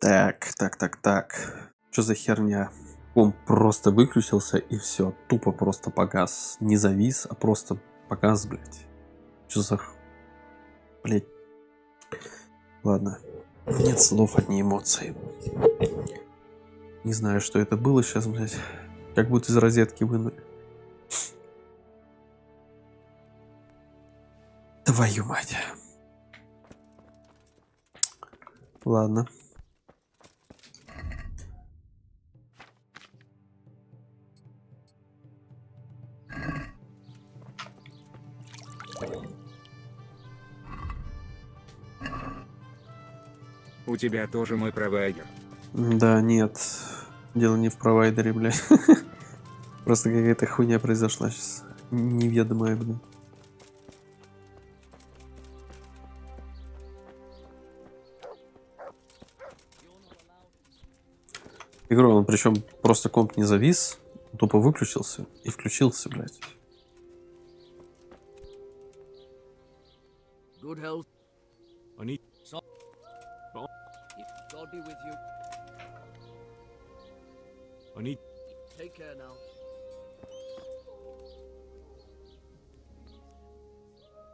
Так. Что за херня? Он просто выключился и все. Тупо просто погас. Не завис, а просто погас, блядь. Что за... Блядь. Ладно. Нет слов, одни эмоции. Не знаю, что это было сейчас, блядь. Как будто из розетки вынули. Твою мать. Ладно. У тебя тоже мой провайдер. Да, нет. Дело не в провайдере, блядь. Просто какая-то хуйня произошла сейчас. Неведомая, блин. Игру, он причем просто комп не завис, тупо выключился и включился, блядь. Good health. I need. God be with you. I need. Take care now.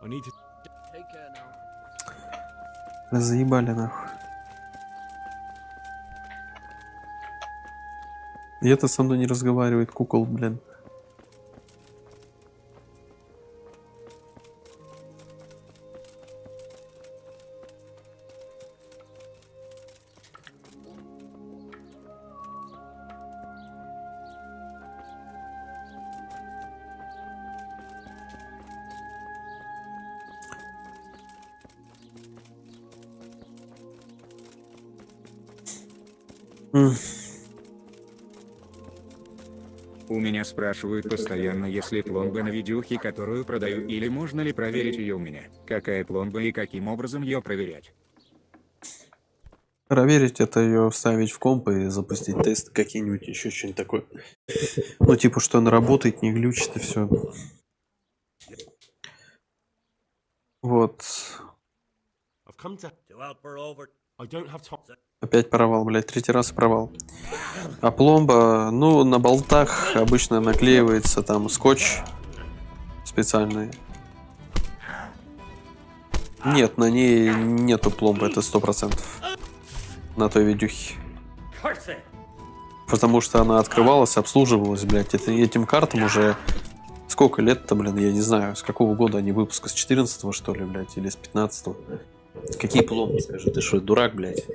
I need to. Take care now. Заебали нахуй. И это со мной не разговаривает, кукол, блин. У меня спрашивают постоянно, есть ли пломба на видюхе, которую продаю, или можно ли проверить ее у меня. Какая пломба и каким образом ее проверять? Проверить это ее вставить в комп и запустить тест какие-нибудь еще что-нибудь такое. Ну типа что она работает, не глючит и все. Вот. I've come to help her over. I don't have time. Опять провал, блядь, третий раз провал. А пломба, ну, на болтах обычно наклеивается там скотч специальный. Нет, на ней нету пломбы, это 100%. На той видюхе. Потому что она открывалась, обслуживалась, блядь. Этим картам уже сколько лет-то, блин, я не знаю, с какого года они выпуска, с 14-го, что ли, блядь, или с 15-го. Какие пломбы, скажи, ты что, дурак, блядь?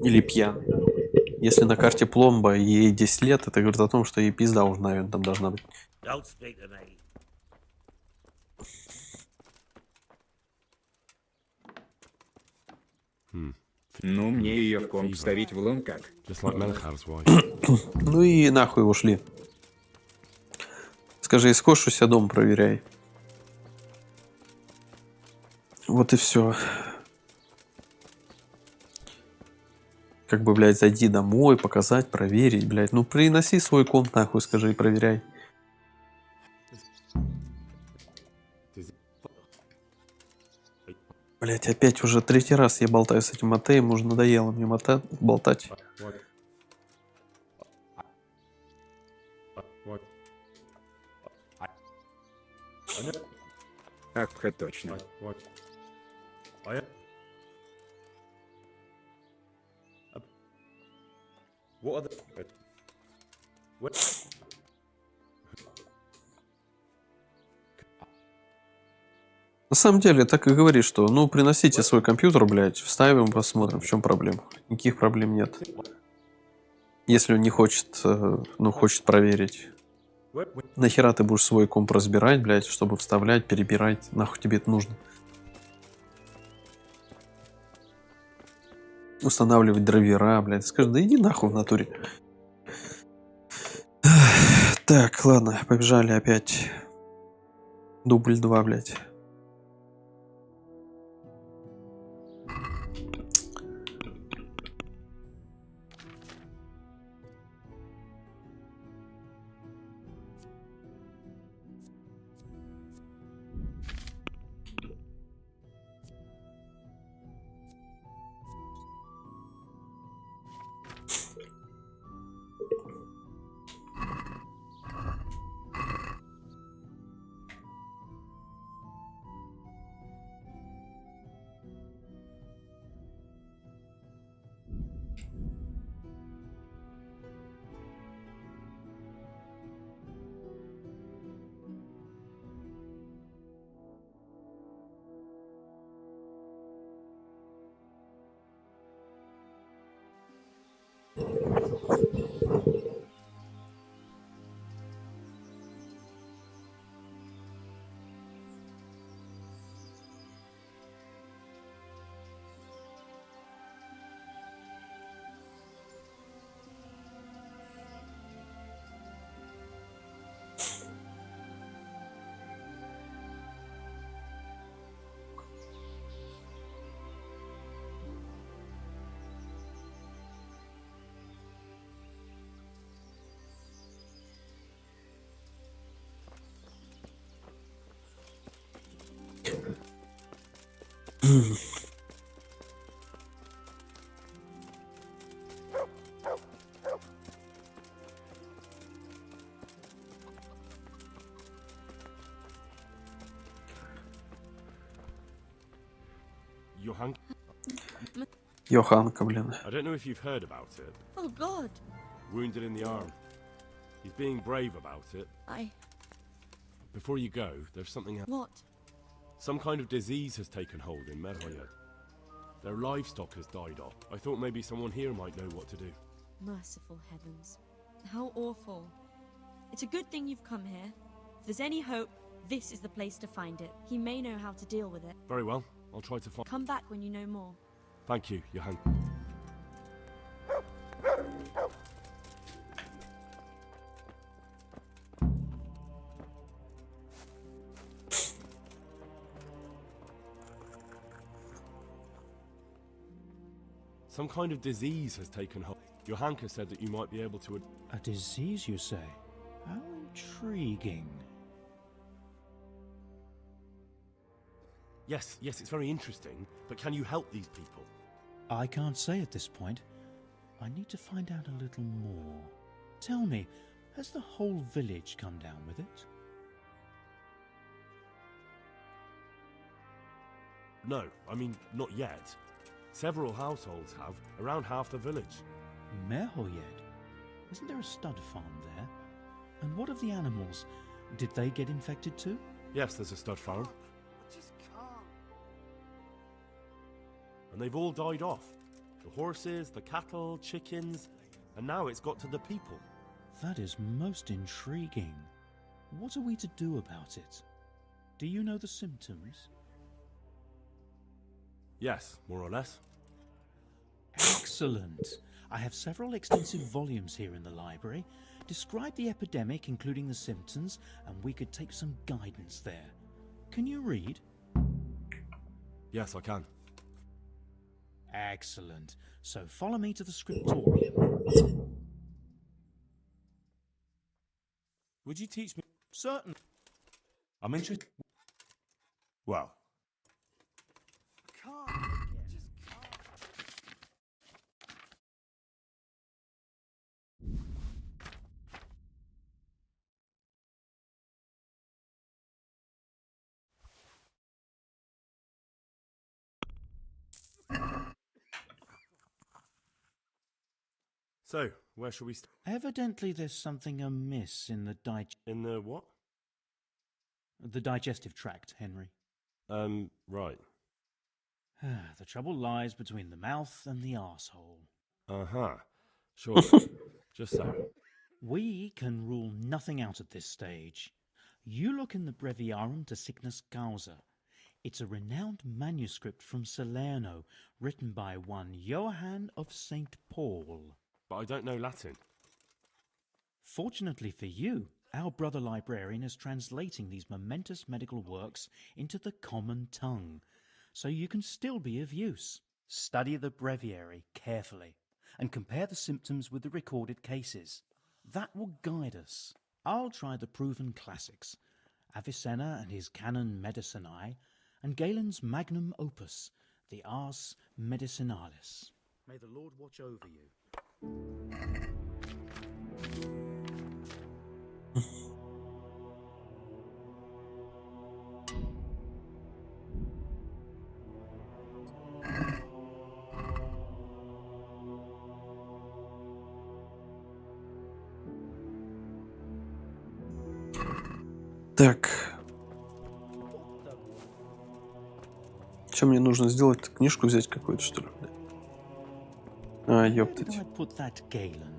Или пьян? Если на карте пломба и ей 10 лет, это говорит о том, что ей пизда уже, наверное, там должна быть. Ну, мне ее в комп вставить в лом как? Just like Melchar's wife. Ну и нахуй ушли. Скажи, искошь у себя дом проверяй. Вот и все. Как бы, блядь, зайди домой, показать, проверить, блядь. Ну, приноси свой комп, нахуй, скажи, и проверяй. Блядь, опять уже третий раз я болтаю с этим Матеем, уже надоело мне болтать. Ах, точно. На самом деле, так и говоришь, что, ну, приносите свой компьютер, блядь, вставим, посмотрим, в чем проблема. Никаких проблем нет. Если он не хочет, ну, хочет проверить. Нахера ты будешь свой комп разбирать, блядь, чтобы вставлять, перебирать? Нахуй тебе это нужно? Устанавливать драйвера, блядь. Скажи, да иди нахуй в натуре. Так, ладно, побежали опять. Дубль 2, блядь. Johan, Йоханка, блин. I don't know if you've heard about it. Oh God, Wounded in the arm. He's being brave about it. Before you go, there's something else. what? Some kind of disease has taken hold in Merhoyed. Their livestock has died off. I thought maybe someone here might know what to do. Merciful heavens. How awful. It's a good thing you've come here. If there's any hope, this is the place to find it. He may know how to deal with it. Very well, I'll try to find... Come back when you know more. Thank you, Johan. Some kind of disease has taken hold. Johanka said that you might be able to... A disease, you say? How intriguing. Yes, it's very interesting, but can you help these people? I can't say at this point. I need to find out a little more. Tell me, has the whole village come down with it? No, I mean, not yet. Several households have, around half the village. Merhoyed? Isn't there a stud farm there? And what of the animals? Did they get infected too? Yes, there's a stud farm. And they've all died off. The horses, the cattle, chickens, and now it's got to the people. That is most intriguing. What are we to do about it? Do you know the symptoms? Yes, more or less. Excellent. I have several extensive volumes here in the library. Describe the epidemic, including the symptoms, and we could take some guidance there. Can you read? Yes, I can. Excellent. So follow me to the scriptorium. Would you teach me? Certain. I'm interested. Well. So, where shall we start? Evidently there's something amiss in the In the what? the digestive tract, Henry. Right. The trouble lies between the mouth and the arsehole. Uh-huh. Sure. Just so. We can rule nothing out at this stage. You look in the Breviarum de Sickness Causa. It's a renowned manuscript from Salerno, written by one Johann of St. Paul. But I don't know Latin. Fortunately for you, our brother librarian is translating these momentous medical works into the common tongue, so you can still be of use. Study the breviary carefully and compare the symptoms with the recorded cases. That will guide us. I'll try the proven classics, Avicenna and his Canon Medicinae, and Galen's magnum opus, the Ars Medicinalis. May the Lord watch over you. Так. Что мне нужно сделать? Книжку взять какую-то, что ли? А, Where did ёптать. I put that Galen?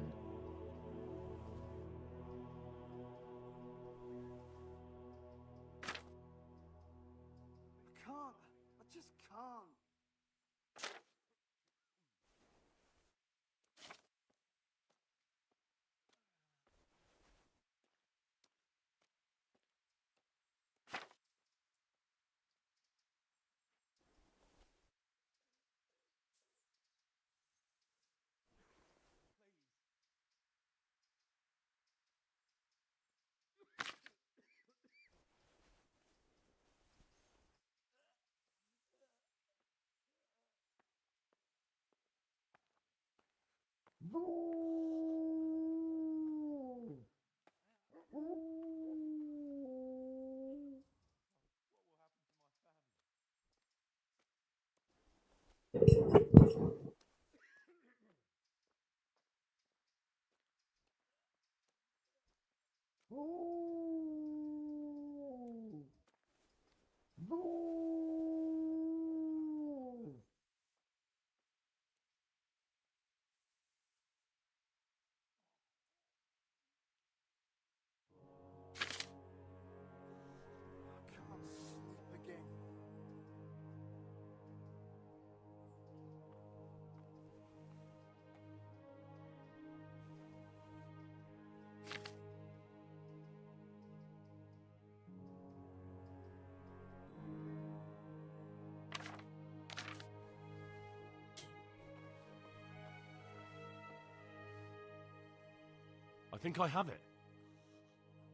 I think I have it.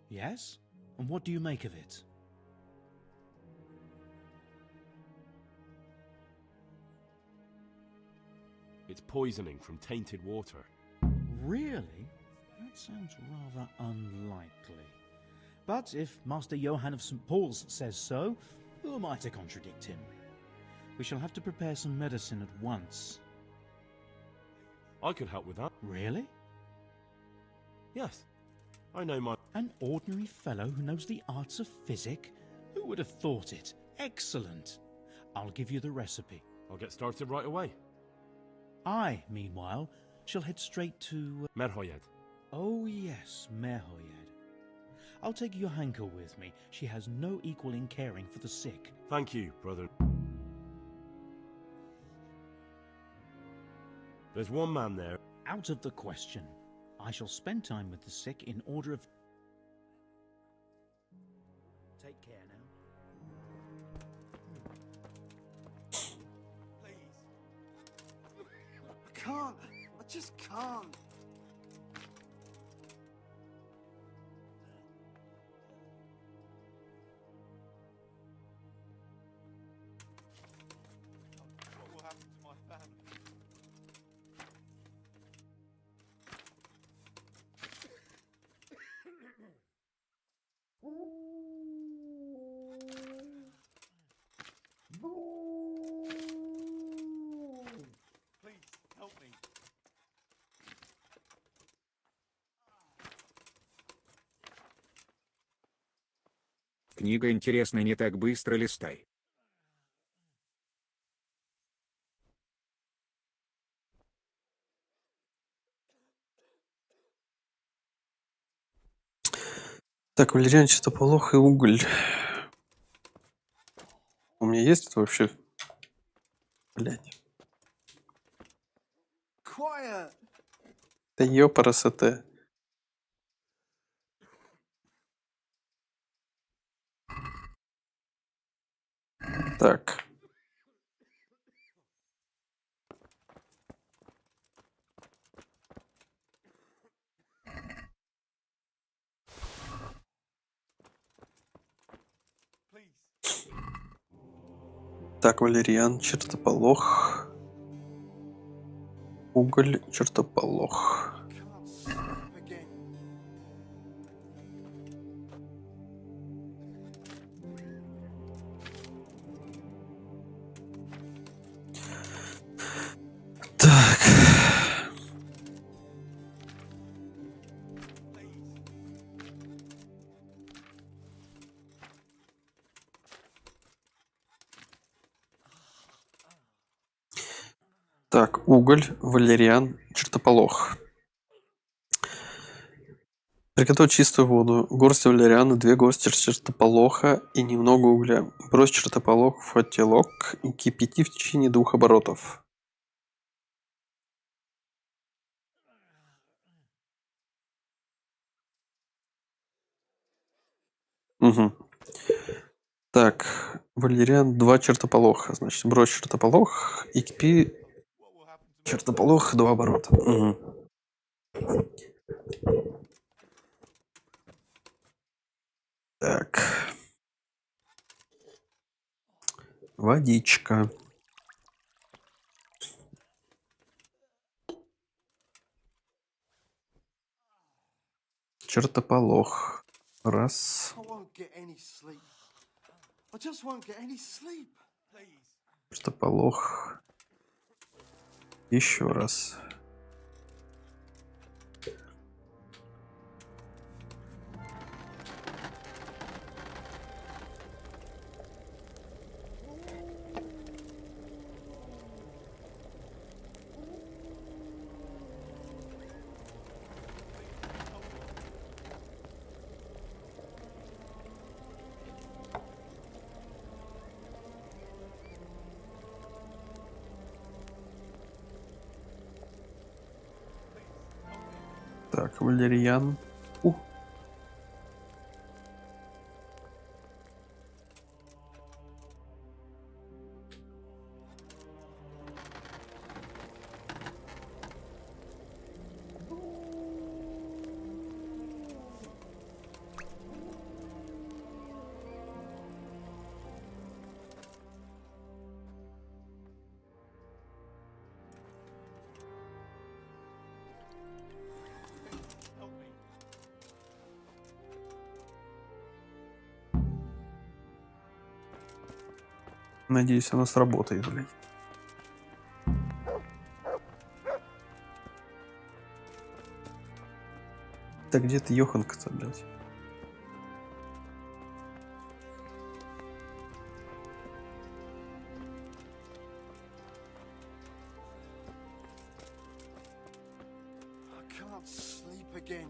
Yes? And what do you make of it? It's poisoning from tainted water. Really? That sounds rather unlikely. But if Master Johann of St. Paul's says so, who am I to contradict him? We shall have to prepare some medicine at once. I could help with that. Really? Yes. I know my... An ordinary fellow who knows the arts of physic? Who would have thought it? Excellent. I'll give you the recipe. I'll get started right away. I, meanwhile, shall head straight to... Merhoyed. Oh yes, Merhoyed. I'll take Johanka with me. She has no equal in caring for the sick. Thank you, brother. There's one man there. Out of the question. I shall spend time with the sick in order of... Take care now. I can't. I just can't. What will happen to my family? Please, help me. Книга интересная, не так быстро листай. Так, валериан, чистополох и уголь. У меня есть это вообще? Блять. Quiet. Да ёпарасоте. Так. Please. Так, валериан, чертополох. Уголь, чертополох. I can't sleep again. Так. Так, уголь, валериан, чертополох. Приготовить чистую воду. Горсть валерианы, 2 горсти чертополоха и немного угля. Брось чертополох в котелок и кипяти в течение 2 оборотов. Угу. Так, валериан, 2 чертополоха. Значит, брось чертополох и кипи чертополох 2 оборота. Угу. Так. Водичка. Чертополох. Раз. I won't get any sleep. I just won't get any sleep. Please. Чертополох. Еще раз. Так, валерьян. Help me. Надеюсь, она сработает, блядь. Так где ты, Йоханка-то, блядь? I can't sleep again.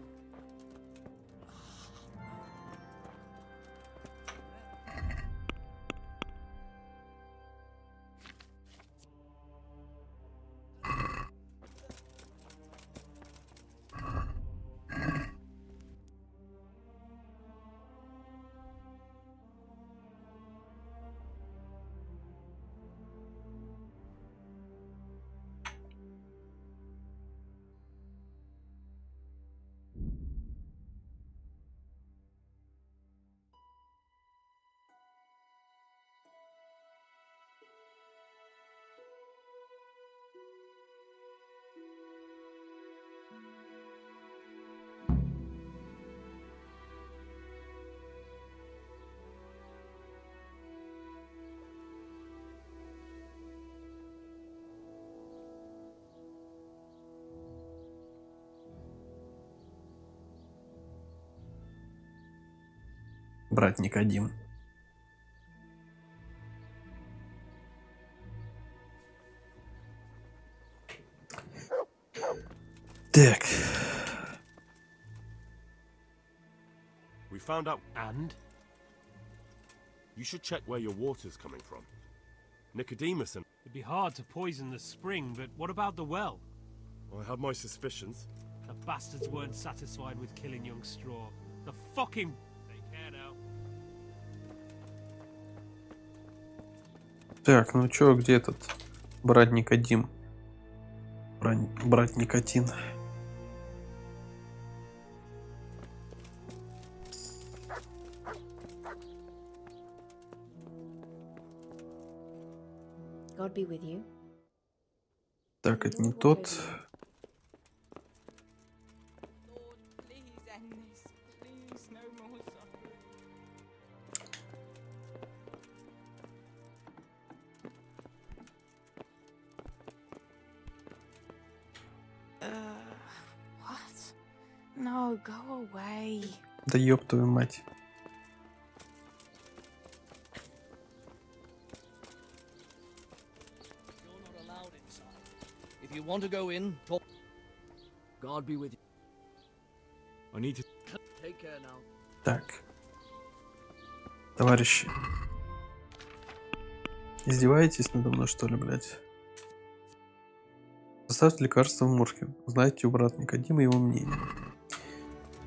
Брат Никодим. Так. We found out. And? You should check where your water's coming from. Nicodemus and It'd be hard to poison the spring, but what about the well? I had my suspicions. The bastards weren't satisfied with killing young Straw. The fucking... Take care now. Так, ну чё, где этот брат Никодим? Брат Никотин. God be with you. Так, это не тот. Lord, please end this. Please, no more suffering. What? No, go away. Да ёб твою мать. You're not allowed inside. If you want to go in, talk. God be with you. I need to. care now. Так. Товарищи. Издеваетесь надо мной, что ли, блядь? Составьте лекарство в мушке. Знаете у брата Никодима его мнение.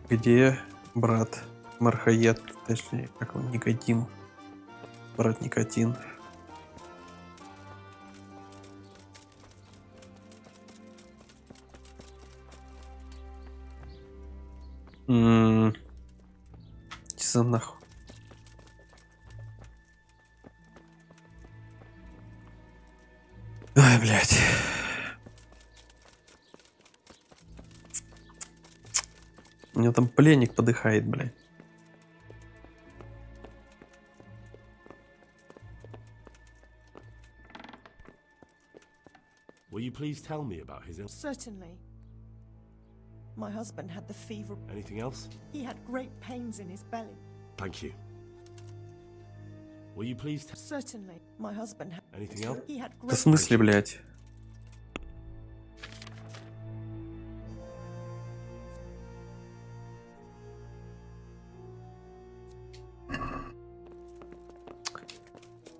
Где брат Мархаед, точнее, как он, Никодим, брат Никотин. Иди за нахуй. Ай, блядь. У меня там пленник подыхает, блядь. Will you please tell me about his illness? Certainly. My husband had the fever. Anything else? He had great pains in his belly. Thank you. Will you please tell... Certainly. My husband had... Anything else? He had Да в great... смысле, блядь?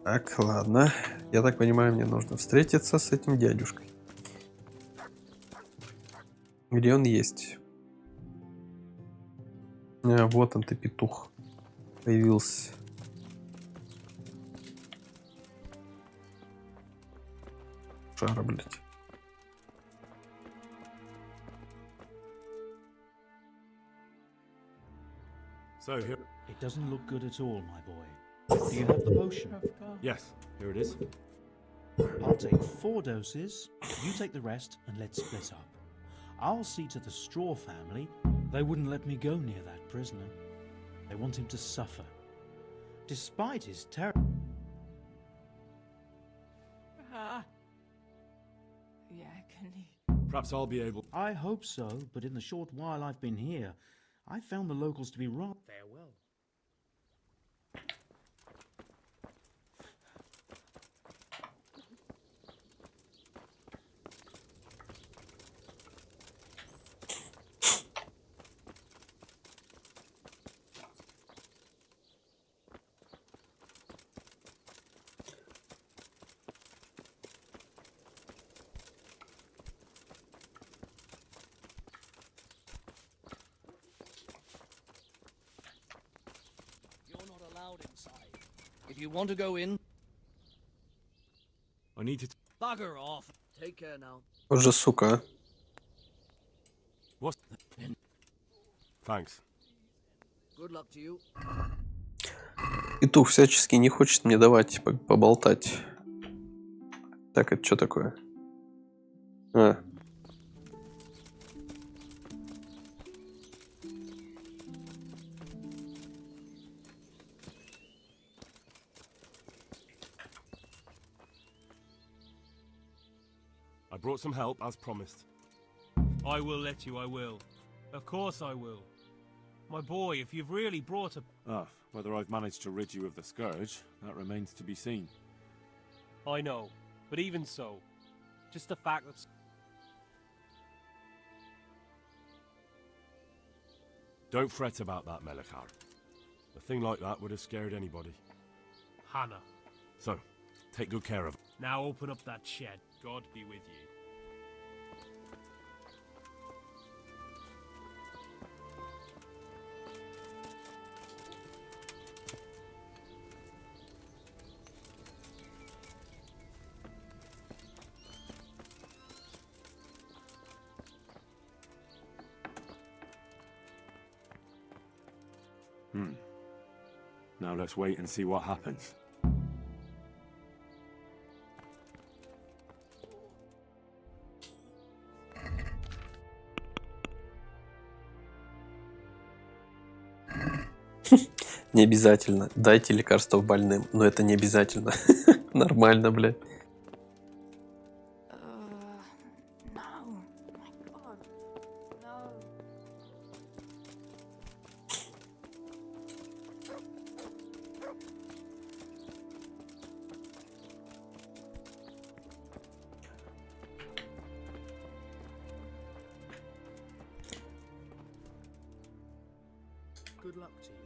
Так, ладно. Я так понимаю, мне нужно встретиться с этим дядюшкой. Где он есть? А, вот он, ты, петух. Появился. Жара, блядь. So here... It doesn't look good at all, my boy. Do you have the potion? Yes, here it is. I'll take 4 doses, you take the rest, and let's split up. I'll see to the Straw family. They wouldn't let me go near that prisoner. They want him to suffer. Despite his terror... Yeah, can he? Perhaps I'll be able... I hope so, but in the short while I've been here, I found the locals to be wrong. Farewell. You're not allowed inside. If you want to go in, I need to... bugger off. Take care now. Вот же сука, а. What? Thanks. Good luck to you. Петух всячески не хочет мне давать поболтать. Так, это что такое? А. I brought some help, as promised. I will let you, I will. Of course I will. My boy, if you've really brought a... Ah, whether I've managed to rid you of the scourge, that remains to be seen. I know, but even so, just the fact that... Don't fret about that, Melechar. A thing like that would have scared anybody. Hannah. So, take good care of it. Now open up that shed. God be with you. Now let's wait and see what happens. Не обязательно. Дайте лекарство больным. Но это не обязательно. Нормально, блядь. No. My God. No.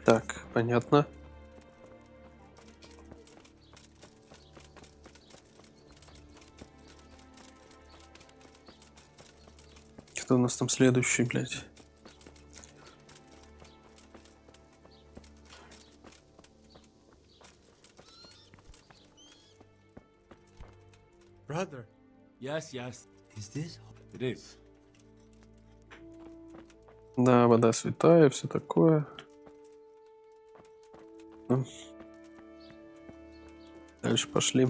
Так, понятно. Кто у нас там следующий, блядь? Brother. Yes, yes. Is this? It is. Да, вода святая, все такое. Ну. Дальше пошли.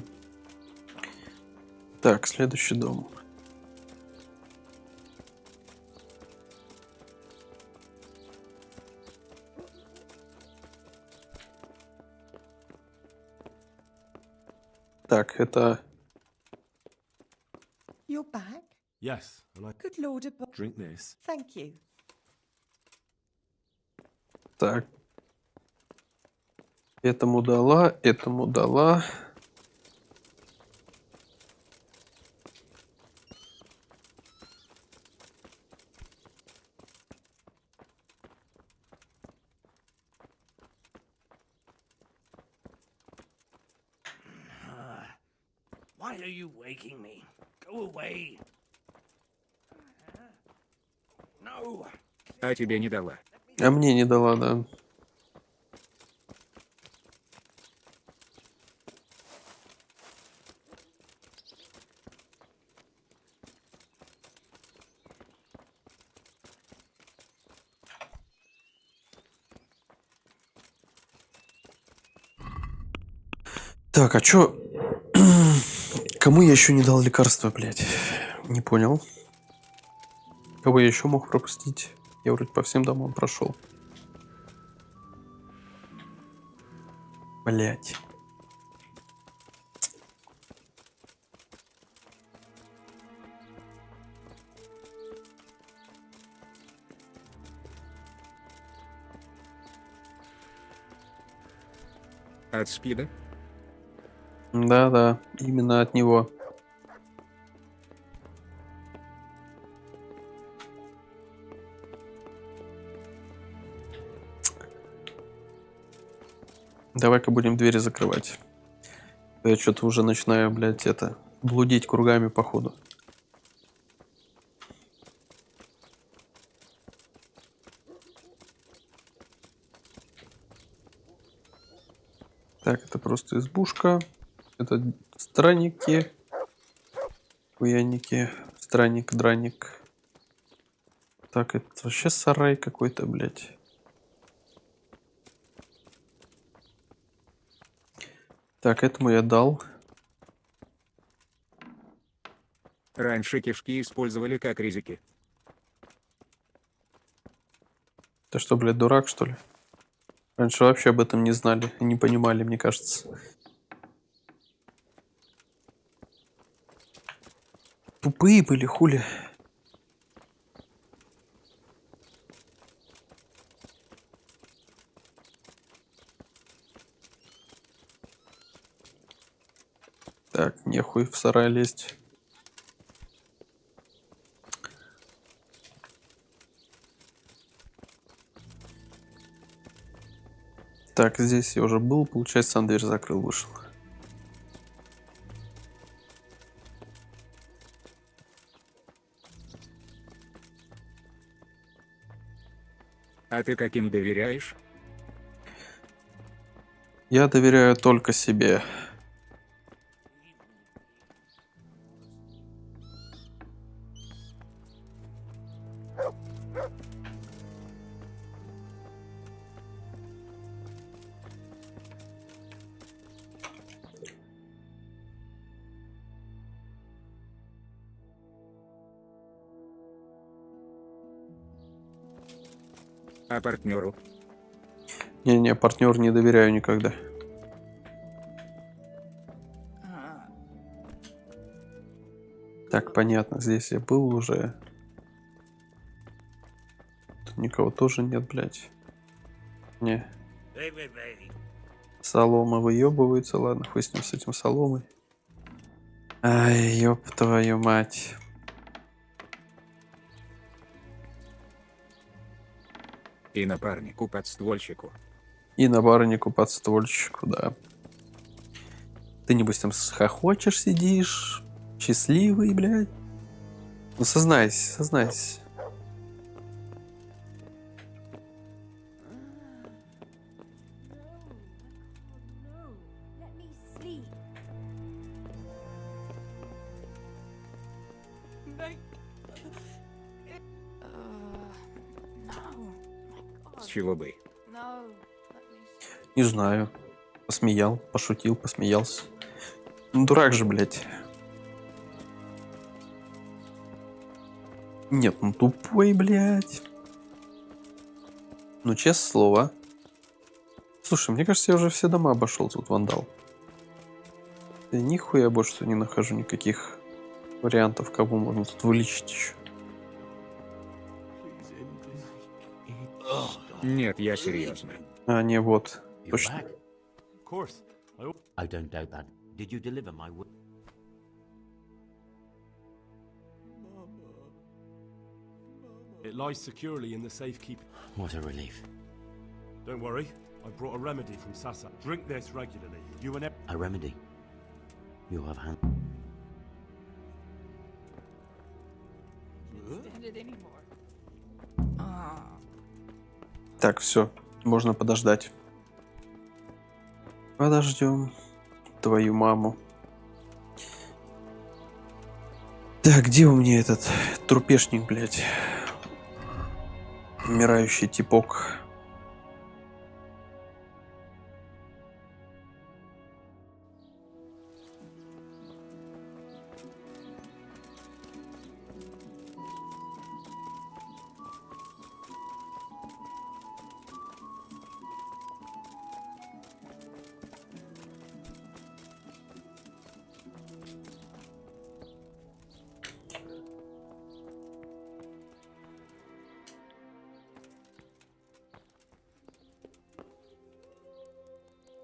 Так, следующий дом. Так, это... You're back? Yes, and I Good Lord above. drink this. Thank you. Так. Этому дала, этому дала. Why are you waking me? Go away. No. А тебе не дала. А мне не дала, да. Так, а чё? Кому я еще не дал лекарства, блядь? Не понял. Кого я еще мог пропустить? Я вроде по всем домам прошел. Блядь. От спида? Да-да, именно от него. Давай-ка будем двери закрывать. Я что-то уже начинаю, блядь, это... блудить кругами, походу. Так, это просто избушка. Это странники. Хуяники. Странник, дранник. Так, это вообще сарай какой-то, блядь. Так, этому я дал. Раньше кишки использовали как резики. Ты что, блядь, дурак, что ли? Раньше вообще об этом не знали и не понимали, мне кажется. Тупые были, хули. Так, нехуй в сарай лезть. Так, здесь я уже был, получается, сам дверь закрыл, вышел. А ты каким доверяешь? Я доверяю только себе. А партнеру? Не-не, партнер не доверяю никогда. Так, понятно, здесь я был уже. Тут никого тоже нет, блядь. Не. Солома выебывается, ладно, хуй с ним, с этим соломой. Ай, ёб твою мать. И напарнику-подствольщику. И напарнику-подствольщику, да. Ты, небось, там хохочешь, сидишь, счастливый, блядь. Ну, сознайся, сознайся. С чего бы? Не знаю. Посмеял, пошутил, посмеялся. Ну, дурак же, блядь. Нет, ну тупой, блядь. Ну, честное слово. Слушай, мне кажется, я уже все дома обошел, тут вандал. Я нихуя больше не нахожу никаких вариантов, кого можно тут вылечить еще. Нет, я серьезно. А, не, вот. Точно. Of course. I don't doubt that. Did you deliver my word? It lies securely in the safekeeping. What a relief. Don't worry, I brought a remedy from Sasa. Drink this regularly. You and A remedy. You have hand. Stand it anymore. Так, все, можно подождать. Подождем твою маму. Так, где у меня этот трупешник, блядь? Умирающий типок.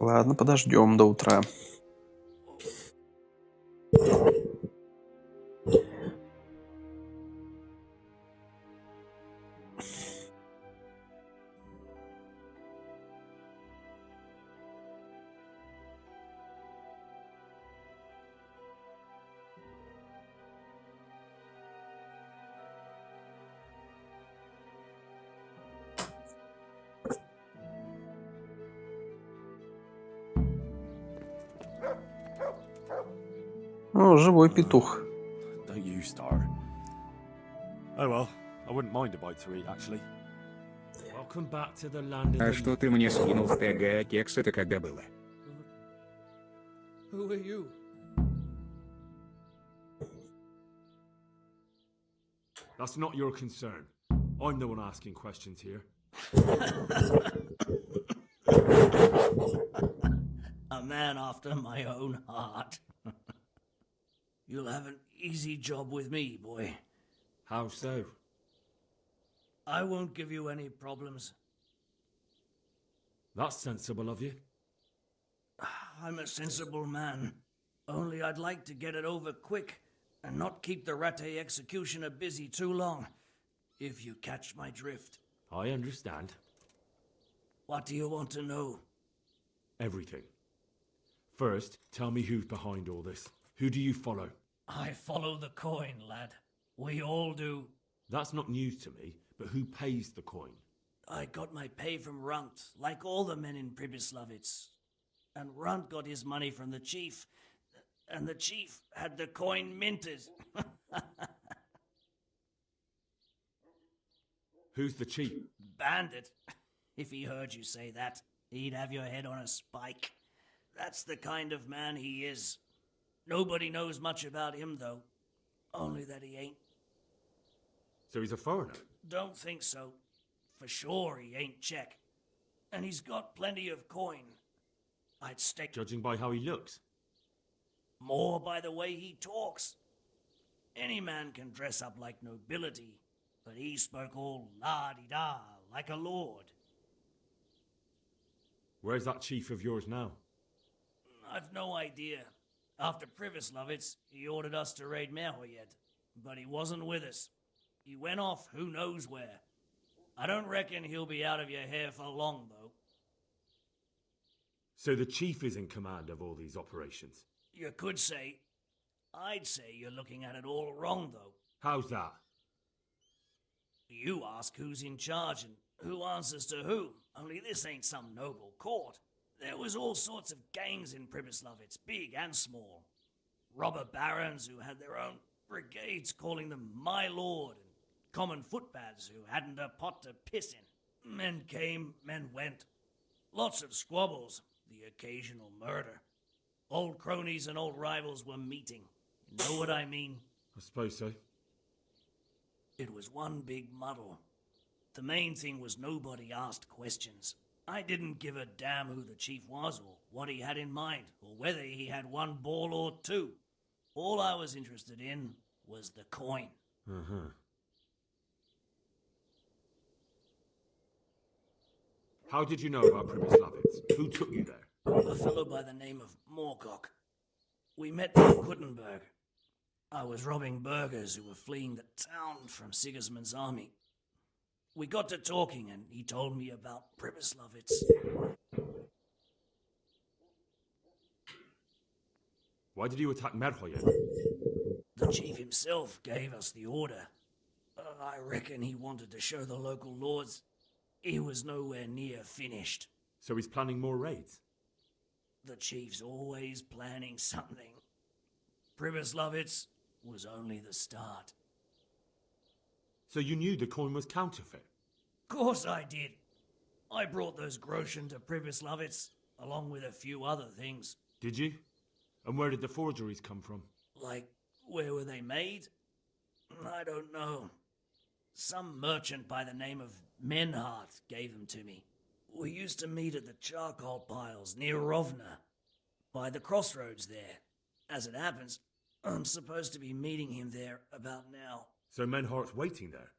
Ладно, подождем до утра. О, живой петух. Don't you start. Oh well, I wouldn't mind a bite to eat, actually. Welcome back to the land of А the... что ты мне скинул в ТГ, а кекс это когда было? Who are you? That's not your concern. I'm the one asking questions here. A man after my own heart. You'll have an easy job with me, boy. How so? I won't give you any problems. That's sensible of you. I'm a sensible man. Only I'd like to get it over quick and not keep the Ratte executioner busy too long, if you catch my drift. I understand. What do you want to know? Everything. First, tell me who's behind all this. Who do you follow? I follow the coin, lad. We all do. That's not news to me, but who pays the coin? I got my pay from Runt, like all the men in Pribyslavitz. And Runt got his money from the chief, and the chief had the coin minted. Who's the chief? Bandit. If he heard you say that, he'd have your head on a spike. That's the kind of man he is. Nobody knows much about him, though. Only that he ain't. So he's a foreigner? Don't think so. For sure he ain't Czech. And he's got plenty of coin. I'd stake... Judging by how he looks. More by the way he talks. Any man can dress up like nobility, but he spoke all la-di-da, like a lord. Where's that chief of yours now? I've no idea. After Pribyslavitz, he ordered us to raid Merhoyed, but he wasn't with us. He went off who knows where. I don't reckon he'll be out of your hair for long, though. So the chief is in command of all these operations? You could say. I'd say you're looking at it all wrong, though. How's that? You ask who's in charge and who answers to who, only this ain't some noble court. There was all sorts of gangs in Pribyslavitz, big and small. Robber barons who had their own brigades calling them my lord, and common footpads who hadn't a pot to piss in. Men came, men went. Lots of squabbles, the occasional murder. Old cronies and old rivals were meeting. Know what I mean? I suppose so. It was one big muddle. The main thing was nobody asked questions. I didn't give a damn who the chief was or what he had in mind or whether he had one ball or two. All I was interested in was the coin. Uh-huh. How did you know about Pribyslavitz? Who took you there? A fellow by the name of Moorcock. We met in Kuttenberg. I was robbing burghers who were fleeing the town from Sigismund's army. We got to talking and he told me about Pribyslavitz. Why did you attack Merhoyen? The chief himself gave us the order. I reckon he wanted to show the local lords he was nowhere near finished. So he's planning more raids? The chief's always planning something. Pribyslavitz was only the start. So you knew the coin was counterfeit? Course I did. I brought those groschen to Pribyslavitz, along with a few other things. Did you? And where did the forgeries come from? Like, where were they made? I don't know. Some merchant by the name of Menhart gave them to me. We used to meet at the charcoal piles near Rovna, by the crossroads there. As it happens, I'm supposed to be meeting him there about now. So Menhart's waiting there?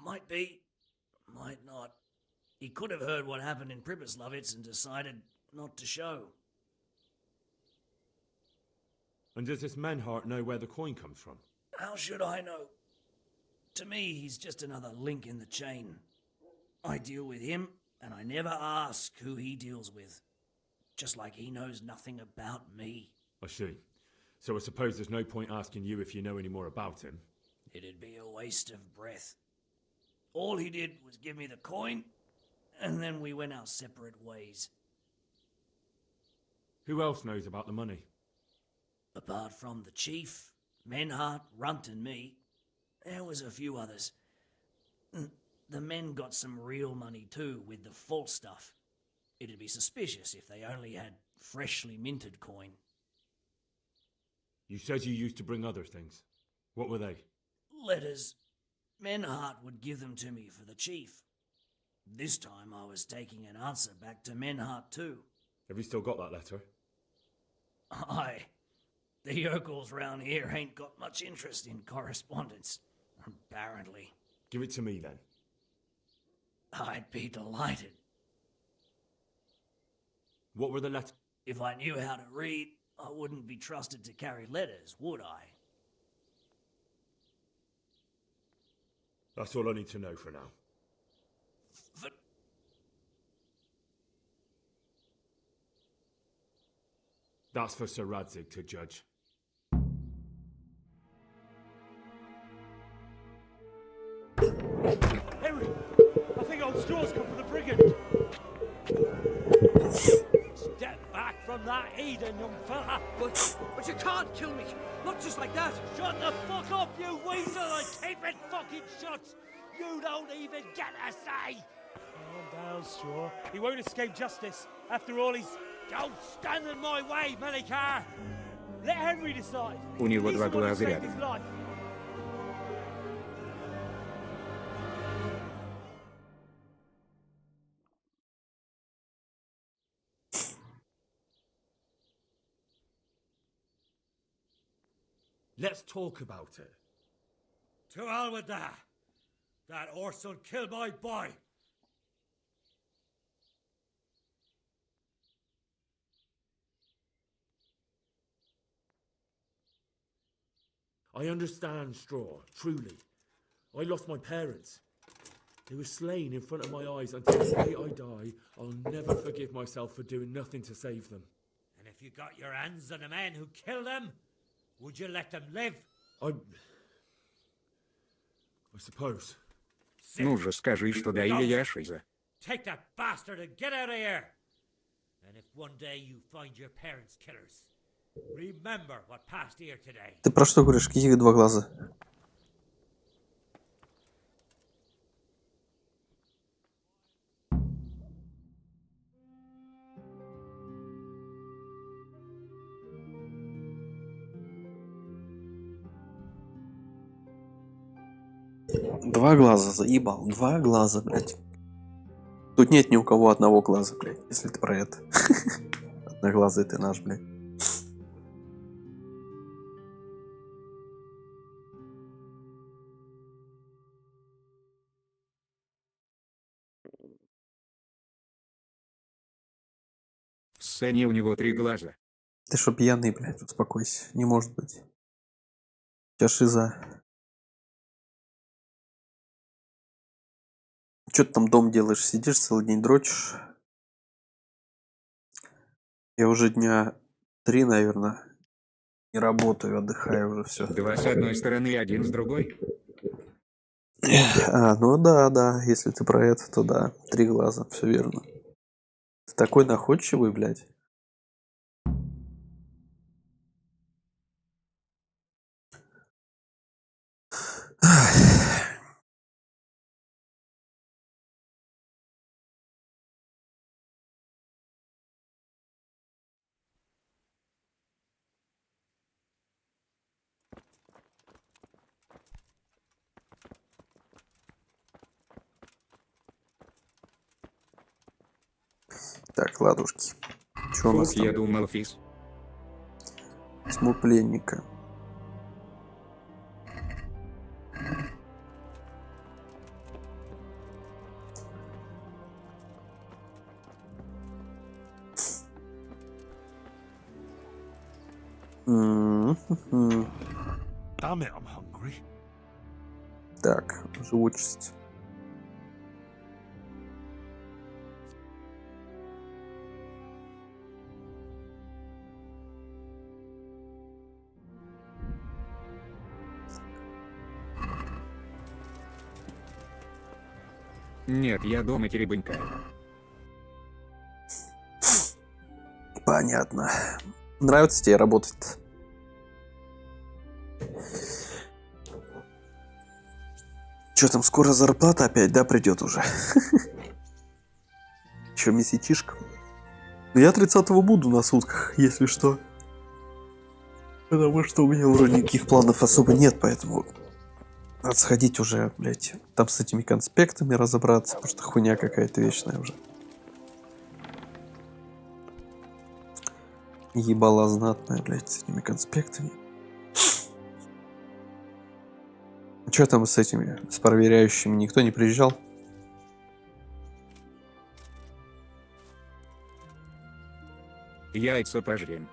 Might be, might not. He could have heard what happened in Pribyslavitz and decided not to show. And does this Menhart know where the coin comes from? How should I know? To me, he's just another link in the chain. I deal with him, and I never ask who he deals with. Just like he knows nothing about me. I see. So I suppose there's no point asking you if you know any more about him. It'd be a waste of breath. All he did was give me the coin, and then we went our separate ways. Who else knows about the money? Apart from the chief, Menhart, Runt and me, there was a few others. The men got some real money too, with the false stuff. It'd be suspicious if they only had freshly minted coin. You said you used to bring other things. What were they? Letters. Menhart would give them to me for the chief. This time I was taking an answer back to Menhart too. Have you still got that letter? Aye. The yokels round here ain't got much interest in correspondence, apparently. Give it to me then. I'd be delighted. What were the letters? If I knew how to read, I wouldn't be trusted to carry letters, would I? That's all I need to know for now. That's for Sir Radzig to judge. Henry! I think old Straw's come for the brigand! Step back from that Eden, young fella! But you can't kill me! Not just like that! Shut the fuck up, you weasel, and keep it fucking shut! You don't even get a say! Calm down, Straw. He won't escape justice. After all, he's... Don't stand in my way, Melikar! Let Henry decide! У него He's два the one who глаза saved рядом. his life. Let's talk about it. To hell with that! That horse will kill my boy! I understand, Straw, truly. I lost my parents. They were slain in front of my eyes. Until the day I die, I'll never forgive myself for doing nothing to save them. And if you got your hands on the men who killed them, would you let them live? I suppose. Ну же, скажи, что да, или я шиза. Take that bastard and get out of here! And if one day you find your parents' killers, remember what passed here today. Ты про что говоришь? Каких два глаза? Два глаза, заебал. Два глаза, блядь. Тут нет ни у кого одного глаза, блядь, если ты про это. Одноглазый ты наш, блядь. В сцене у него 3 глаза. Ты что, пьяный, блядь, успокойся. Не может быть. У тебя шиза. Че ты там дом делаешь? Сидишь целый день, дрочишь? Я уже дня 3, наверное, не работаю, отдыхаю уже все. 2 с одной стороны и 1 с другой. Ну да, если ты про это, то да. 3 глаза, все верно. Ты такой находчивый, блядь. Так, ладушки. Что у нас там? Я думал, Физ. Тьму пленника. Damn it, I'm hungry. Так, живучесть. Нет, я дома теребонькаю. Понятно. Нравится тебе работать? Че там, скоро зарплата опять, да, придет уже? Че, месячишка? Ну, я 30-го буду на сутках, если что. Потому что у меня вроде никаких планов особо нет, поэтому... Надо сходить уже, блядь, там с этими конспектами разобраться, потому что хуйня какая-то вечная уже. Ебала знатная, блядь, с этими конспектами. Че там с этими, с проверяющими, никто не приезжал? Яйца пожрем.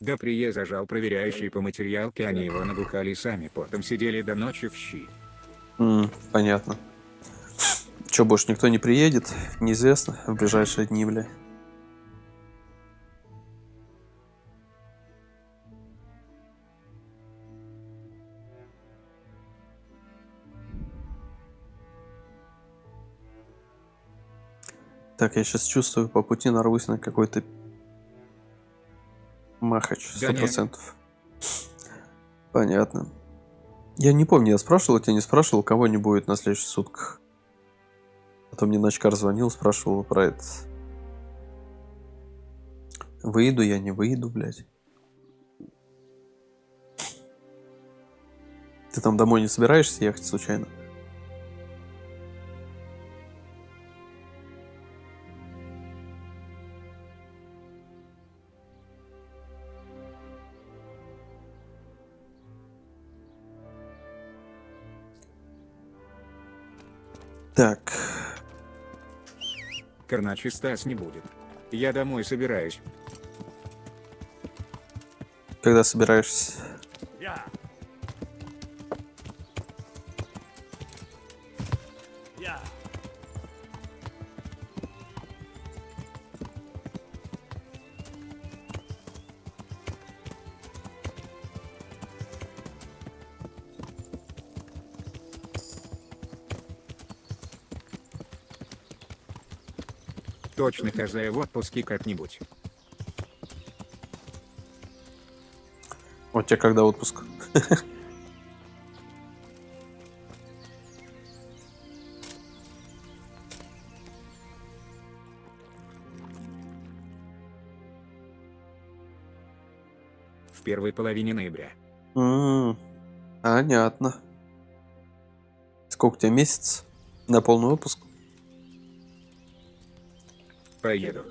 До приезда зажал проверяющий по материалке, они его набухали сами, потом сидели до ночи в щи. Понятно. Че, больше никто не приедет? Неизвестно в ближайшие дни, бля. Так, я сейчас чувствую, по пути нарвусь на какой-то махач, 100%. Понятно. Я не помню, я спрашивал, тебя не спрашивал, кого не будет на следующих сутках. Потом мне Начкар звонил, спрашивал про это. Выйду я, не выйду, блядь. Ты там домой не собираешься ехать случайно? Так. Карначи Стас не будет. Я домой собираюсь. Когда собираешься? Yeah. Yeah. Точно хозяин в отпуске как-нибудь. У тебя когда отпуск? В первой половине ноября. Понятно. Сколько у тебя месяц на полный отпуск? Поеду.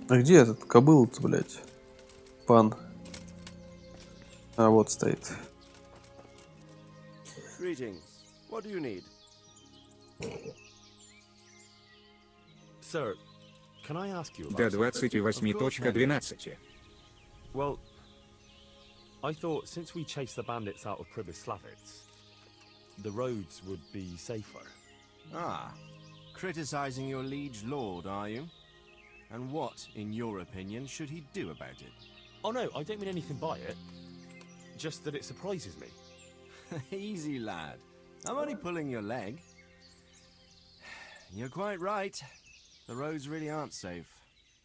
А где этот кобыл-то, блядь? Пан. А вот стоит. Greetings. What do you need? Sir, can I ask you До about something? 28.12. Well, I thought since we chased the bandits out of Pribyslavitz, the roads would be safer. Ah, criticizing your liege lord, are you? And what, in your opinion, should he do about it? Oh no, I don't mean anything by it. Just that it surprises me. Easy, lad. I'm only pulling your leg. You're quite right. The roads really aren't safe.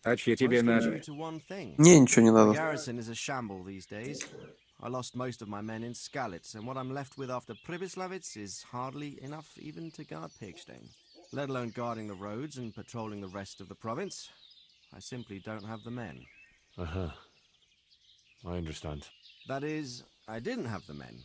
А че тебе надо? To one thing. Мне ничего не The надо. garrison is a shamble these days. I lost most of my men in Skalitz, and what I'm left with after Pribyslavitz is hardly enough even to guard Pigstein. Let alone guarding the roads and patrolling the rest of the province. I simply don't have the men. Uh-huh. I understand. That is, I didn't have the men.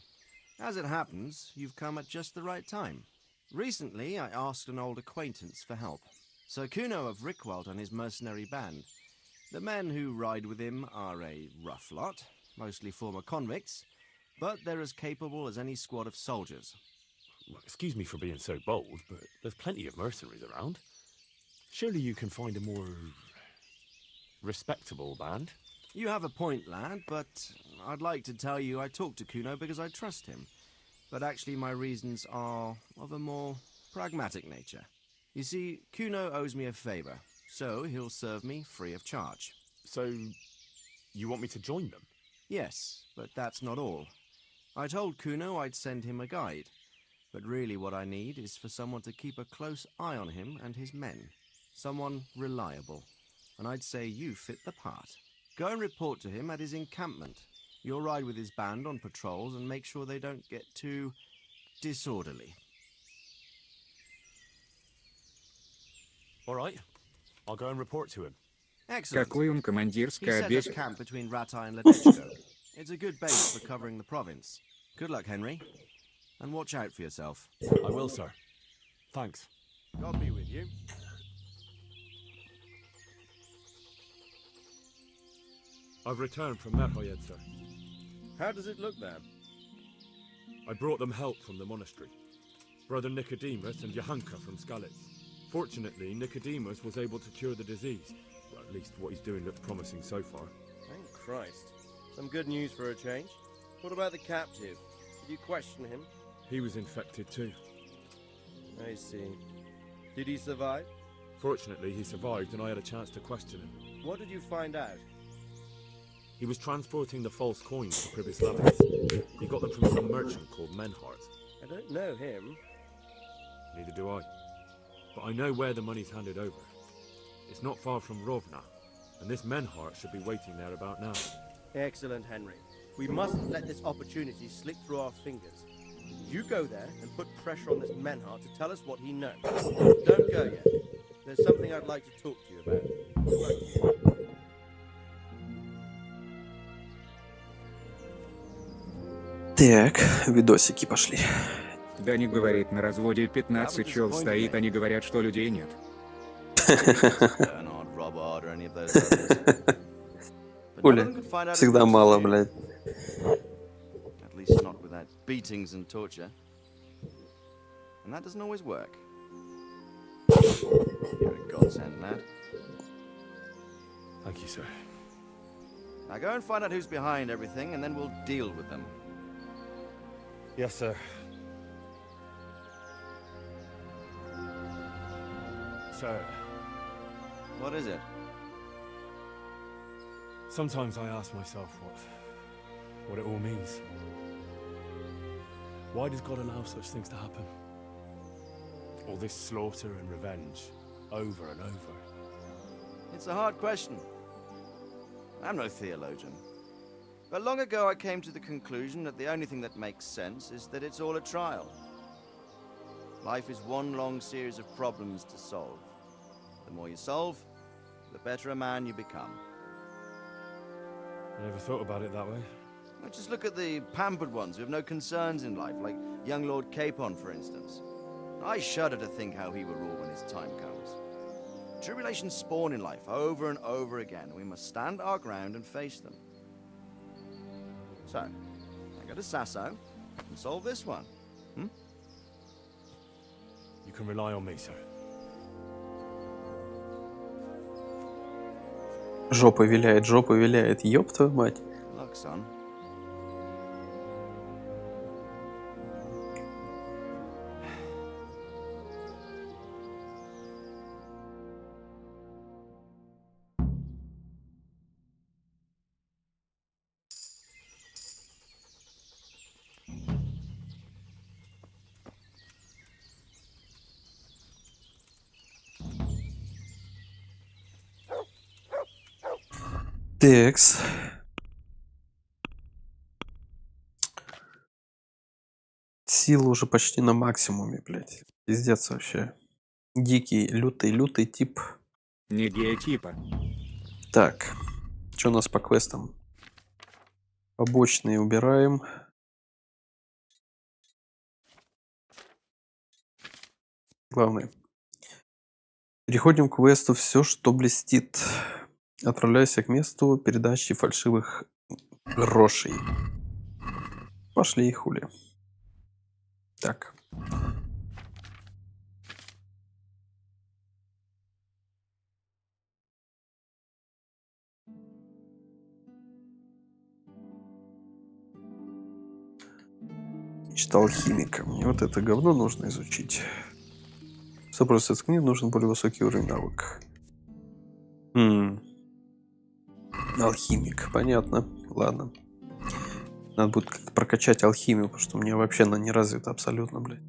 As it happens, you've come at just the right time. Recently, I asked an old acquaintance for help. Sir Kuno of Rickwald and his mercenary band. The men who ride with him are a rough lot, mostly former convicts, but they're as capable as any squad of soldiers. Excuse me for being so bold, but there's plenty of mercenaries around. Surely you can find a more respectable band? You have a point, lad, but I'd like to tell you I talked to Kuno because I trust him. But actually my reasons are of a more pragmatic nature. You see, Kuno owes me a favor, so he'll serve me free of charge. So, you want me to join them? Yes, but that's not all. I told Kuno I'd send him a guide, but really what I need is for someone to keep a close eye on him and his men. Someone reliable. And I'd say you fit the part. Go and report to him at his encampment. You'll ride with his band on patrols and make sure they don't get too disorderly. All right. I'll go and report to him. Excellent. Какой он He командирское set up обесил? camp between Ratai and Ledechko. It's a good base for covering the province. Good luck, Henry. And watch out for yourself. I will, sir. Thanks. God be with you. I've returned from Merhoyed, sir. How does it look there? I brought them help from the monastery. Brother Nicodemus and Johanka from Skalitz. Fortunately, Nicodemus was able to cure the disease. Well, at least what he's doing looks promising so far. Thank Christ. Some good news for a change. What about the captive? Did you question him? He was infected too. I see. Did he survive? Fortunately, he survived and I had a chance to question him. What did you find out? He was transporting the false coins to Pribyslavitz. He got them from some merchant called Menhart. I don't know him. Neither do I. But I know where the money's handed over. It's not far from Rovna. and this Menhart should be waiting there about now. Excellent, Henry. We mustn't let this opportunity slip through our fingers. You go there and put pressure on this Menhart to tell us what he knows. Don't go yet. There's something I'd like to talk to you about. Так, видосики пошли. Дани говорит, на разводе 15 чел стоит, они говорят, что людей нет. Оля, всегда мало, блядь. At least not without beatings and torture. And that doesn't always work. You're a godsend, lad. Thank you, sir. Now go and find out who's behind everything, and then we'll deal with them. Yes, sir. Sir. What is it? Sometimes I ask myself what it all means. Why does God allow such things to happen? All this slaughter and revenge, over and over. It's a hard question. I'm no theologian. But long ago I came to the conclusion that the only thing that makes sense is that it's all a trial. Life is one long series of problems to solve. The more you solve, the better a man you become. I never thought about it that way. Well, just look at the pampered ones who have no concerns in life, like young Lord Capon, for instance. I shudder to think how he will rule when his time comes. Tribulations spawn in life over and over again, and we must stand our ground and face them. So, I go to Sasso and solve this one. Hmm? You can rely on me, sir. Жопа виляет, ёб твою мать. Look, son. Текс. Сила уже почти на максимуме, блядь. Пиздец вообще. Дикий, лютый тип. Не геотипа. Так. Что у нас по квестам? Побочные убираем. Главное. Переходим к квесту «Все, что блестит». Отправляйся к месту передачи фальшивых грошей. Пошли и хули. Так. Мечта алхимика. Мне вот это говно нужно изучить. Чтобы просто из книг нужен более высокий уровень навык. Алхимик, понятно. Ладно. Надо будет как-то прокачать алхимию, потому что у меня вообще она не развита абсолютно, блядь.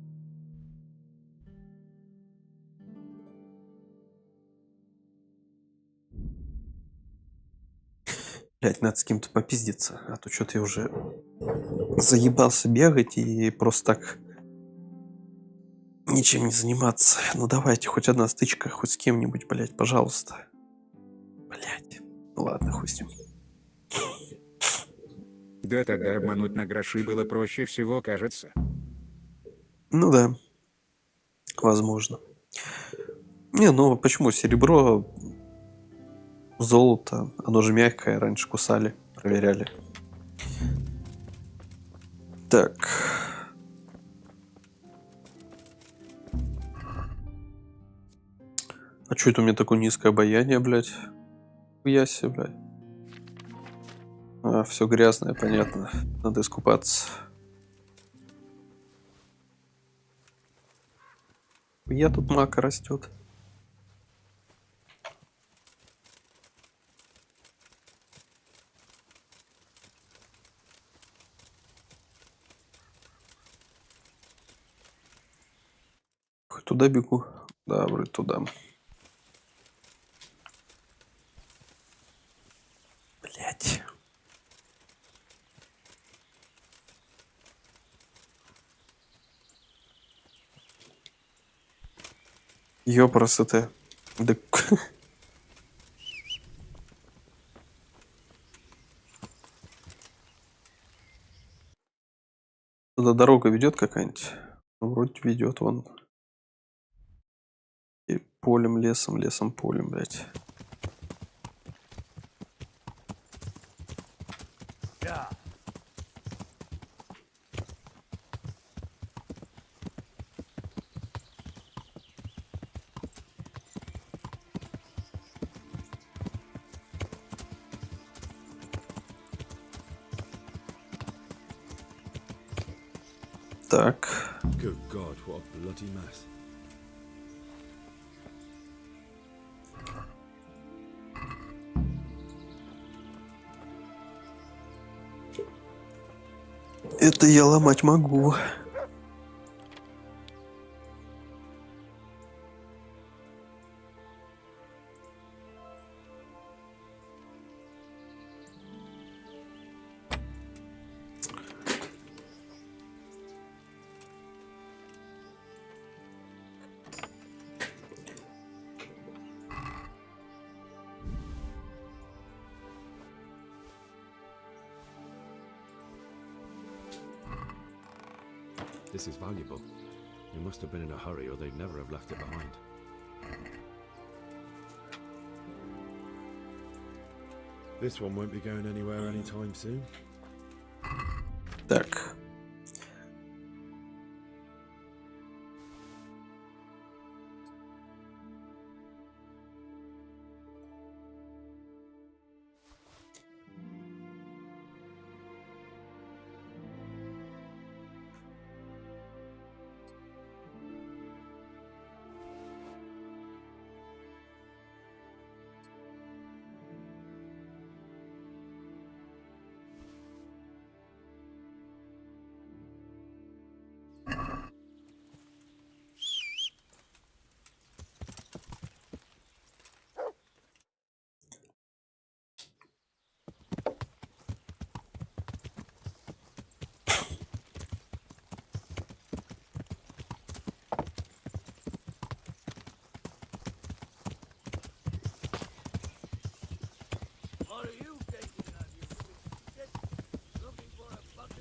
Блядь, надо с кем-то попиздиться, а то что-то я уже заебался бегать и просто так ничем не заниматься. Ну давайте, хоть одна стычка, хоть с кем-нибудь, блядь, пожалуйста. Блядь. Ну ладно, хуй с ним. Да, тогда обмануть на гроши было проще всего, кажется. Ну да. Возможно. Не, ну почему? Серебро, золото, оно же мягкое, раньше кусали, проверяли. Так. А что это у меня такое низкое обаяние, блядь? Хуяси, блядь. А, все грязное, понятно. Надо искупаться. Я тут мака растет. Хоть туда бегу. Да, вроде туда. Ёпросоте. Да... Туда дорога ведет какая-нибудь? Ну, вроде ведет вон. И полем, лесом, лесом, полем, блядь. Так. Good God, what a bloody mess. Это я ломать могу. This is valuable. They must have been in a hurry or they'd never have left it behind. This one won't be going anywhere anytime soon. Так.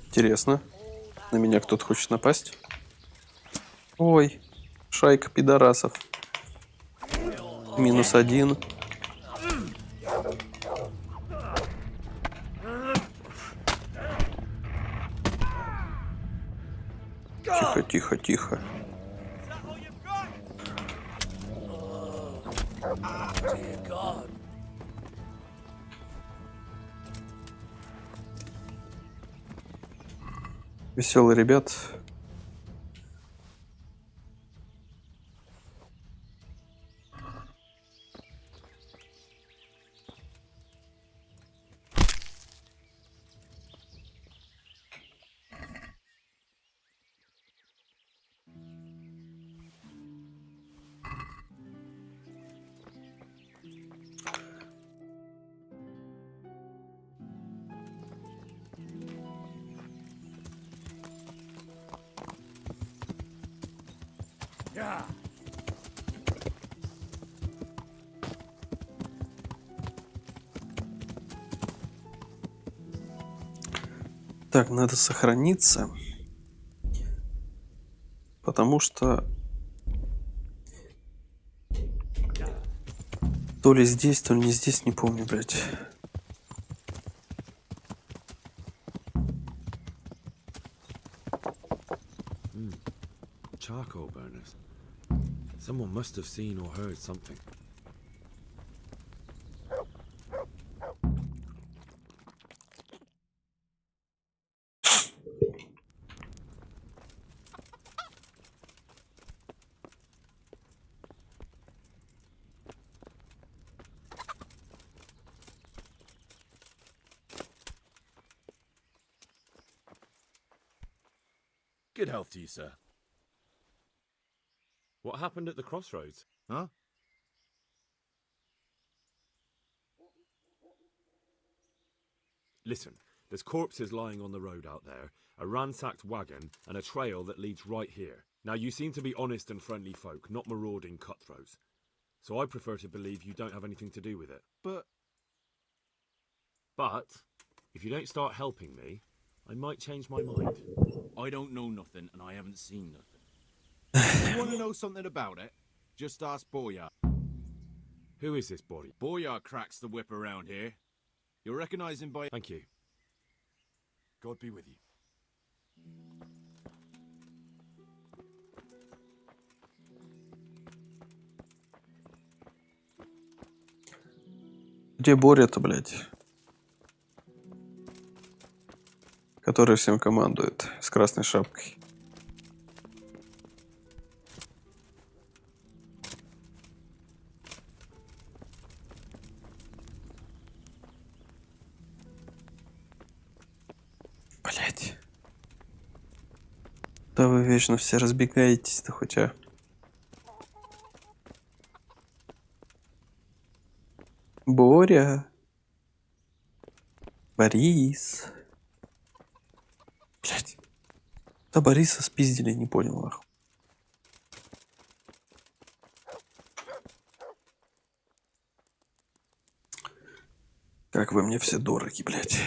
Интересно. На меня кто-то хочет напасть? Ой, шайка пидорасов. -1. Тихо, тихо, тихо. Веселые ребят. Так, надо сохраниться. Потому что то ли здесь, то ли не здесь, не помню, блядь. Charcoal burners. Someone must have seen or heard something. Good health to you, sir. What happened at the crossroads? Huh? Listen, there's corpses lying on the road out there, a ransacked wagon, and a trail that leads right here. Now, you seem to be honest and friendly folk, not marauding cutthroats. So I prefer to believe you don't have anything to do with it. But, if you don't start helping me, I might change my mind. I don't know nothing, and I haven't seen nothing. If you want to know something about it, just ask Boyar. Who is this body? Boyar cracks the whip around here. You'll recognize him by... Thank you. God be with you. Где Боря-то, блядь? Который всем командует с красной шапкой. Блядь. Да вы вечно все разбегаетесь-то хоть, а? Боря. Борис. Блядь. Да Бориса спиздили, не понял, нахуй. Как вы мне все дороги, блядь.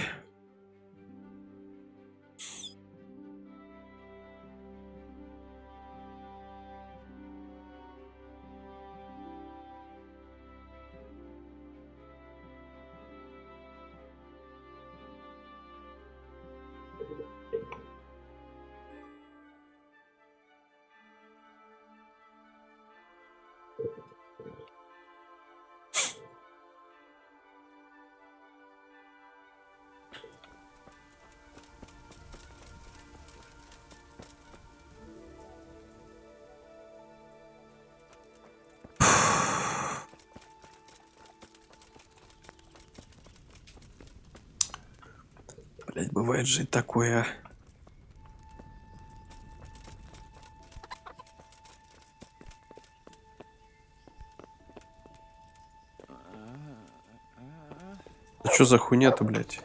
Блять, бывает же и такое. А что за хуйня-то, блять?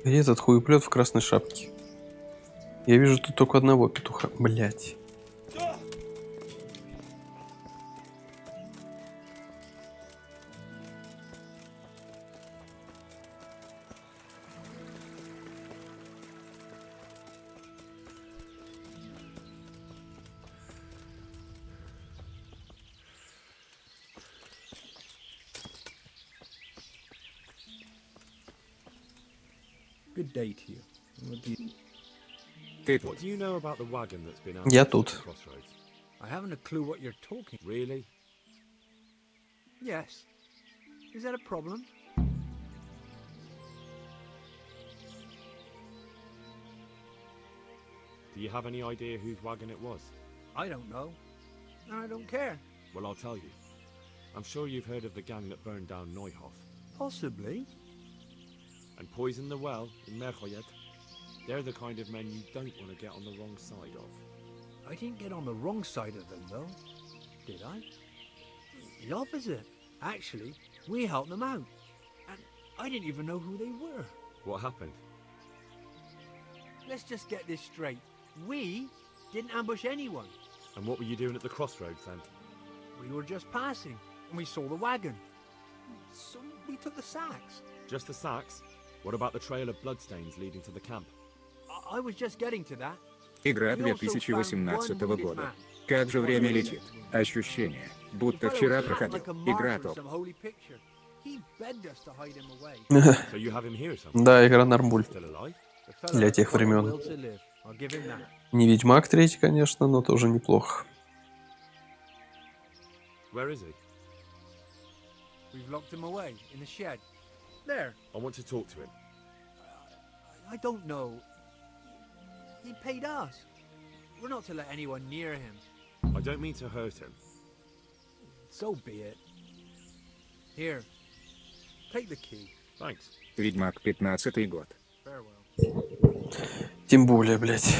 Где этот хуеплет в красной шапке? Я вижу тут только одного петуха. Блять. Good day to you. What do you... What do you know about the wagon that's been out Я at тут. the crossroads? I haven't a clue what you're talking. Really? Yes. Is that a problem? Do you have any idea whose wagon it was? I don't know. And I don't care. Well, I'll tell you. I'm sure you've heard of the gang that burned down Neuhof Possibly. and poisoned the well in Merchoyet. They're the kind of men you don't want to get on the wrong side of. I didn't get on the wrong side of them, though. Did I? The opposite. Actually, we helped them out. And I didn't even know who they were. What happened? Let's just get this straight. We didn't ambush anyone. And what were you doing at the crossroads then? We were just passing, and we saw the wagon. So we took the sacks. Just the sacks? What about the trail of bloodstains leading to the camp? I was just getting to that. Игра 2018 года. Как же время летит. Ощущение, будто вчера проходил. Игра топ. So you have him here or something? Да, игра нормуль. Still alive? Для тех времен. Не Ведьмак 3, конечно, но тоже неплохо. Where is he? We've locked him away in the shed. There. I want to talk to him. I don't know. He paid us. We're not to let anyone near him. I don't mean to hurt him. So be it. Here. Take the key. Ведьмак 15-й год. Тем более, блядь.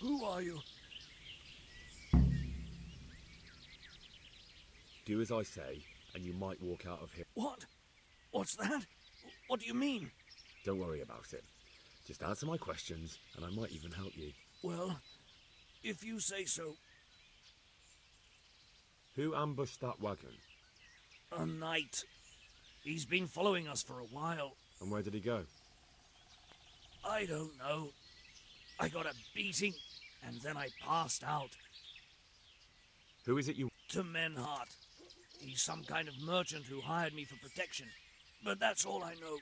Who are you? Do as I say, and you might walk out of here. What? What's that? What do you mean? Don't worry about it. Just answer my questions, and I might even help you. Well, if you say so. Who ambushed that wagon? A knight. He's been following us for a while. And where did he go? I don't know. I got a beating, and then I passed out. Who is it you... To Menhart. He's some kind of merchant who hired me for protection. But that's all I know.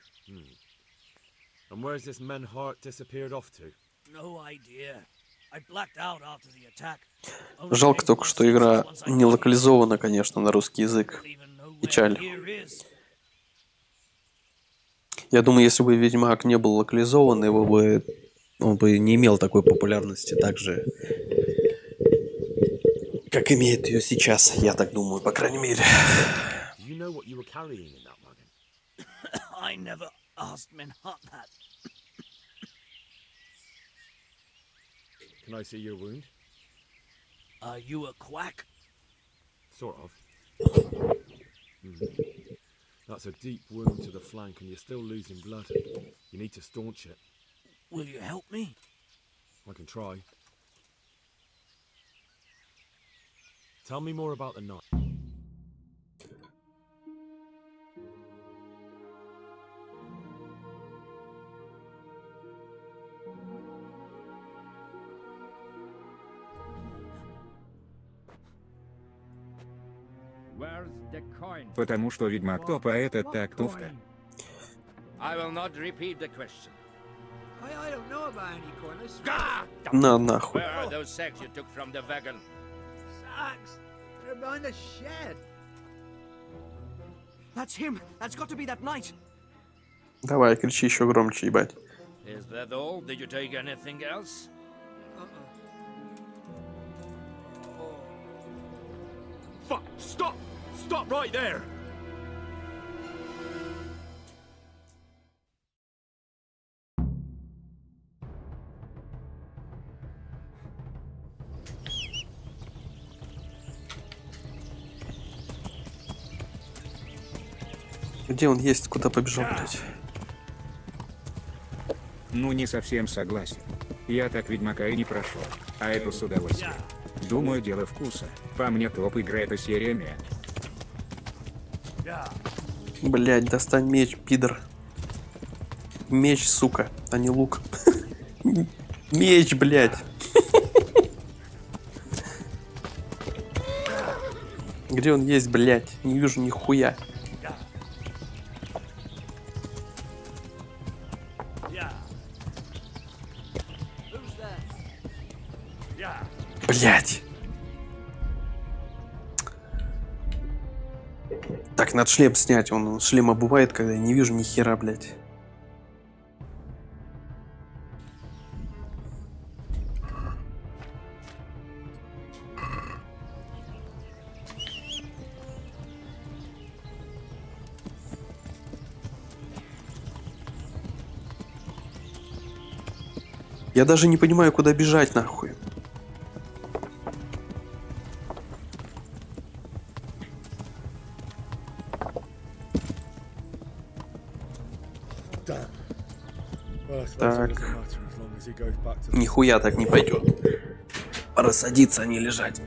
And where's this Menhart disappeared off to? No idea. I blacked out after the attack. Жалко только, что игра не локализована, конечно, на русский язык. Печаль. Я думаю, если бы Ведьмак не был локализован, он бы не имел такой популярности, так же, как имеет ее сейчас, я так думаю, по крайней мере. I never asked Menhart that. Can I see your wound? Are you a quack? Sort of. That's a deep wound to the flank and you're still losing blood. You need to staunch it. Will you help me? I can try. Tell me more about the night. Потому что Ведьмак топ, а этот так туфта. I will not repeat the question. I don't know about any corners. На нахуй. Where are those sacks you took from the wagon? Sacks? They're behind the shed. That's him. That's got to be that knight. Давай, кричи еще громче, ебать. Is that all? Did you take anything else? Fuck! Stop! Stop right there! Где он есть? Куда побежал, блядь? Ну, не совсем согласен. Я так Ведьмака и не прошел. А это с удовольствием. Думаю, дело вкуса. По мне топ игра эта серия мне. Блядь, достань меч, пидор. Меч, сука, а не лук. Меч, блядь. Где он есть, блядь? Не вижу нихуя. Блядь. Так, надо шлем снять. Он шлем обувает, когда я не вижу ни хера, блядь. Я даже не понимаю, куда бежать, нахуй. Так. Нихуя так не пойдет. Пора садиться, а не лежать.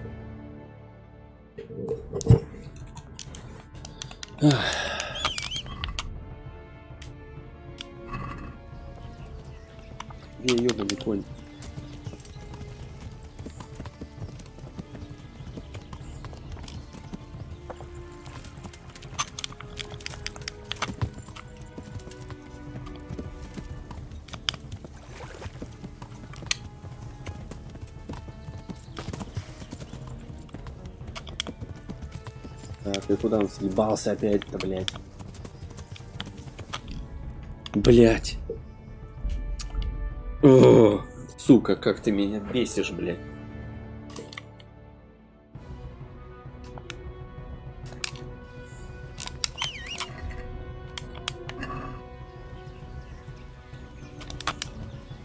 Ёбаный конь. А ты куда он съебался опять-то, блядь? Блядь. О, сука, как ты меня бесишь, блядь.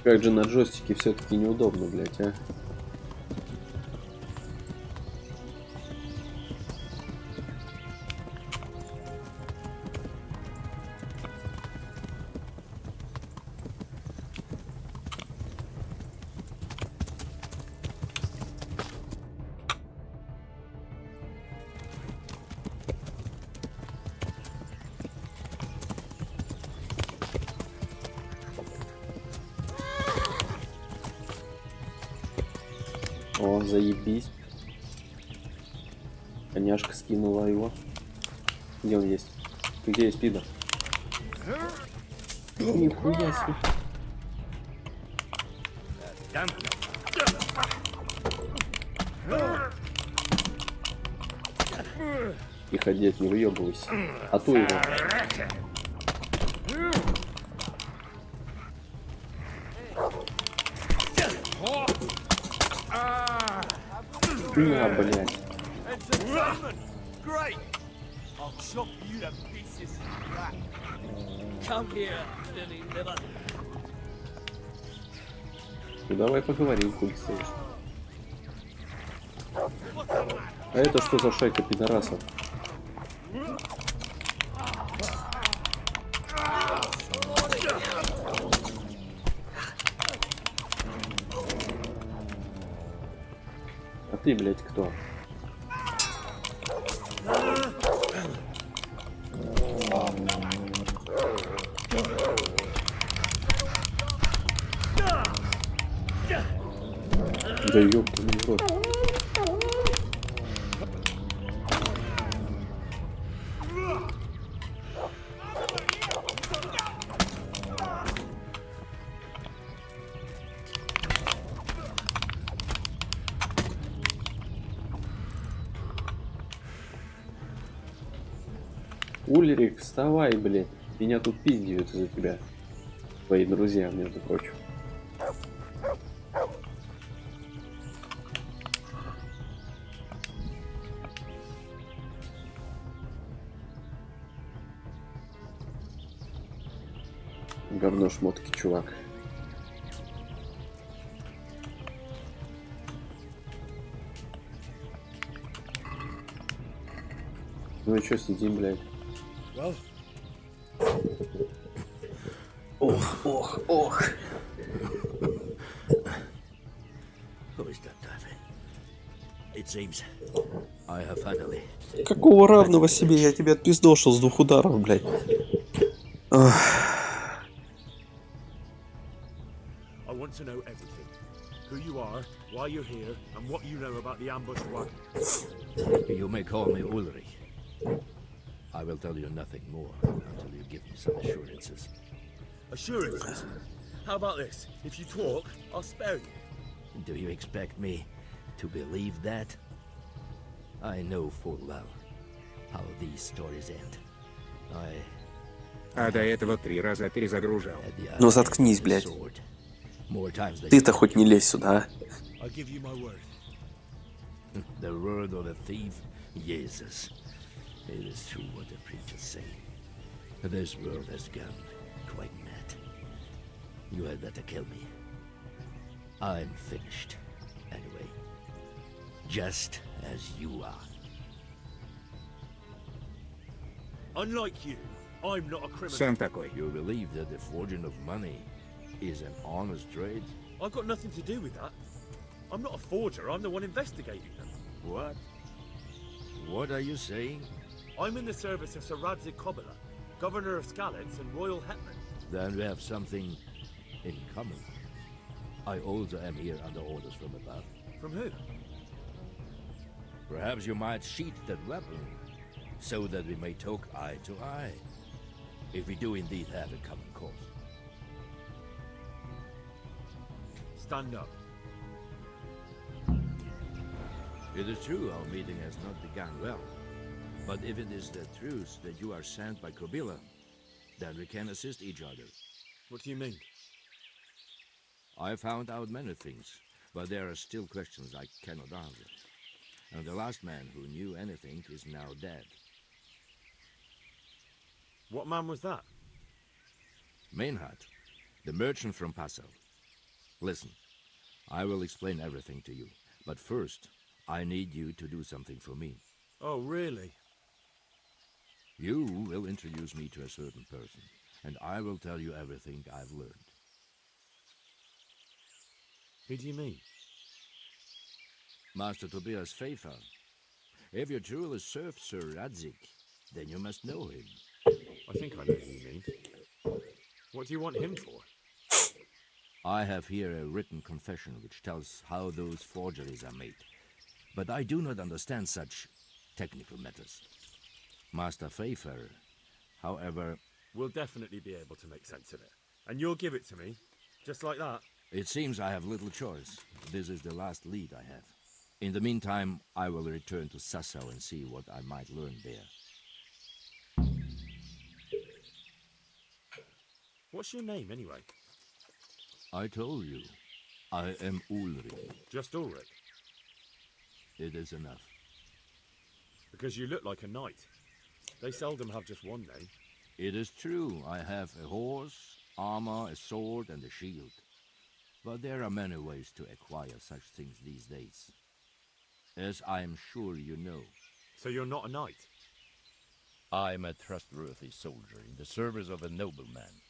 Как же на джойстике все-таки неудобно, блядь, а? О, заебись. Коняшка скинула его. Где он есть? Где есть пидор? Нихуя себе. Тихо, дед, не выебывайся. А то его. На, блядь. Great! I'll chop you to pieces. Come here, Lily Liver. Ну давай поговорим, хуй стоишь. А это что за шайка пидорасов? А ты, блядь, кто? Да ёбаный рот. Ульрик, вставай, блядь. Меня тут пиздят из-за тебя. Твои друзья, между прочим. Говно шмотки, чувак. Ну и чё, сидим, блядь? Well? Ох, ох, ох. Какого равного себе? Я тебя отпиздошил с 2 ударов, блядь. Ох. I want to know everything. Who you are, why you're here, and what you know about the ambush wagon. You may call me Ulrich. I will tell you nothing more until you give me some assurances. Assurances? How about this? If you talk, I'll spare you. Do you expect me to believe that? I know full well how these stories end. А до этого 3 раза перезагружал. Ну заткнись, блядь. Ты-то хоть не лезь сюда, а? I give you my word. The word of a thief, Jesus. It is true what the preachers say. This world has gone quite mad. You had better kill me. I'm finished, anyway. Just as you are. Unlike you, I'm not a criminal. Сам такой. You believe that the forging of money is an honest trade? I've got nothing to do with that. I'm not a forger, I'm the one investigating them. What? What are you saying? I'm in the service of Sir Radzik Kobila, Governor of Skalitz and Royal Hetman. Then we have something in common. I also am here under orders from above. From who? Perhaps you might sheath that weapon, so that we may talk eye to eye, if we do indeed have a common cause. Stand up. It is true our meeting has not begun well. But if it is the truth that you are sent by Kobila, then we can assist each other. What do you mean? I found out many things, but there are still questions I cannot answer. And the last man who knew anything is now dead. What man was that? Maynard, the merchant from Passau. Listen, I will explain everything to you, but first, I need you to do something for me. Oh, really? You will introduce me to a certain person, and I will tell you everything I've learned. Who do you mean? Master Tobias Pfeiffer. If you truly serve Sir Radzik, then you must know him. I think I know who you mean. What do you want him for? I have here a written confession which tells how those forgeries are made, but I do not understand such technical matters. Master Pfeiffer, however... We'll definitely be able to make sense of it. And you'll give it to me, just like that? It seems I have little choice. This is the last lead I have. In the meantime, I will return to Sassau and see what I might learn there. What's your name, anyway? I told you. I am Ulrich. Just Ulrich? It is enough. Because you look like a knight. They seldom have just one name. It is true. I have a horse, armor, a sword, and a shield. But there are many ways to acquire such things these days. As I am sure you know. So you're not a knight? I am a trustworthy soldier in the service of a nobleman.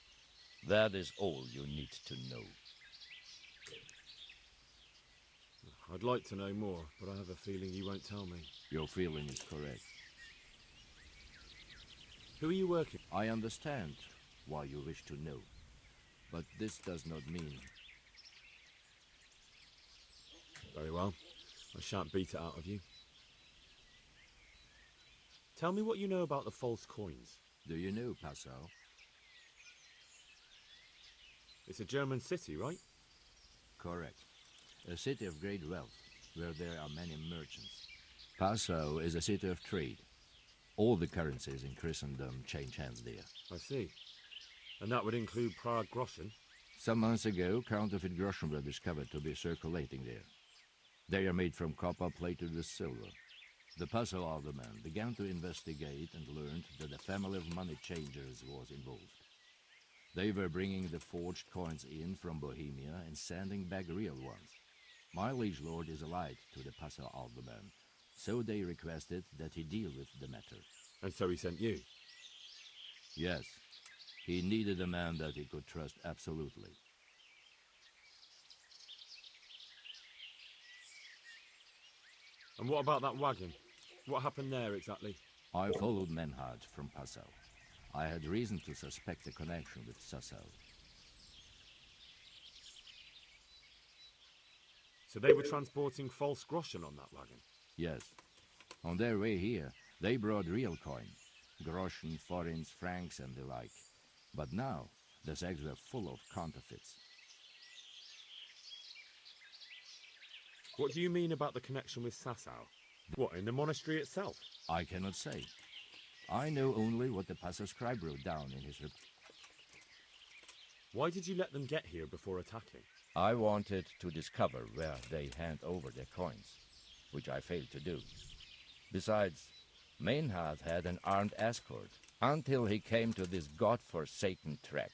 That is all you need to know. I'd like to know more, but I have a feeling you won't tell me. Your feeling is correct. Who are you working? I understand why you wish to know, but this does not mean... Very well. I shan't beat it out of you. Tell me what you know about the false coins. Do you know Passau? It's a German city, right? Correct. A city of great wealth, where there are many merchants. Passau is a city of trade. All the currencies in Christendom change hands there. I see. And that would include Prague groschen? Some months ago, counterfeit groschen were discovered to be circulating there. They are made from copper plated with silver. The Passau alderman began to investigate and learned that a family of money changers was involved. They were bringing the forged coins in from Bohemia and sending back real ones. My liege lord is allied to the Passau alderman, so they requested that he deal with the matter. And so he sent you? Yes. He needed a man that he could trust absolutely. And what about that wagon? What happened there exactly? I followed Menhard from Passau. I had reason to suspect a connection with Sassau. So they were transporting false groschen on that wagon? Yes. On their way here, they brought real coin. Groschen, forints, francs and the like. But now, the sacks were full of counterfeits. What do you mean about the connection with Sassau? What, in the monastery itself? I cannot say. I know only what the Passau scribe wrote down in his report. Why did you let them get here before attacking? I wanted to discover where they hand over their coins, which I failed to do. Besides, Maynard had an armed escort until he came to this god-forsaken trek.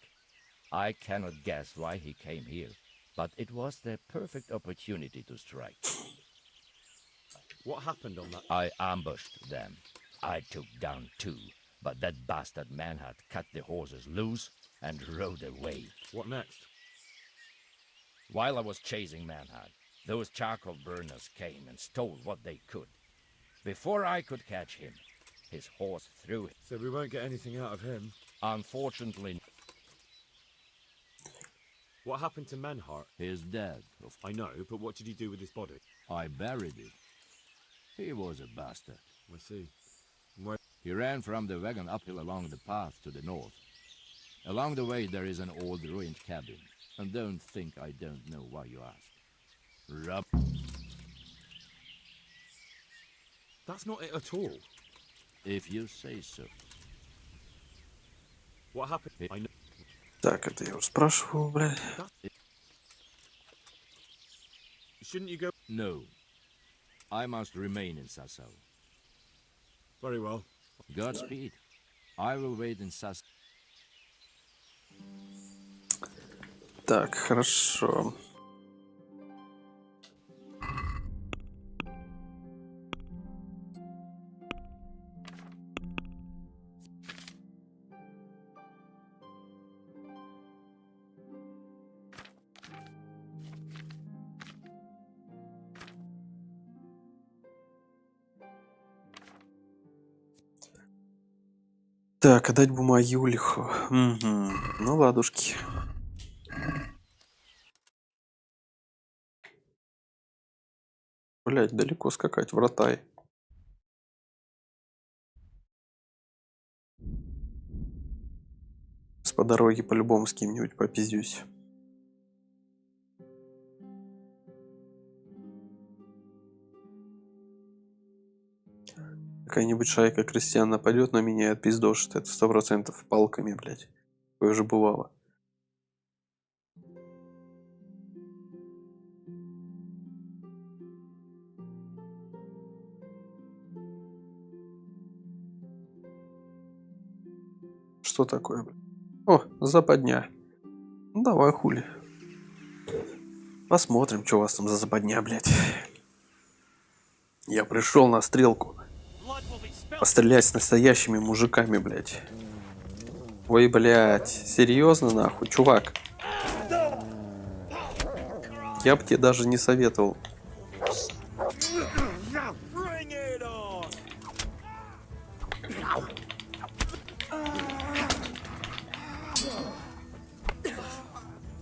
I cannot guess why he came here, but it was the perfect opportunity to strike. What happened on that? I ambushed them. I took down 2, but that bastard Maynard cut the horses loose and rode away. What next? While I was chasing Maynard, those charcoal burners came and stole what they could. Before I could catch him, his horse threw him. So we won't get anything out of him? Unfortunately. What happened to Menhart? He is dead. I know, but what did you do with his body? I buried it. He was a bastard. I see. Where? He ran from the wagon uphill along the path to the north. Along the way there is an old ruined cabin. And don't think I don't know why you ask. That's not it at all. If you say so. What happened? I know. Так, это я его спрашивал, блядь. Shouldn't you go? No. I must remain in Sassau. Very well. Godspeed. I will wait in Sassau. Так, хорошо. Так, отдать бумаги Улиху. Угу. Ну, ладушки. Блять, далеко скакать, вратай. По дороге по-любому с кем-нибудь попиздюсь. Какая-нибудь шайка крестьян нападет на меня и отпиздошит. Это 100% палками, блядь. Такое уже бывало. Что такое, блядь? О, западня. Ну, давай, хули. Посмотрим, что у вас там за западня, блядь. Я пришел на стрелку. Пострелять с настоящими мужиками, блядь. Ой, блядь. Серьезно, нахуй, чувак? Я бы тебе даже не советовал.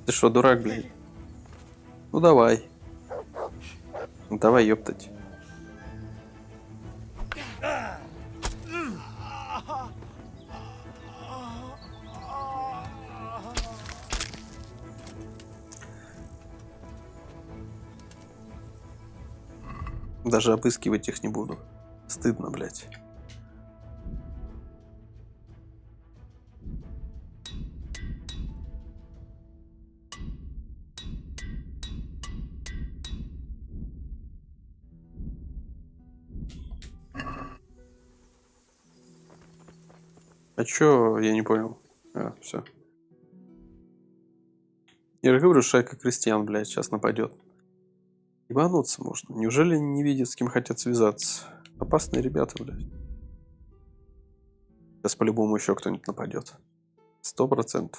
Ты что, дурак, блядь? Ну давай. Давай, ёптать. Даже обыскивать их не буду. Стыдно, блядь. А чё, я не понял. А, все. Я же говорю, шайка крестьян, блядь, сейчас нападет. Ебануться можно. Неужели они не видят, с кем хотят связаться? Опасные ребята, блядь. Сейчас по-любому еще кто-нибудь нападет. 100%.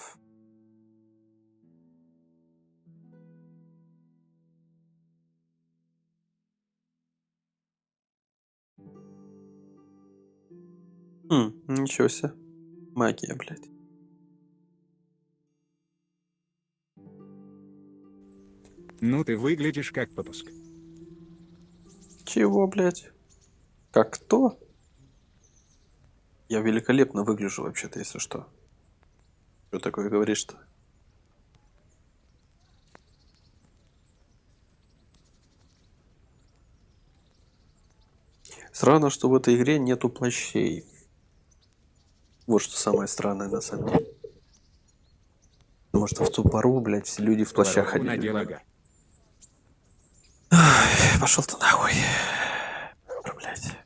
Ничего себе. Магия, блядь. Ну ты выглядишь как попуск. Чего, блядь? Как кто? Я великолепно выгляжу вообще-то, если что. Что такое говоришь-то? Странно, что в этой игре нету плащей. Вот что самое странное на самом деле. Потому что в ту пору, блядь, все люди в плащах ходили. Пошел ты нахуй. Блядь.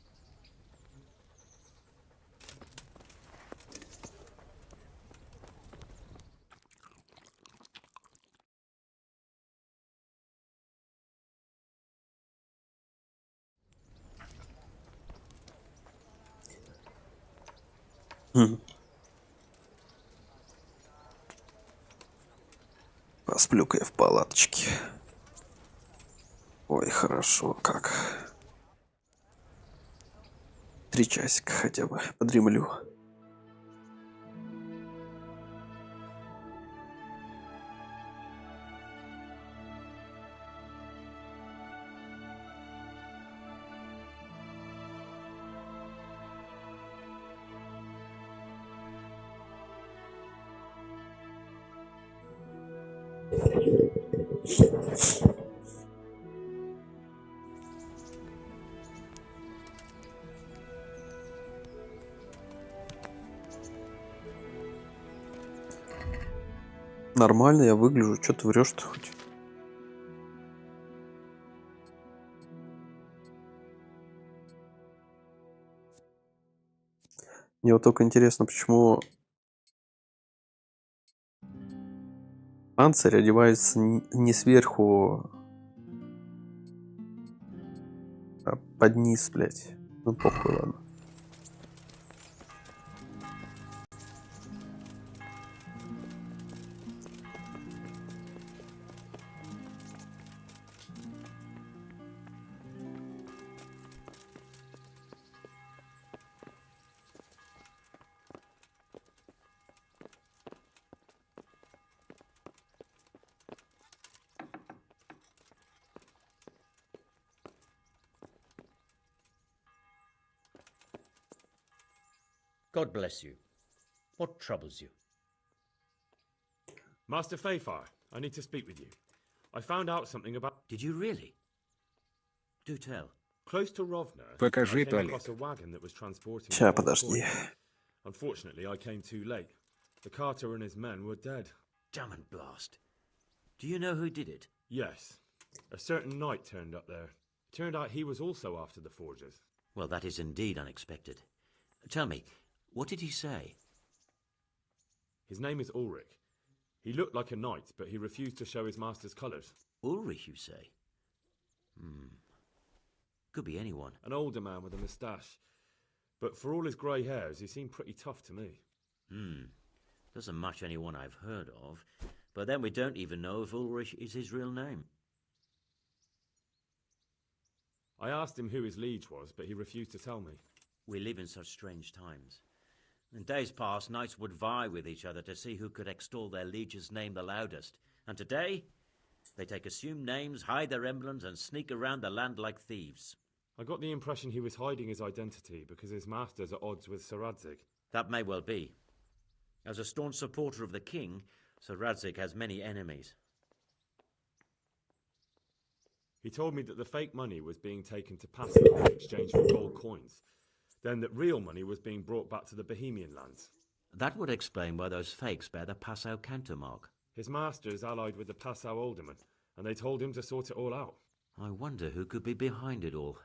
Посплю-ка я в палаточке. Ой, хорошо, как. 3 часика хотя бы подремлю. Нормально я выгляжу. Что ты врешь-то хоть? Мне вот только интересно, почему панцирь одевается не сверху, а под низ, блядь. Ну похуй, ладно. God bless you. What troubles you? Master Fayfar, I need to speak with you. I found out something about... Did you really? Do tell. Close to Rovna, Покажи I came туалет. across a wagon that was transporting Ща, false подожди. coins. Unfortunately, I came too late. The carter and his men were dead. Damn and blast. Do you know who did it? Yes. A certain knight turned up there. It turned out he was also after the forgers. Well, that is indeed unexpected. Tell me, what did he say? His name is Ulrich. He looked like a knight, but he refused to show his master's colours. Ulrich, you say? Could be anyone. An older man with a moustache. But for all his grey hairs, he seemed pretty tough to me. Doesn't match anyone I've heard of. But then we don't even know if Ulrich is his real name. I asked him who his liege was, but he refused to tell me. We live in such strange times. In days past, knights would vie with each other to see who could extol their liege's name the loudest. And today, they take assumed names, hide their emblems, and sneak around the land like thieves. I got the impression he was hiding his identity because his master's at odds with Sir Radzig. That may well be. As a staunch supporter of the king, Sir Radzig has many enemies. He told me that the fake money was being taken to Passau in exchange for gold coins. Then that real money was being brought back to the Bohemian lands. That would explain why those fakes bear the Passau countermark. His master's allied with the Passau alderman, and they told him to sort it all out. I wonder who could be behind it all.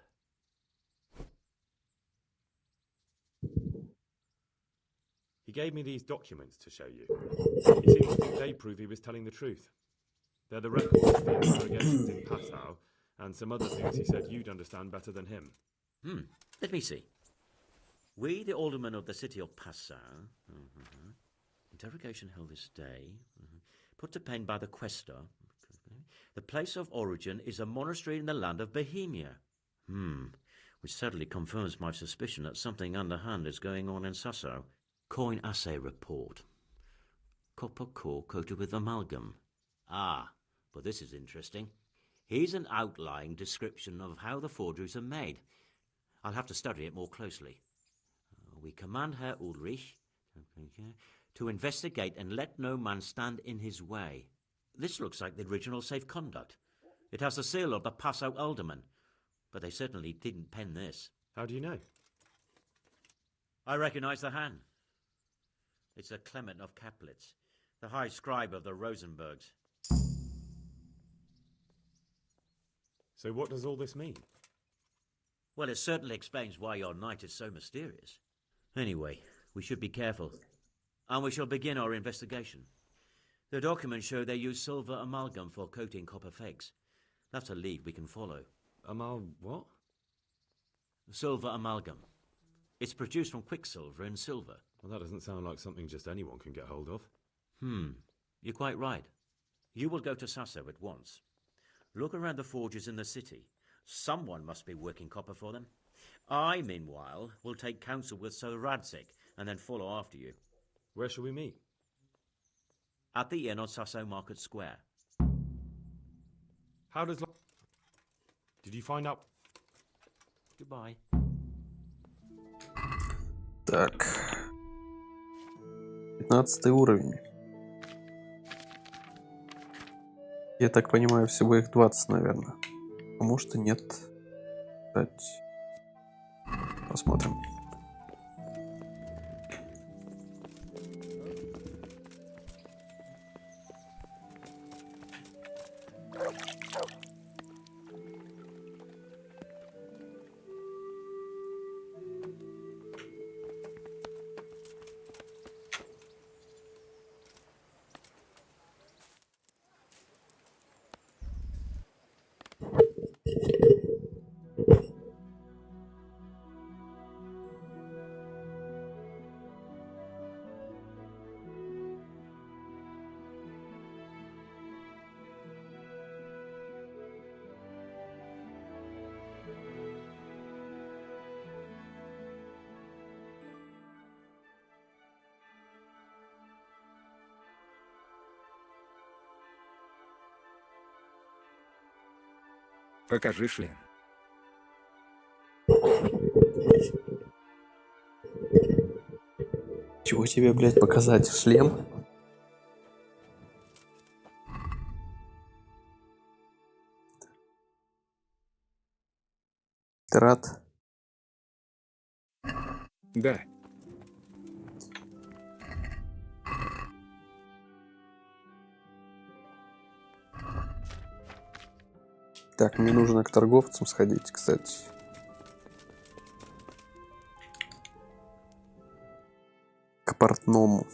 He gave me these documents to show you. He seems to think they prove he was telling the truth. They're the records of the interrogations in Passau, and some other things he said you'd understand better than him. Let me see. We, the aldermen of the city of Passau, interrogation held this day, put to pen by the quaestor. The place of origin is a monastery in the land of Bohemia. Which sadly confirms my suspicion that something underhand is going on in Sasso. Coin assay report. Copper core coated with amalgam. But this is interesting. Here's an outline description of how the forgeries are made. I'll have to study it more closely. We command Herr Ulrich to investigate and let no man stand in his way. This looks like the original safe conduct. It has the seal of the Passau alderman, but they certainly didn't pen this. How do you know? I recognize the hand. It's a Clement of Caplitz, the high scribe of the Rosenbergs. So what does all this mean? Well, it certainly explains why your knight is so mysterious. Anyway, we should be careful. And we shall begin our investigation. The documents show they use silver amalgam for coating copper fakes. That's a lead we can follow. What? Silver amalgam. It's produced from quicksilver and silver. Well, that doesn't sound like something just anyone can get hold of. You're quite right. You will go to Sasso at once. Look around the forges in the city. Someone must be working copper for them. I, meanwhile, will take counsel with Sir Radzig and then follow after you. Where shall we meet? At the inn on Sasso Market Square. How does... Did you find out... Goodbye. Так. 15 уровень. Я так понимаю, всего их 20, наверное. А может и нет. Кстати. Посмотрим. Покажи шлем. Чего тебе, блядь, показать? Шлем? Ты рад? Да. Так, мне нужно к торговцам сходить, кстати. К портному.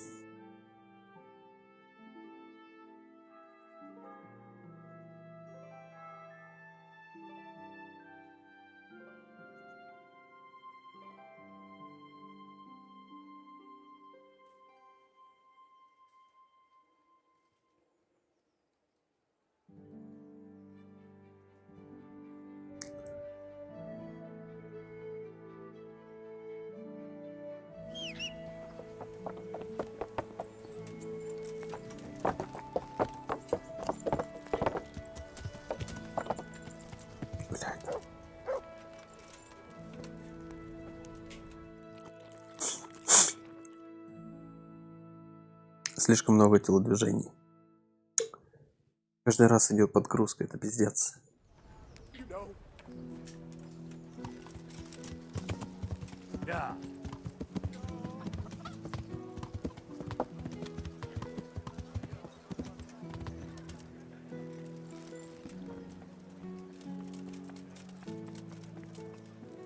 Слишком много телодвижений. Каждый раз идет подгрузка, это пиздец. Yeah.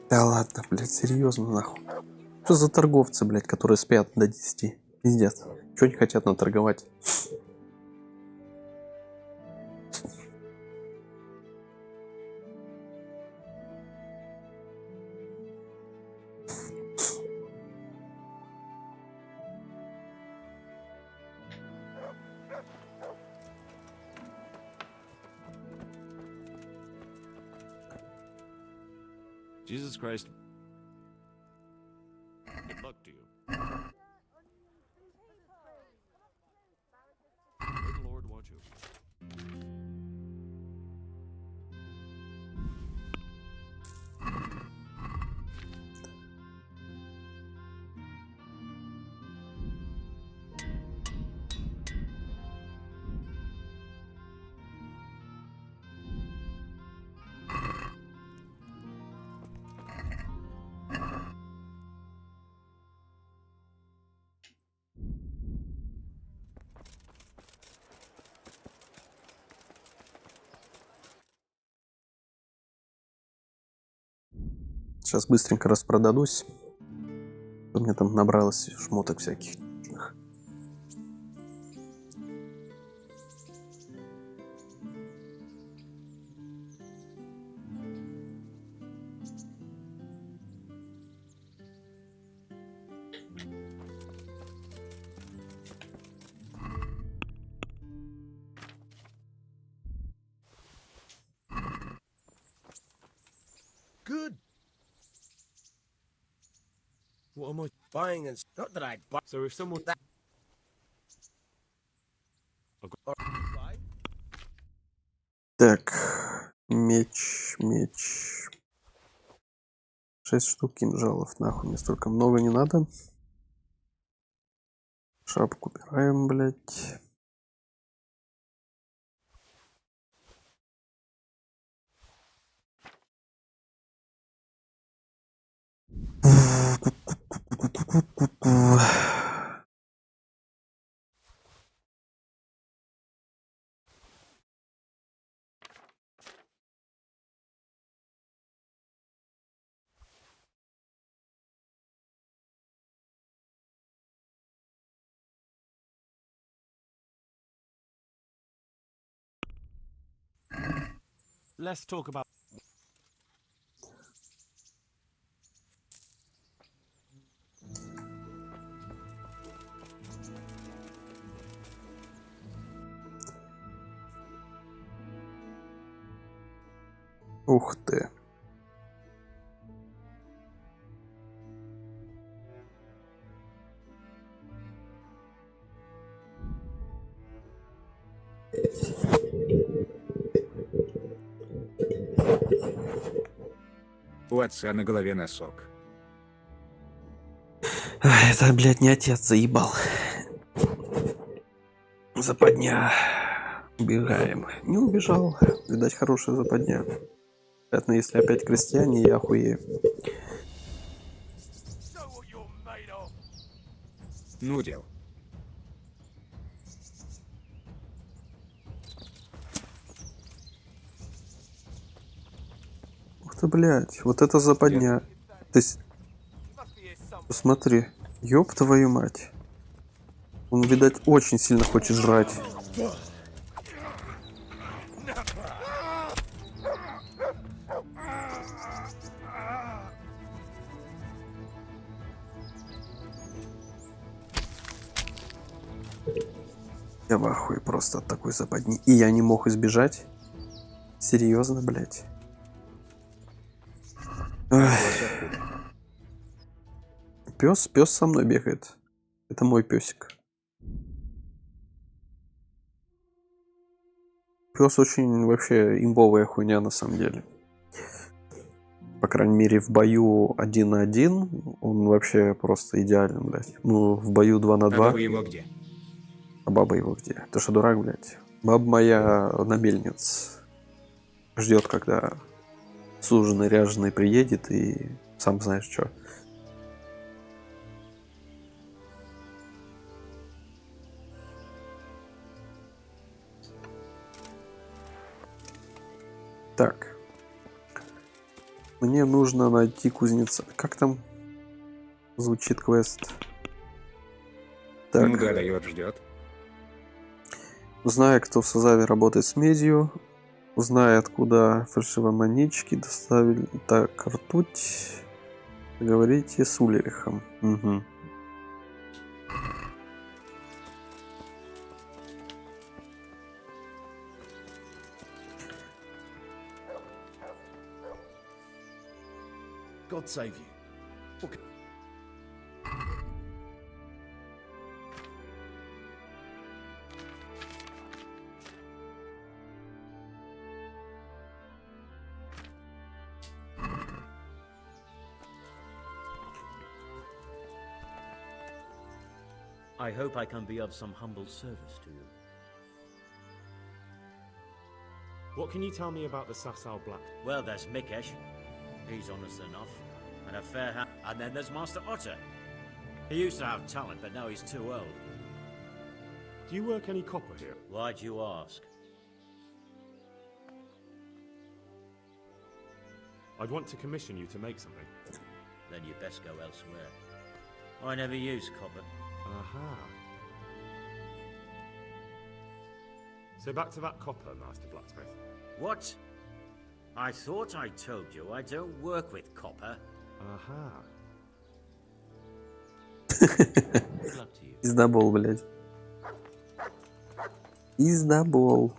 Да ладно, блядь, серьезно, нахуй. Что за торговцы, блядь, которые спят до 10? Пиздец. Чего они хотят наторговать? Jesus Christ. Good luck to you. May the Lord watch you. Сейчас быстренько распродадусь. У меня там набралось шмоток всяких. Good. What am I buying and not that I buy? So if someone that. Так, меч. 6 штук кинжалов, нахуй, мне столько много не надо. Шапку убираем, блядь. let's talk about... Ух ты. У отца на голове носок. Это, блядь, не отец заебал. Западня. Убегаем. Не убежал. Видать, хорошая западня. Вероятно, если опять крестьяне, я охуею. Ну дел. Ух ты, блядь, вот это западня. То есть, посмотри, ёб твою мать. Он, видать, очень сильно хочет жрать. Я в ахуе просто от такой западни. И я не мог избежать. Серьезно, блядь. Пес со мной бегает. Это мой песик. Пес очень вообще имбовая хуйня на самом деле. По крайней мере, в бою 1 на 1 он вообще просто идеален, блядь. Ну, в бою 2 на 2. А баба его где? А баба его где? Ты что, дурак, блядь? Баба моя на мельниц. Ждет, когда суженый ряженый приедет и сам знаешь что. Так. Мне нужно найти кузнеца. Как там звучит квест? Так. Ну да, дает, ждет. Узнай, кто в созаве работает с медью. Узнай, откуда фальшивомонетчики доставили. Так, ртуть. Говорите с Ульрихом. Угу. God save you. Okay. I hope I can be of some humble service to you. What can you tell me about the Sasau Black? Well, there's Mikesh. He's honest enough. And a fair hand. And then there's Master Otter. He used to have talent, but now he's too old. Do you work any copper here? Why'd you ask? I'd want to commission you to make something. Then you'd best go elsewhere. I never use copper. Aha. So back to that copper, Master Blacksmith. What? I thought I told you I don't work with copper. Aha. Good luck to you. Издабол, блядь. Издабол.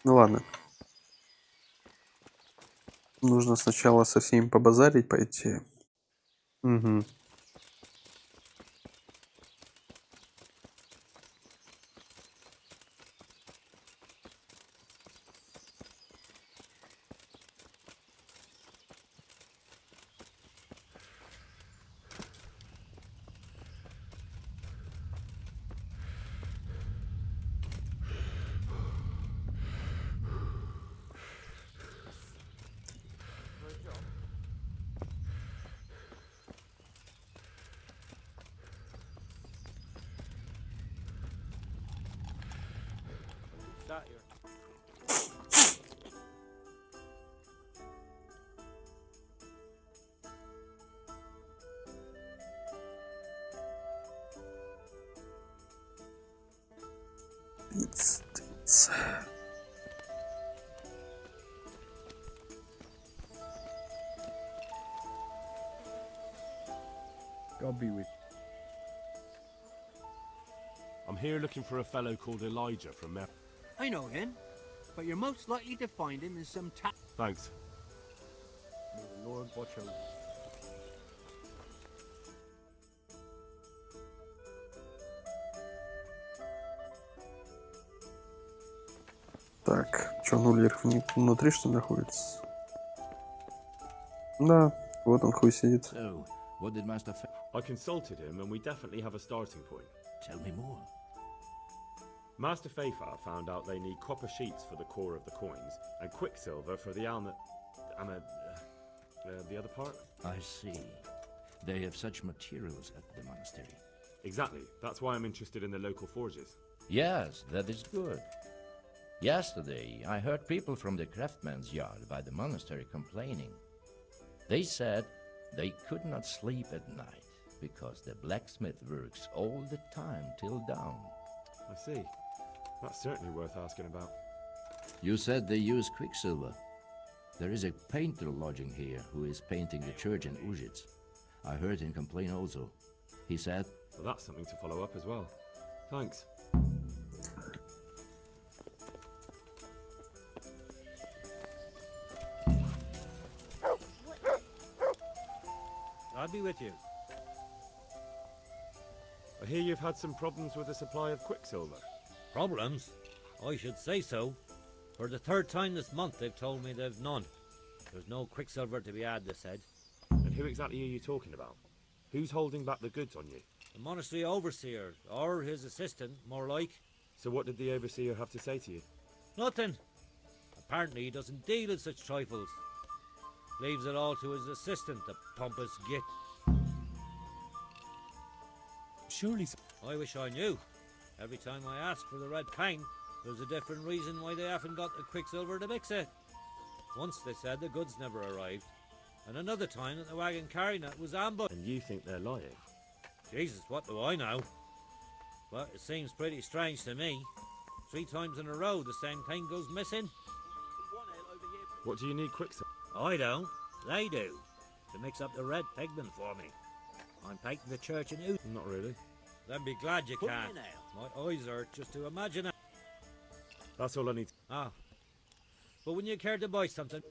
Ну ладно. Нужно сначала со всеми побазарить пойти. Угу. Пиздец. God be with. I'm here looking for a fellow called Elijah from Mer. I know him, but you're most likely to find him in some Thanks. May the Lord watch over. Так, что, Нульер внутри, что ли, находится? Да, вот он хуй сидит. So, what did Master I consulted him and we definitely have a starting point. Tell me more. Master Fafar found out they need copper sheets for the core of the coins and quicksilver for the the other part. I see. They have such materials at the monastery. Exactly. That's why I'm interested in the local forges. Yes, that is good. Yesterday, I heard people from the craftsman's yard by the monastery complaining. They said they could not sleep at night because the blacksmith works all the time till dawn. I see. That's certainly worth asking about. You said they use quicksilver. There is a painter lodging here who is painting the church in Ujits. I heard him complain also. He said... Well, that's something to follow up as well. Thanks. I'll be with you. I hear you've had some problems with the supply of quicksilver. Problems? I should say so. For the third time this month they've told me they've none. There's no quicksilver to be had, they said. And who exactly are you talking about? Who's holding back the goods on you? The monastery overseer, or his assistant, more like. So what did the overseer have to say to you? Nothing. Apparently he doesn't deal in such trifles. Leaves it all to his assistant, the pompous git. Surely... I wish I knew. Every time I ask for the red pang, there's a different reason why they haven't got the quicksilver to mix it. Once they said the goods never arrived, and another time that the wagon carrying it was ambushed. And you think they're lying? Jesus, what do I know? But it seems pretty strange to me. 3 times in a row the same thing goes missing. What do you need quicksilver? I don't. They do. To mix up the red pigment for me. I'm painting the church in Oot. Not really. Then be glad you can. My eyes hurt just to imagine it. That's all I need. Ah. But wouldn't you care to buy something?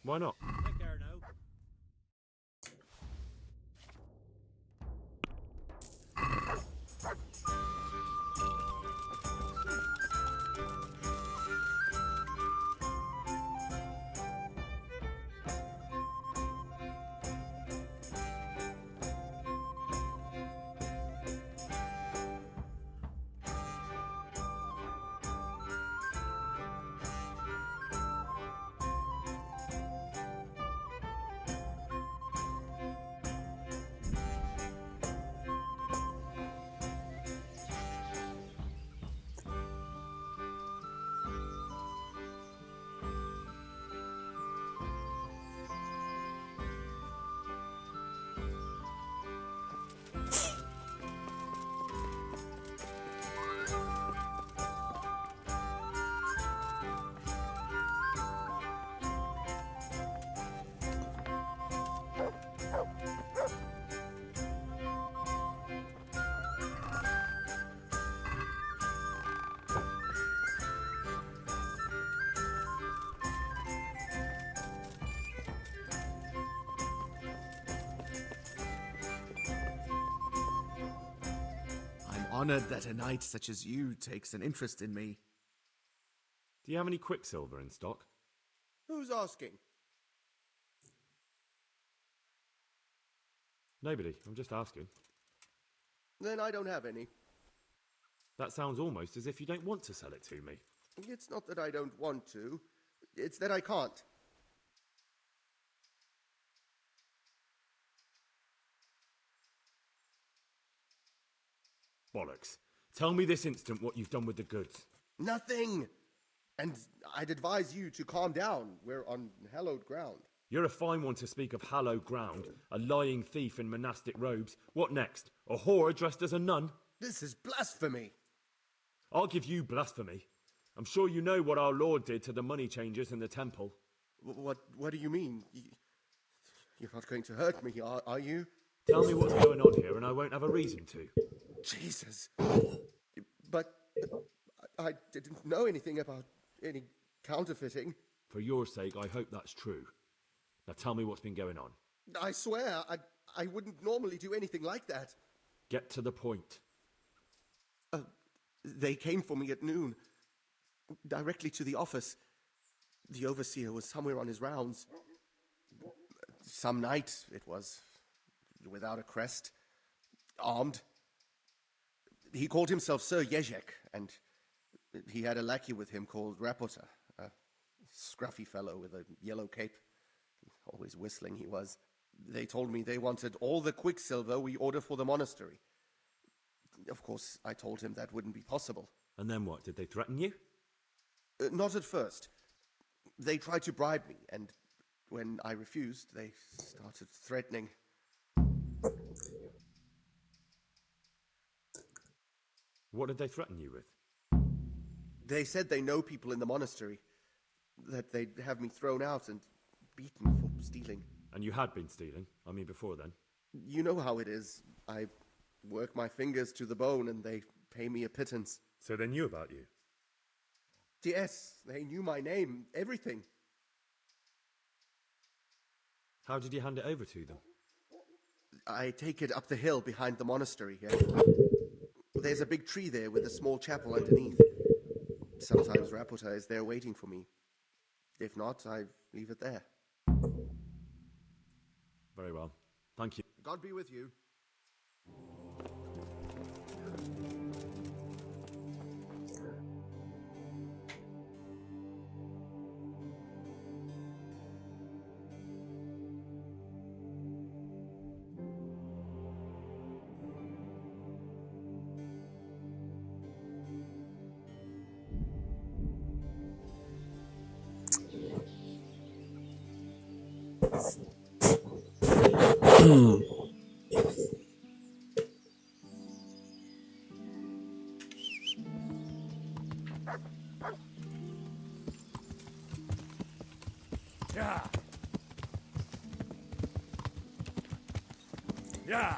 Why not? Take care now. Honored that a knight such as you takes an interest in me. Do you have any quicksilver in stock? Who's asking? Nobody. I'm just asking. Then I don't have any. That sounds almost as if you don't want to sell it to me. It's not that I don't want to. It's that I can't. Bollocks. Tell me this instant what you've done with the goods. Nothing! And I'd advise you to calm down. We're on hallowed ground. You're a fine one to speak of hallowed ground. A lying thief in monastic robes. What next? A whore dressed as a nun? This is blasphemy. I'll give you blasphemy. I'm sure you know what our Lord did to the money changers in the temple. What do you mean? You're not going to hurt me, are you? Tell me what's going on here and I won't have a reason to. Jesus. But I didn't know anything about any counterfeiting. For your sake, I hope that's true. Now tell me what's been going on. I swear, I wouldn't normally do anything like that. Get to the point. They came for me at noon, directly to the office. The overseer was somewhere on his rounds. Some night, it was, without a crest, armed. He called himself Sir Jezek, and he had a lackey with him called Rapota, a scruffy fellow with a yellow cape. Always whistling he was. They told me they wanted all the quicksilver we order for the monastery. Of course, I told him that wouldn't be possible. And then what? Did they threaten you? Not at first. They tried to bribe me, and when I refused, they started threatening. What did they threaten you with? They said they know people in the monastery, that they'd have me thrown out and beaten for stealing. And you had been stealing? I mean, before then? You know how it is. I work my fingers to the bone and they pay me a pittance. So they knew about you? Yes, they knew my name, everything. How did you hand it over to them? I take it up the hill behind the monastery here. There's a big tree there with a small chapel underneath. Sometimes Rapota is there waiting for me. If not, I leave it there. Very well. Thank you. God be with you. Yeah. Yeah.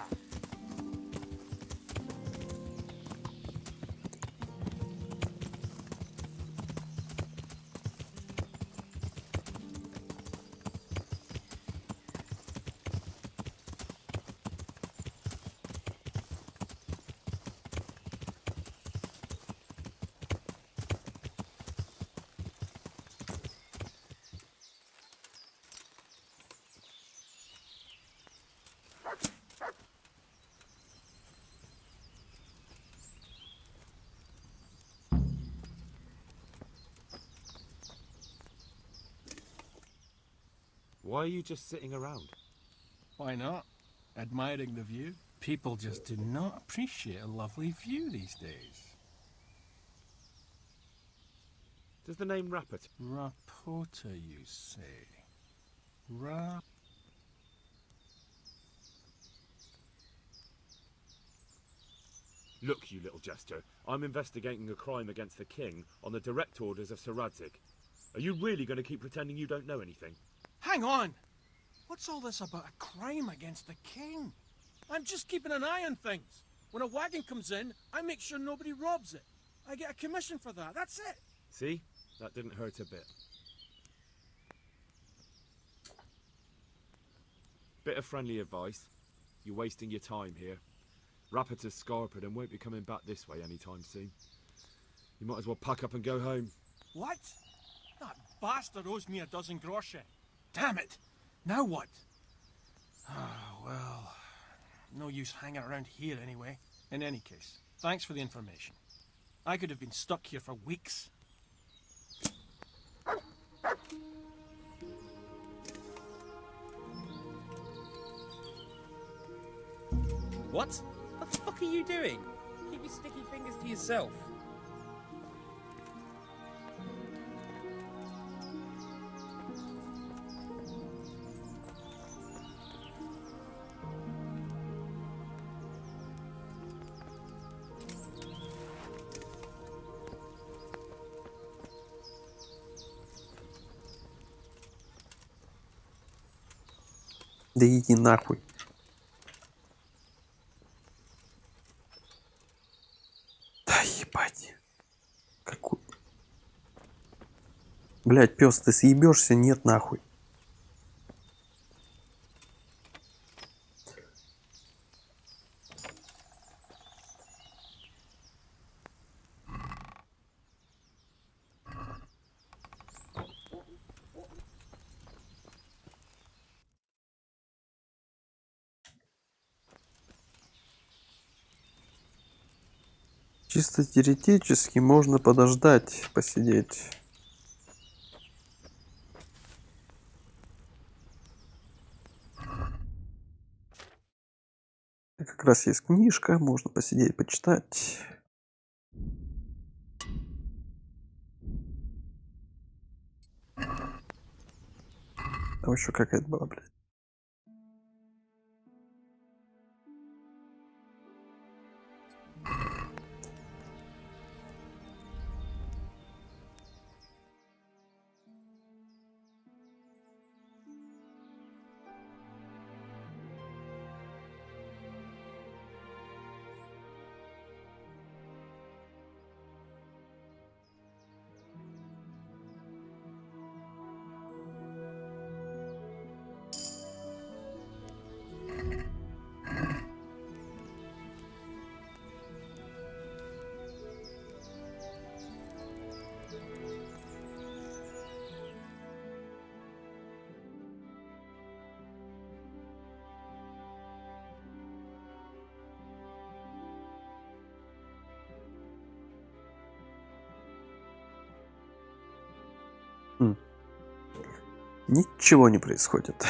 Why are you just sitting around? Why not? Admiring the view. People just do not appreciate a lovely view these days. Does the name Rapota? Rapota, you say? Look, you little jester. I'm investigating a crime against the king on the direct orders of Sir Radzik. Are you really going to keep pretending you don't know anything? Hang on! What's all this about a crime against the king? I'm just keeping an eye on things. When a wagon comes in, I make sure nobody robs it. I get a commission for that, that's it. See? That didn't hurt a bit. Bit of friendly advice. You're wasting your time here. Rapota's scarpered and won't be coming back this way anytime soon. You might as well pack up and go home. What? That bastard owes me a dozen groschen. Damn it! Now what? Ah, well, no use hanging around here anyway. In any case, thanks for the information. I could have been stuck here for weeks. What? What the fuck are you doing? Keep your sticky fingers to yourself. Да иди нахуй. Да ебать. Какой... Блядь, пес, ты съебешься? Нет, нахуй. Чисто теоретически можно подождать, посидеть. Как раз есть книжка, можно посидеть, почитать. Там еще какая-то была, блядь. Ничего не происходит.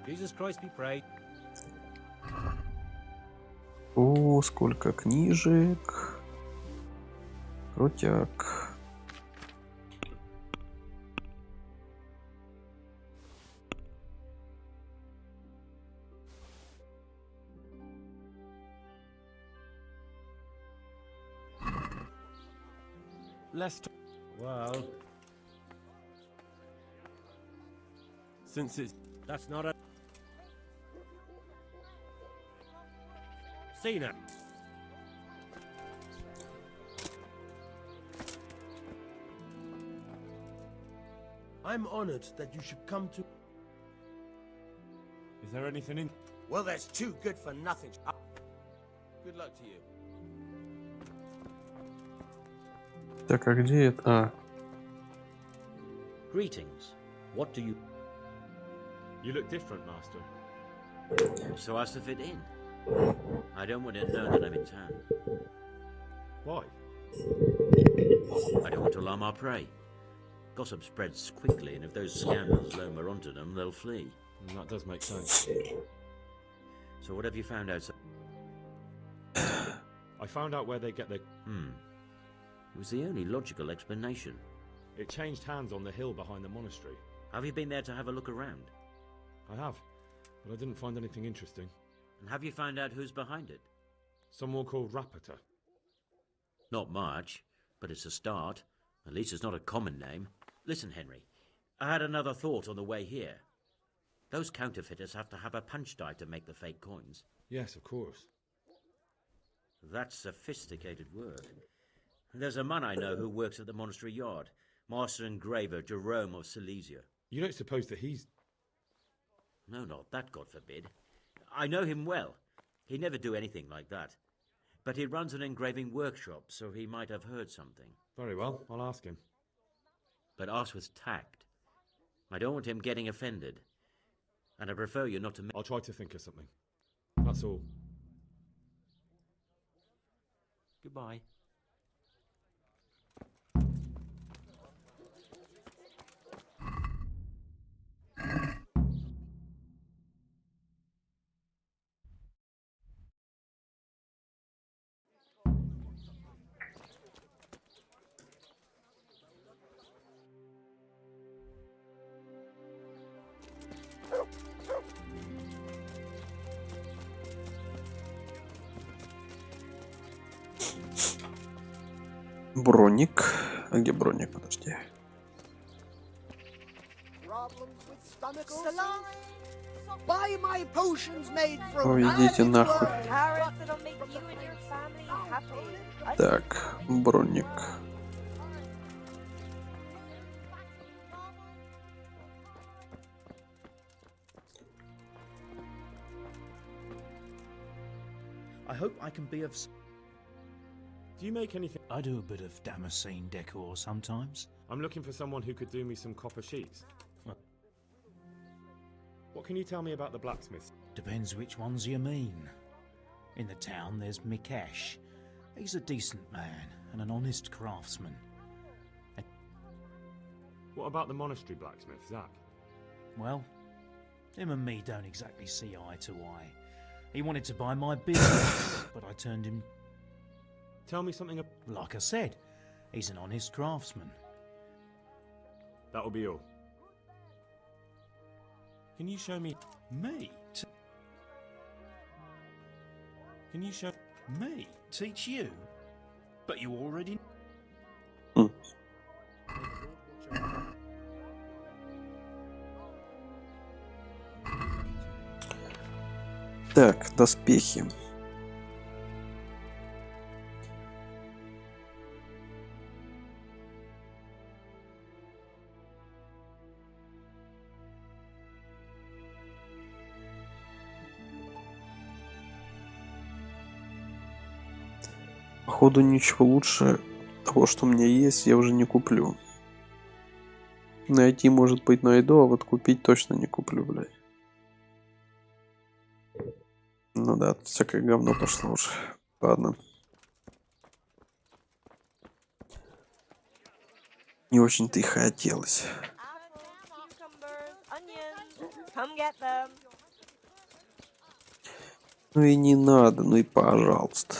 Jesus Christ be praised. О, сколько книжек. Крутяк. Let's Well, since it's that's not a... Cena. I'm honored that you should come to... Is there anything in... Well, there's two good for nothing. Good luck to you. Так, а где это? А. Greetings. What do you... You look different, Master. So as to fit in. I don't want to know that I'm in town. Why? I don't want to alarm our prey. Gossip spreads quickly, and if those scoundrels loam onto them, they'll flee. That does make sense. So what have you found out? I found out where they get their... It was the only logical explanation. It changed hands on the hill behind the monastery. Have you been there to have a look around? I have, but I didn't find anything interesting. And have you found out who's behind it? Someone called Rapita. Not much, but it's a start. At least it's not a common name. Listen, Henry, I had another thought on the way here. Those counterfeiters have to have a punch die to make the fake coins. Yes, of course. That's sophisticated work. There's a man I know who works at the monastery yard, Master Engraver Jerome of Silesia. You don't suppose that he's... No, not that, God forbid. I know him well. He'd never do anything like that. But he runs an engraving workshop, so he might have heard something. Very well, I'll ask him. But ask with tact. I don't want him getting offended. And I prefer you not to... I'll try to think of something. That's all. Goodbye. Броник. А где броник? Подожди. Ой, идите нахуй. Так, броник. I hope I can be of... Do you make anything? I do a bit of Damascene decor sometimes. I'm looking for someone who could do me some copper sheets. What can you tell me about the blacksmiths? Depends which ones you mean. In the town there's Mikesh. He's a decent man and an honest craftsman. What about the monastery blacksmith, Zach? Well, him and me don't exactly see eye to eye. He wanted to buy my business, but I turned him... Tell me something... Like I said, he's an honest craftsman. That'll be all. Can you show me... Me? Can you show... Me? Teach you? But you already... Так, доспехи. Походу ничего лучше того, что у меня есть, я уже не куплю. Найти, может быть, найду, а вот купить точно не куплю, блядь. Ну да, тут всякое говно пошло уже. Ладно. Не очень-то и хотелось. Ну и не надо, ну и пожалуйста.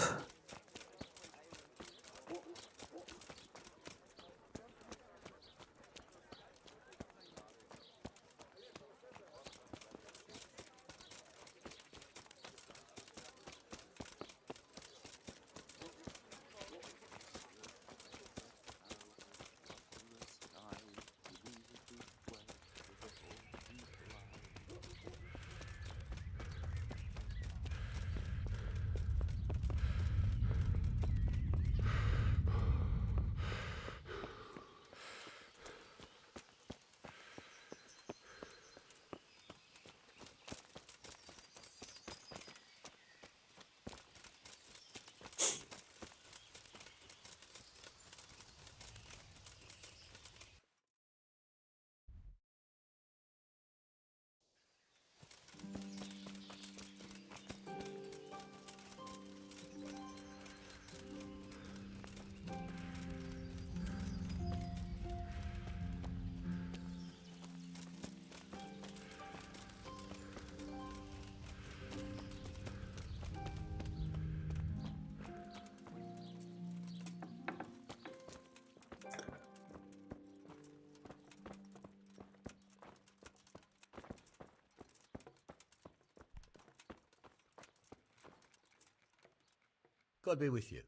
God be with you.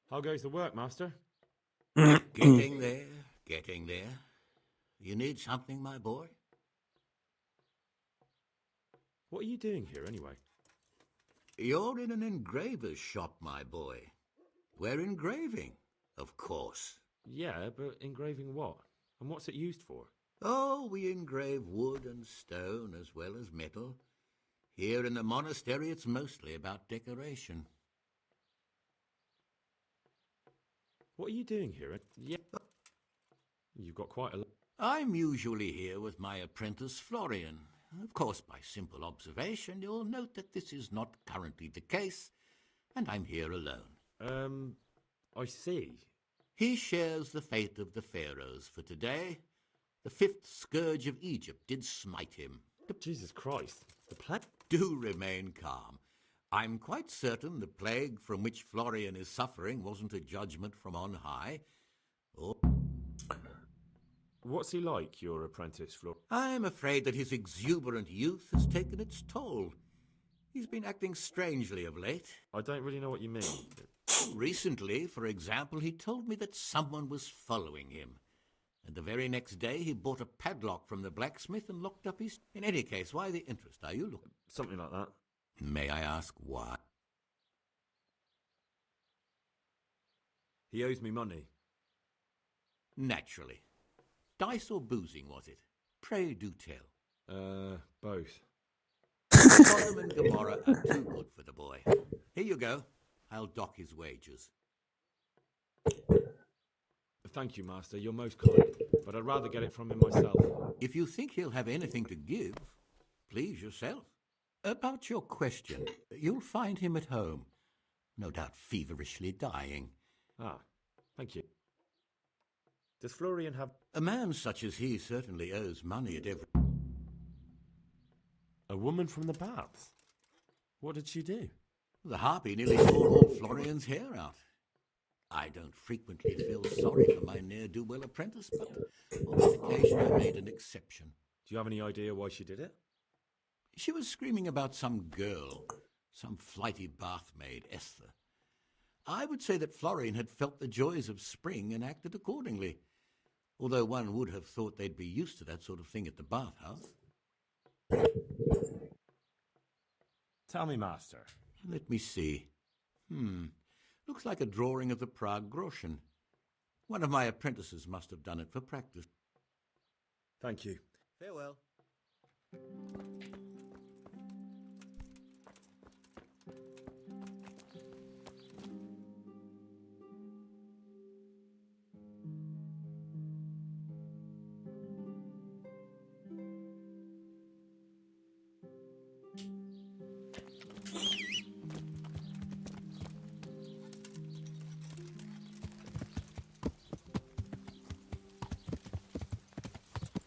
How goes the work, Master? Getting there, getting there. You need something, my boy? What are you doing here, anyway? You're in an engraver's shop, my boy. We're engraving, of course. Yeah, but engraving what? And what's it used for? Oh, we engrave wood and stone as well as metal. Here in the monastery, it's mostly about decoration. What are you doing here? Yeah. You've got quite a lot. I'm usually here with my apprentice Florian. Of course, by simple observation, you'll note that this is not currently the case, and I'm here alone. I see. He shares the fate of the pharaohs for today. The fifth scourge of Egypt did smite him. Jesus Christ, the plague? Do remain calm. I'm quite certain the plague from which Florian is suffering wasn't a judgment from on high. Or... What's he like, your apprentice, Florian? I'm afraid that his exuberant youth has taken its toll. He's been acting strangely of late. I don't really know what you mean. Recently, for example, he told me that someone was following him. And the very next day, he bought a padlock from the blacksmith and locked up his... In any case, why the interest? Are you looking? Something like that. May I ask why? He owes me money. Naturally. Dice or boozing, was it? Pray do tell. Both. Sodom and Gomorrah are too good for the boy. Here you go. I'll dock his wages. Thank you, Master. You're most kind. But I'd rather get it from him myself. If you think he'll have anything to give, please yourself. About your question, you'll find him at home. No doubt feverishly dying. Ah, thank you. Does Florian have... A man such as he certainly owes money at every... A woman from the baths? What did she do? The harpy nearly tore all Florian's hair out. I don't frequently feel sorry for my ne'er-do-well apprentice, but on this occasion I made an exception. Do you have any idea why she did it? She was screaming about some girl, some flighty bath-maid, Esther. I would say that Florian had felt the joys of spring and acted accordingly, although one would have thought they'd be used to that sort of thing at the bathhouse. Tell me, Master. Let me see. Looks like a drawing of the Prague Groschen. One of my apprentices must have done it for practice. Thank you. Farewell.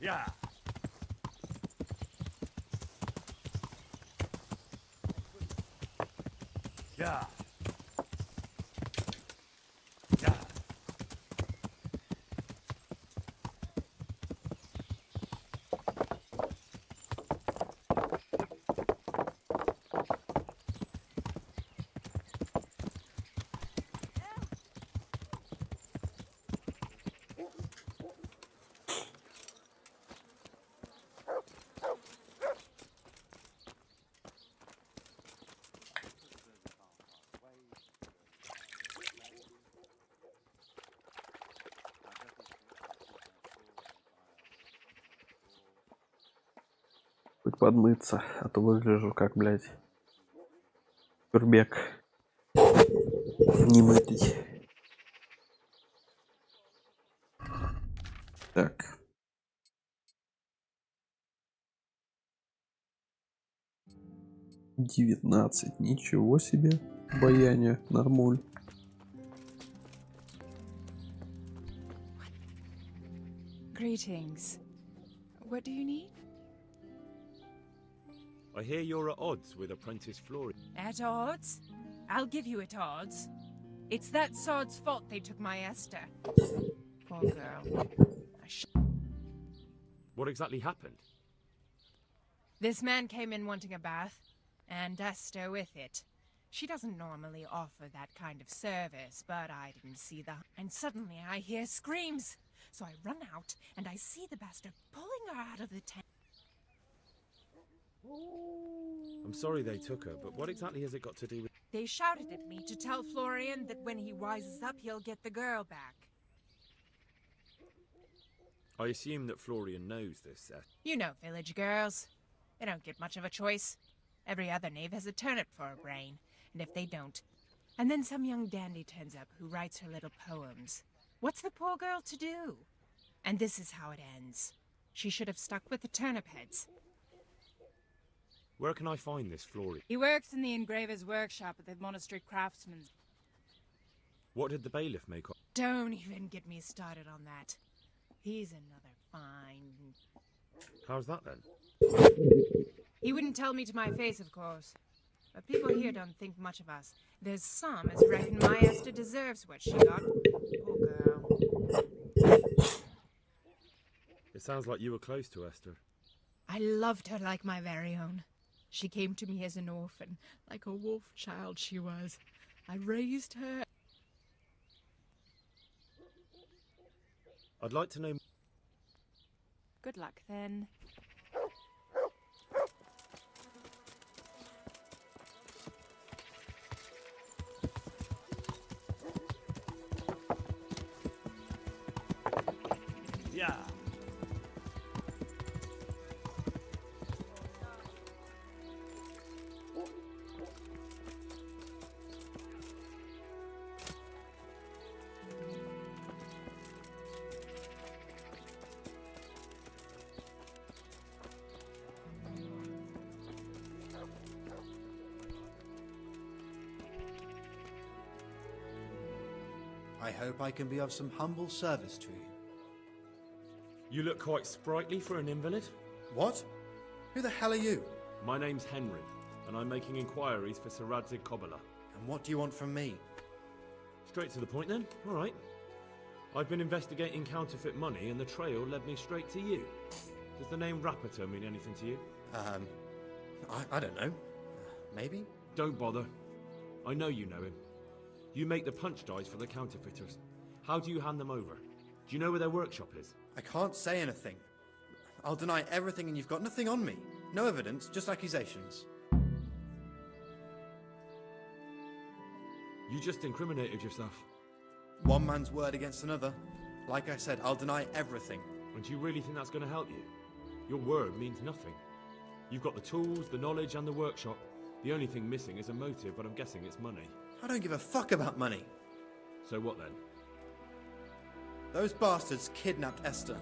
Yeah. Yeah. Yeah. Хоть подмыться, а то выгляжу как, блядь, турбек немытый. Так. $19. Ничего себе. Баяние. Нормуль. Greetings. What do you need? I hear you're at odds with apprentice Florian. At odds? I'll give you at odds. It's that sod's fault they took my Esther. Poor girl. What exactly happened? This man came in wanting a bath, and Esther with it. She doesn't normally offer that kind of service, but I didn't see the... And suddenly I hear screams. So I run out, and I see the bastard pulling her out of the tent. I'm sorry they took her, but what exactly has it got to do with... They shouted at me to tell Florian that when he wises up, he'll get the girl back. I assume that Florian knows this, You know village girls. They don't get much of a choice. Every other knave has a turnip for a brain, and if they don't... And then some young dandy turns up who writes her little poems. What's the poor girl to do? And this is how it ends. She should have stuck with the turnip heads. Where can I find this Florian? He works in the engraver's workshop at the monastery craftsman's. What did the bailiff make of? Don't even get me started on that. He's another fine... How's that then? He wouldn't tell me to my face, of course. But people here don't think much of us. There's some as reckon my Esther deserves what she got. Poor girl. It sounds like you were close to Esther. I loved her like my very own. She came to me as an orphan, like a wolf child she was. I raised her. I'd like to know... Good luck, then. Yeah. I hope I can be of some humble service to you. You look quite sprightly for an invalid. What? Who the hell are you? My name's Henry, and I'm making inquiries for Sir Radzig Kobyla. And what do you want from me? Straight to the point then. All right. I've been investigating counterfeit money, and the trail led me straight to you. Does the name Rapiter mean anything to you? I don't know. Maybe? Don't bother. I know you know him. You make the punch dice for the counterfeiters. How do you hand them over? Do you know where their workshop is? I can't say anything. I'll deny everything and you've got nothing on me. No evidence, just accusations. You just incriminated yourself. One man's word against another. Like I said, I'll deny everything. And do you really think that's going to help you? Your word means nothing. You've got the tools, the knowledge, and the workshop. The only thing missing is a motive, but I'm guessing it's money. I don't give a fuck about money. So what then? Those bastards kidnapped Esther.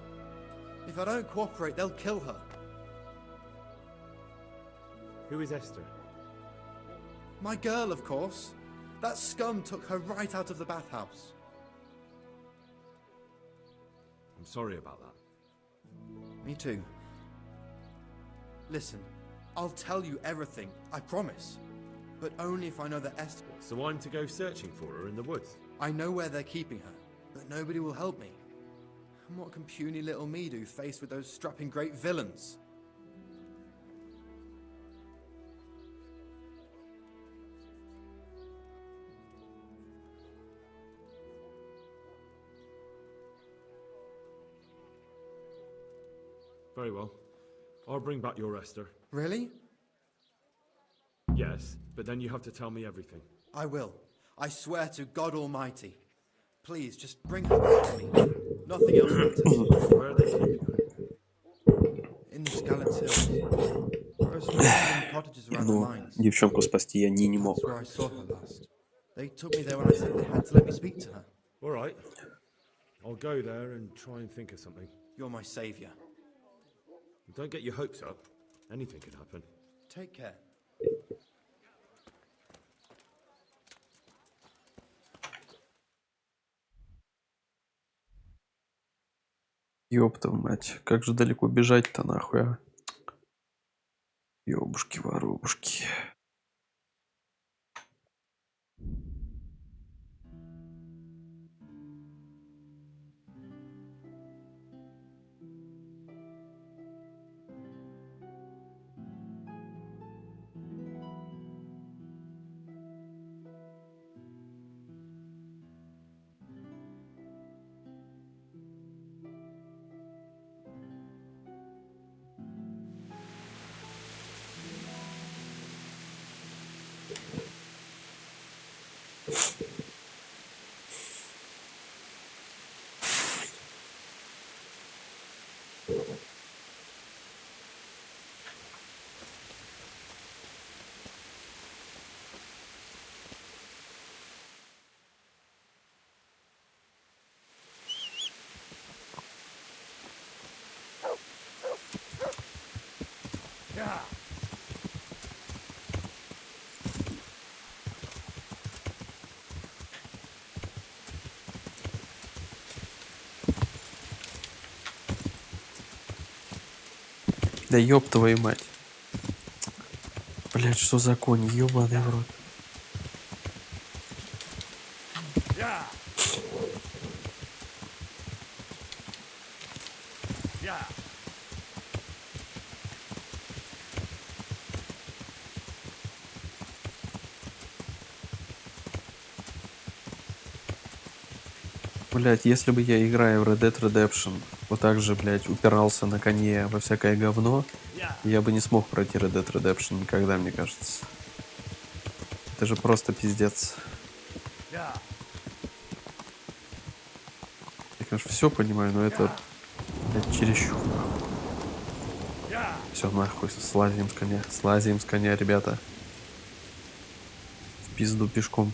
If I don't cooperate, they'll kill her. Who is Esther? My girl, of course. That scum took her right out of the bathhouse. I'm sorry about that. Me too. Listen, I'll tell you everything, I promise. But only if I know that Esther... So I'm to go searching for her in the woods? I know where they're keeping her, but nobody will help me. And what can puny little me do faced with those strapping great villains? Very well. I'll bring back your Esther. Really? Yes, but then you have to tell me everything. I will. I swear to God Almighty. Please, just bring her back to me. Nothing else matters. Where are they keeping her? In the Skalitz Hills. There are some cottages around the Ну, mines. девчонку спасти я не мог. That's where I saw her last. They took me there when I said they had to let me speak to her. All right. I'll go there and try and think of something. You're my savior. Don't get your hopes up. Anything could happen. Take care. Ёпта мать, как же далеко бежать-то нахуй, а? Ёбушки-воробушки. Да ёб твою мать. Блять, что за конь? Ёбаный в рот. Yeah. Yeah. Блять, если бы я, играя в Red Dead Redemption, вот так же, блять, упирался на коне во всякое говно, я бы не смог пройти Red Dead Redemption никогда, мне кажется. Это же просто пиздец. Yeah. Я, конечно, все понимаю, но это, блядь, чересчур, нахуй. Все, нахуй, слазим с коня. Слазим с коня, ребята. В пизду пешком.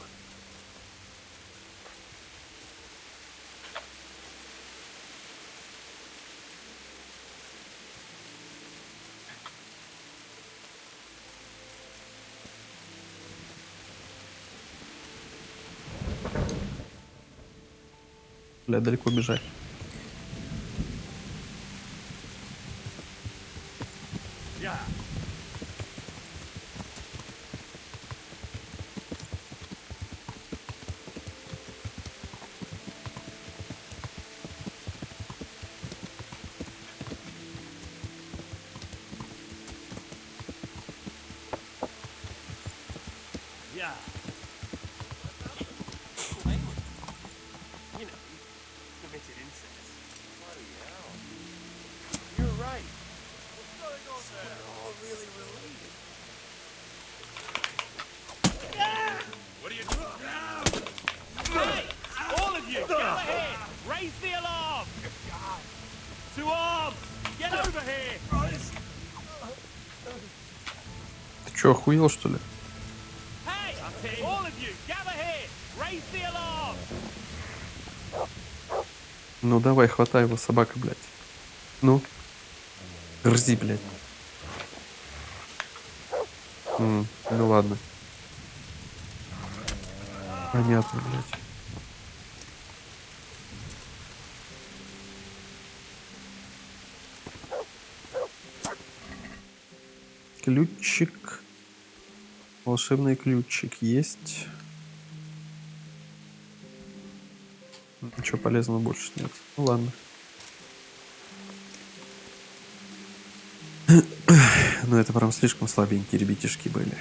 Бля, далеко бежать. Yeah. Yeah. You know, committed incest. Bloody hell. You're right. What's going on there? We're all really related. What are you doing? Hey! All of you, get over here! Raise the alarm! To arms! Get over here! Ты чё, охуел, что ли? Hey! All of you, gather here! Raise the alarm! Ну давай, хватай его, собака, блядь. Ну. Грызи, блядь. Ну ладно. Понятно, блядь. Ключик. Волшебный ключик есть. Ничего полезного больше нет. Ну ладно. Ну это прям слишком слабенькие ребятишки были.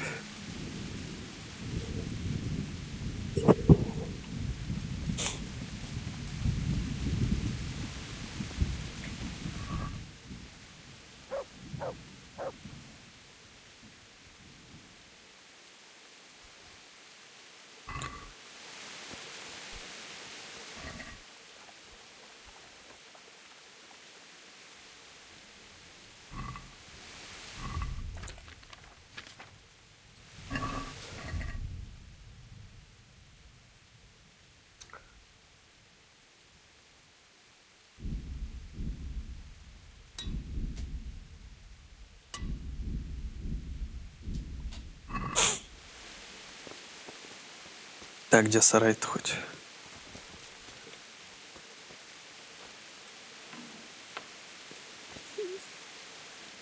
Так, где сарай-то хоть?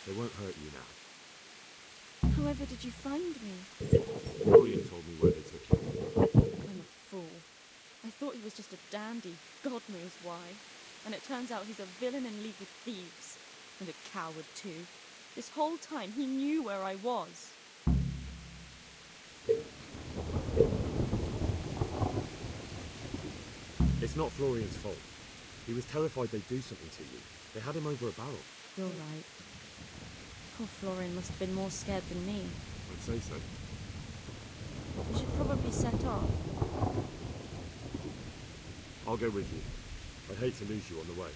They won't hurt you now. However did you find me? Florian told me where they took you. I'm a fool. I thought he was just a dandy, God knows why. And it turns out he's a villain in league with thieves. And a coward too. This whole time he knew where I was. It's not Florian's fault. He was terrified they'd do something to you. They had him over a barrel. You're right. Poor Florian must have been more scared than me. I'd say so. We should probably set off. I'll go with you. I'd hate to lose you on the way.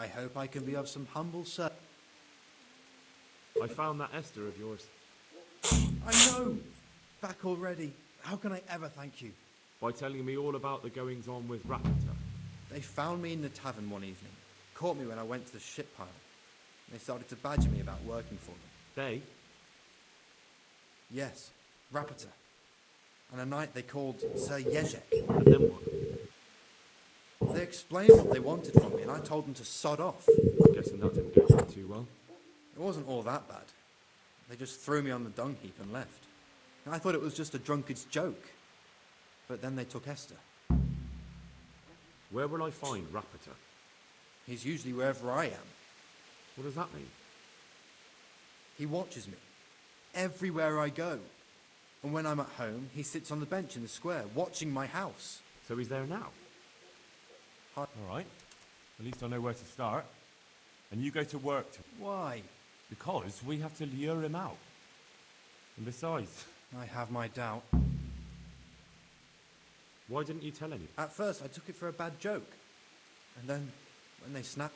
I hope I can be of some humble service. I found that Esther of yours. I know! Back already. How can I ever thank you? By telling me all about the goings-on with Rapita. They found me in the tavern one evening. Caught me when I went to the ship pile. They started to badger me about working for them. They? Yes, Rapita. And a knight they called Sir Yezhek. And then what? They explained what they wanted from me, and I told them to sod off. I'm guessing that didn't go down too well. It wasn't all that bad. They just threw me on the dung heap and left. And I thought it was just a drunkard's joke. But then they took Esther. Where will I find Rapita? He's usually wherever I am. What does that mean? He watches me. Everywhere I go. And when I'm at home, he sits on the bench in the square, watching my house. So he's there now? All right. At least I know where to start. And you go to work. Why? Because we have to lure him out. And besides... I have my doubt. Why didn't you tell anyone? At first, I took it for a bad joke. And then, when they snapped...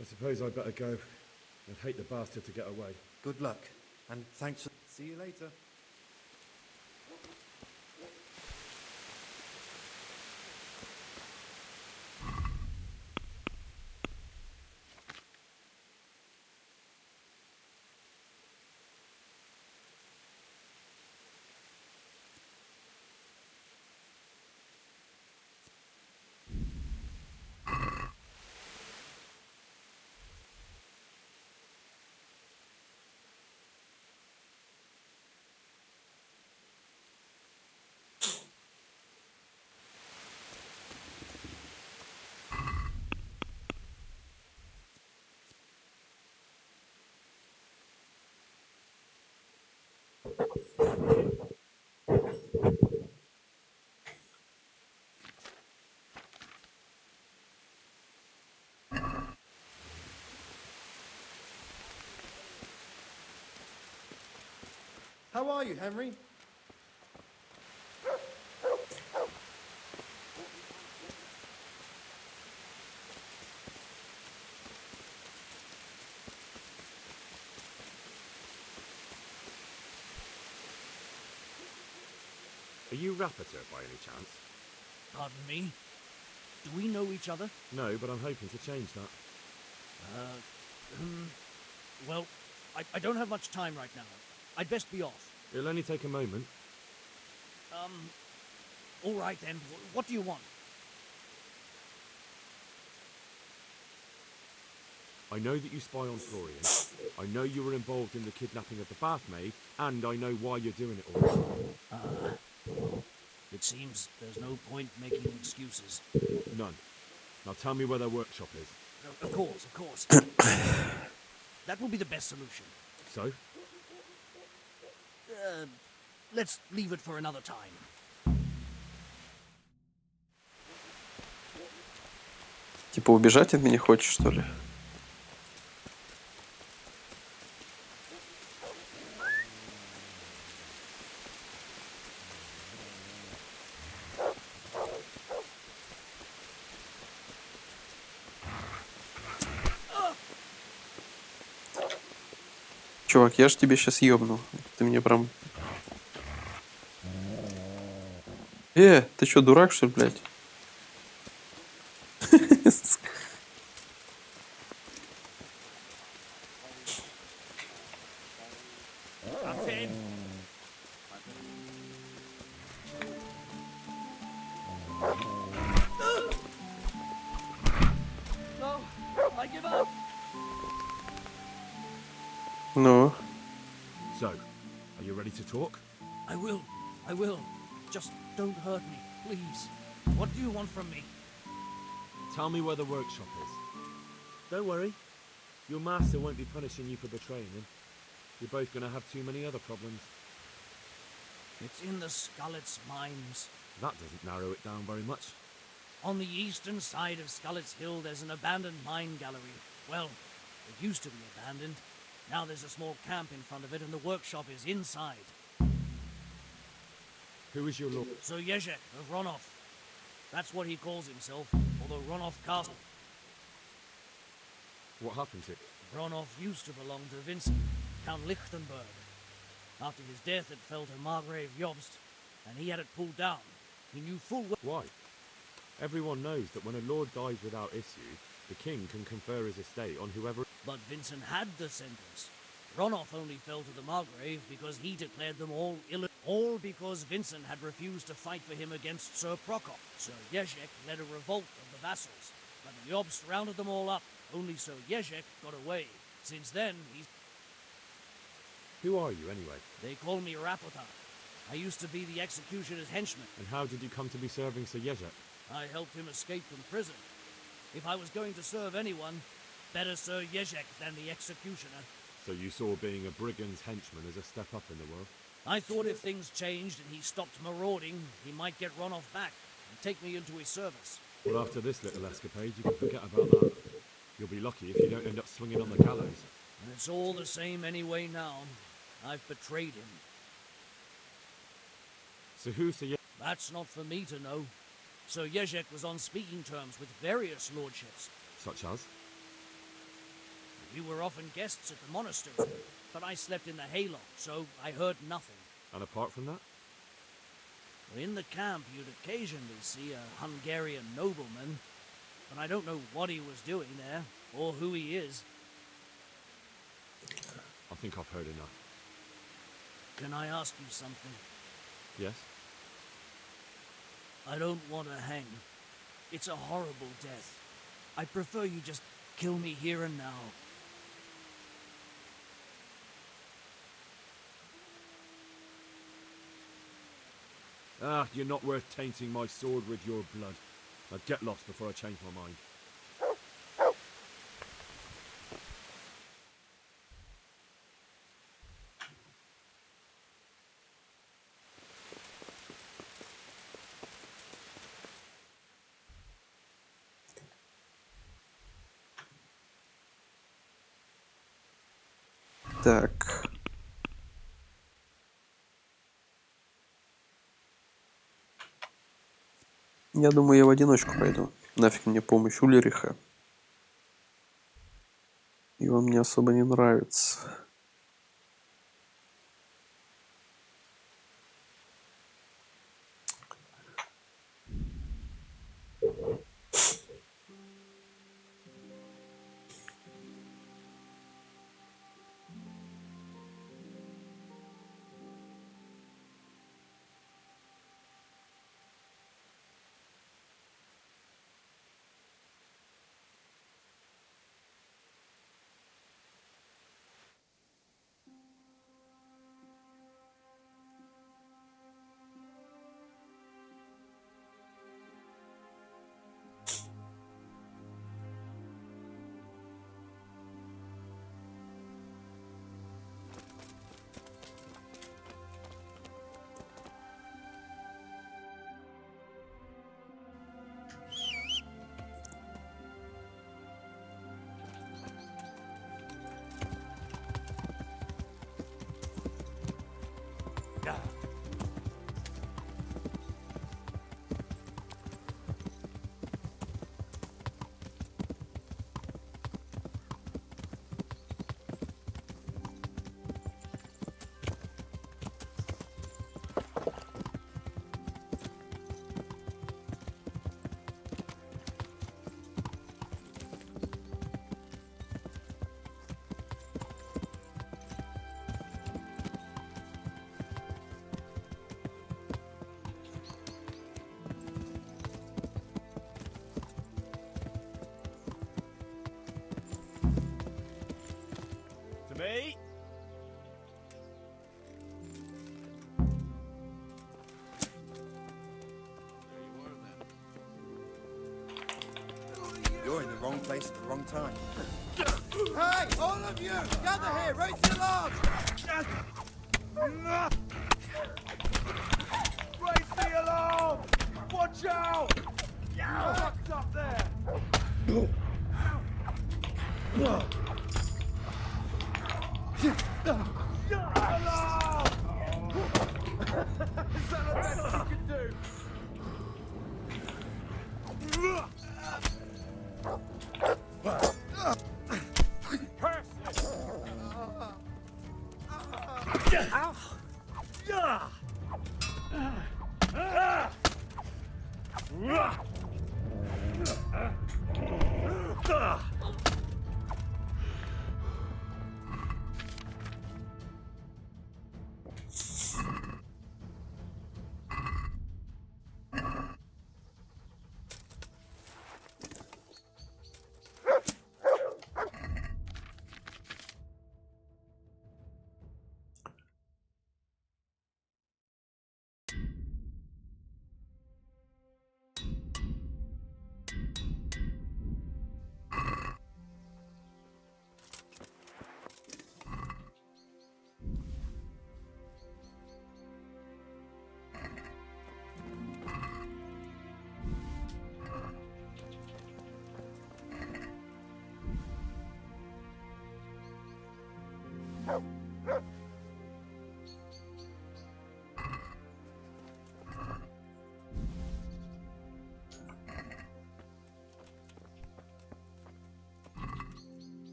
I suppose I'd better go. I'd hate the bastard to get away. Good luck. And thanks for... See you later. How are you, Henry? Are you Rapita by any chance? Pardon me? Do we know each other? No, but I'm hoping to change that. Well, I don't have much time right now. I'd best be off. It'll only take a moment. All right then. What do you want? I know that you spy on Florian. I know you were involved in the kidnapping of the bathmaid, and I know why you're doing it all. It seems there's no point making excuses. None. Now tell me where their workshop is. Of course. That will be the best solution. So? Let's leave it for another time. Типа убежать от меня хочешь, что ли? Чувак, я ж тебе сейчас ёбну. Ты мне прям... ты чё, дурак, что ли, блядь? Ну? So, are you ready to talk? I will. Just don't hurt me, please. What do you want from me? Tell me where the workshop is. Don't worry. Your master won't be punishing you for betraying him. You're both going to have too many other problems. It's in the Skullet's mines. That doesn't narrow it down very much. On the eastern side of Skullet's Hill, there's an abandoned mine gallery. Well, it used to be abandoned. Now there's a small camp in front of it, and the workshop is inside. Who is your lord? Sir Yezhek of Ronov. That's what he calls himself, although Ronov Castle. What happened to it? Ronoff used to belong to Vincent, Count Lichtenberg. After his death, it fell to Margrave Jobst, and he had it pulled down. He knew full well... Why? Everyone knows that when a lord dies without issue, the king can confer his estate on whoever... But Vincent had descendants. Ronoff only fell to the Margrave because he declared them all all because Vincent had refused to fight for him against Sir Prokop. Sir Jezek led a revolt of the vassals, but the Jobst rounded them all up. Only Sir Jezek got away. Since then, he's... Who are you, anyway? They call me Rapotar. I used to be the executioner's henchman. And how did you come to be serving Sir Jezek? I helped him escape from prison. If I was going to serve anyone, better Sir Jezek than the executioner. So you saw being a brigand's henchman as a step up in the world? I thought if things changed and he stopped marauding, he might get Ronoff back and take me into his service. Well, after this little escapade, you can forget about that. You'll be lucky if you don't end up swinging on the gallows. And it's all the same anyway now. I've betrayed him. So who's Sir Jezek? That's not for me to know. Sir Jezek was on speaking terms with various lordships. Such as? We were often guests at the monastery, but I slept in the hayloft, so I heard nothing. And apart from that? In the camp, you'd occasionally see a Hungarian nobleman, but I don't know what he was doing there, or who he is. I think I've heard enough. Can I ask you something? Yes? I don't want to hang. It's a horrible death. I prefer you just kill me here and now. Ah, you're not worth tainting my sword with your blood. I'd get lost before I change my mind. Так. Я думаю, я в одиночку пойду. Нафиг мне помощь Ульриха. И он мне особо не нравится. Me? You're in the wrong place at the wrong time. Hey, all of you! Gather here! Raise the alarm! Raise the alarm! Watch out! Fucked up there! Alarm! Is that the best you can do?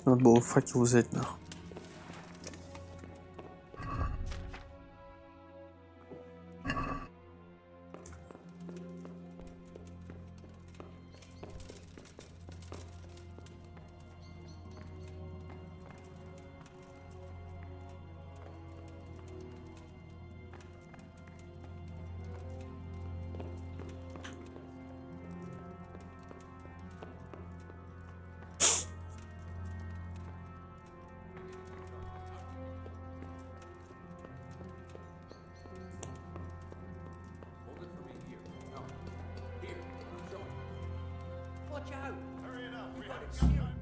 Надо было факел взять, нахуй. Watch out! Hurry it up. We've We got haven't it got sealed. time.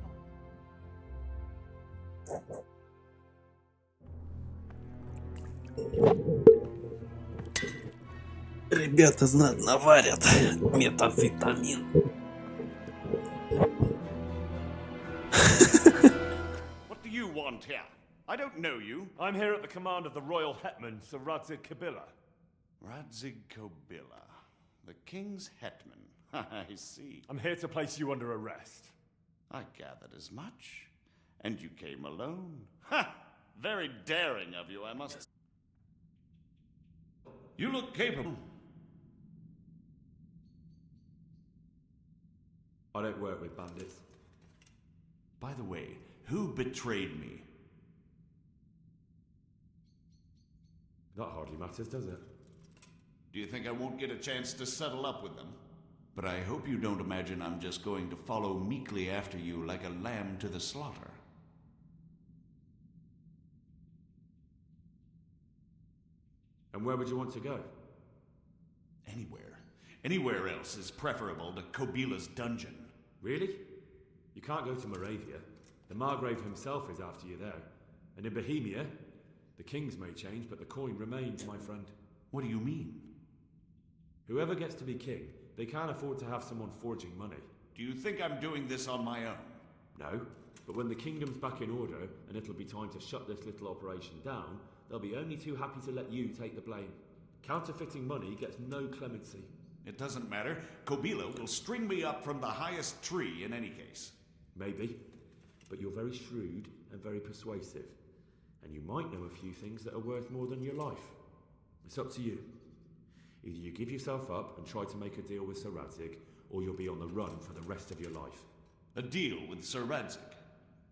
Ребята знатно варят метамфетамин. What do you want here? I don't know you. I'm here at the command of the royal hetman, Sir Radzig Kabila. Radzig Kobila, the king's hetman. I see. I'm here to place you under arrest. I gathered as much. And you came alone. Ha! Very daring of you, I must. You look capable. I don't work with bandits. By the way, who betrayed me? That hardly matters, does it? Do you think I won't get a chance to settle up with them? But I hope you don't imagine I'm just going to follow meekly after you like a lamb to the slaughter. And where would you want to go? Anywhere. Anywhere else is preferable to Kobila's dungeon. Really? You can't go to Moravia. The Margrave himself is after you there. And in Bohemia, the kings may change, but the coin remains, my friend. What do you mean? Whoever gets to be king, they can't afford to have someone forging money. Do you think I'm doing this on my own? No, but when the kingdom's back in order, and it'll be time to shut this little operation down, they'll be only too happy to let you take the blame. Counterfeiting money gets no clemency. It doesn't matter. Kobila will string me up from the highest tree in any case. Maybe, but you're very shrewd and very persuasive. And you might know a few things that are worth more than your life. It's up to you. Either you give yourself up and try to make a deal with Sir Radzig, or you'll be on the run for the rest of your life. A deal with Sir Radzig?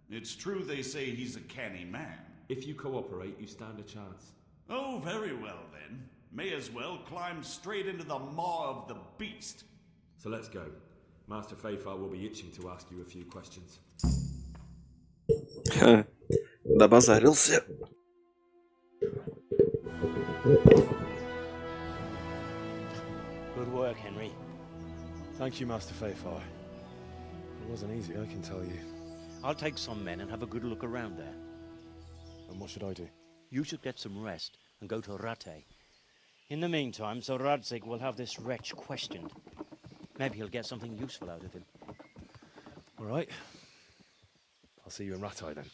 It's true they say he's a canny man. If you cooperate, you stand a chance. Oh, very well then. May as well climb straight into the maw of the beast. So let's go. Master Fayfar will be itching to ask you a few questions. Добазарился. Good work, Henry. Thank you, Master Fayfar. It wasn't easy, I can tell you. I'll take some men and have a good look around there. And what should I do? You should get some rest and go to Rate. In the meantime, Sir Radzig will have this wretch questioned. Maybe he'll get something useful out of him. All right. I'll see you in Rattay then.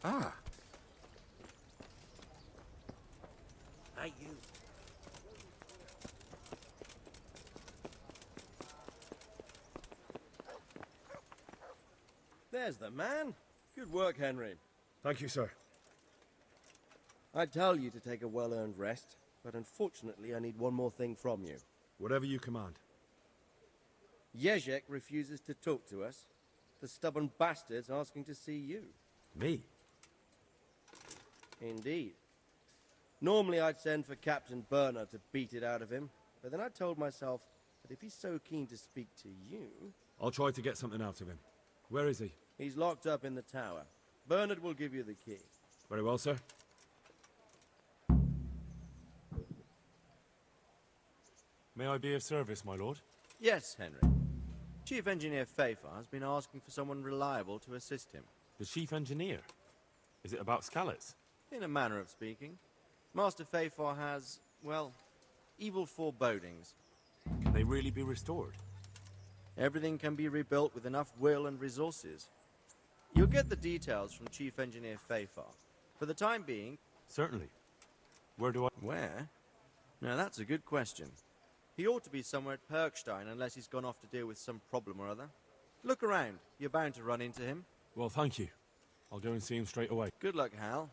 Ah. Hey, you. There's the man. Good work, Henry. Thank you, sir. I tell you to take a well-earned rest, but unfortunately I need one more thing from you. Whatever you command. Jezek refuses to talk to us. The stubborn bastard's asking to see you. Me? Indeed. Normally I'd send for Captain Bernard to beat it out of him, but then I told myself that if he's so keen to speak to you... I'll try to get something out of him. Where is he? He's locked up in the tower. Bernard will give you the key. Very well, sir. May I be of service, my lord? Yes, Henry. Chief Engineer Fafar has been asking for someone reliable to assist him. The chief engineer? Is it about Skalitz? In a manner of speaking. Master Fafar has, well, evil forebodings. Can they really be restored? Everything can be rebuilt with enough will and resources. You'll get the details from Chief Engineer Fafar. For the time being... Certainly. Where do I... Where? Now that's a good question. He ought to be somewhere at Perkstein unless he's gone off to deal with some problem or other. Look around. You're bound to run into him. Well, thank you. I'll go and see him straight away. Good luck, Hal.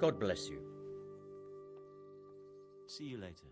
God bless you. See you later.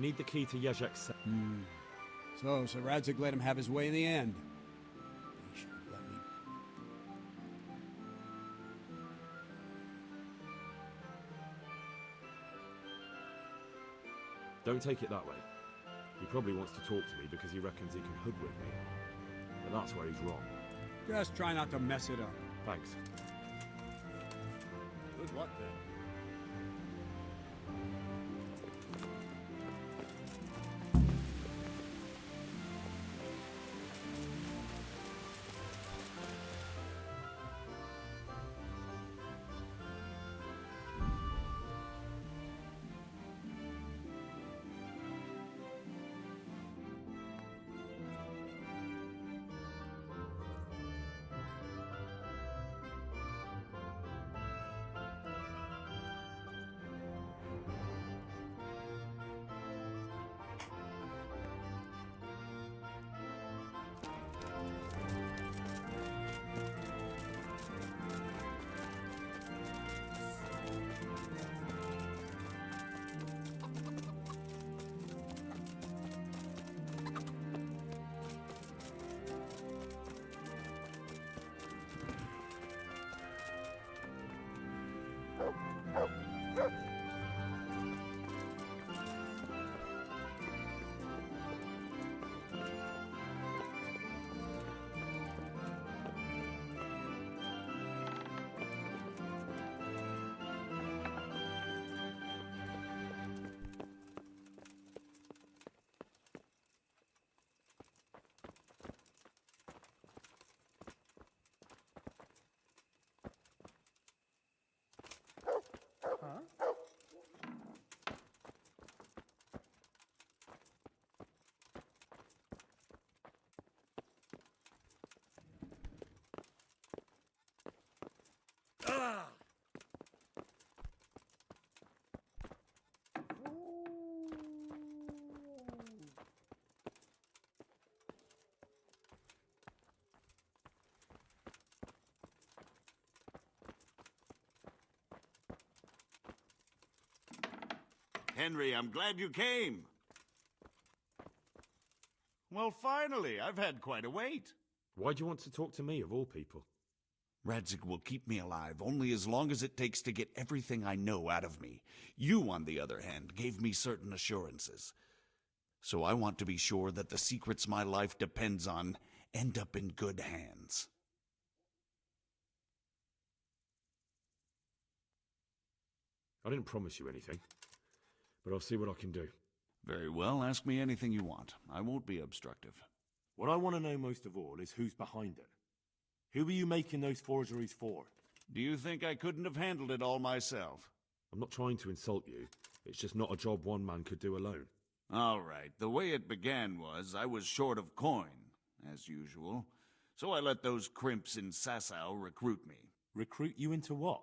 need the key to Yezhek's cell. So Sir Radzig let him have his way in the end. He should have let me. Don't take it that way. He probably wants to talk to me because he reckons he can hoodwink me. But that's where he's wrong. Just try not to mess it up. Thanks. Good luck then. Henry, I'm glad you came. Well, finally, I've had quite a wait. Why do you want to talk to me, of all people? Radzig will keep me alive only as long as it takes to get everything I know out of me. You, on the other hand, gave me certain assurances. So I want to be sure that the secrets my life depends on end up in good hands. I didn't promise you anything, but I'll see what I can do. Very well, ask me anything you want. I won't be obstructive. What I want to know most of all is who's behind it. Who are you making those forgeries for? Do you think I couldn't have handled it all myself? I'm not trying to insult you. It's just not a job one man could do alone. All right, the way it began was I was short of coin, as usual. So I let those crimps in Sasau recruit me. Recruit you into what?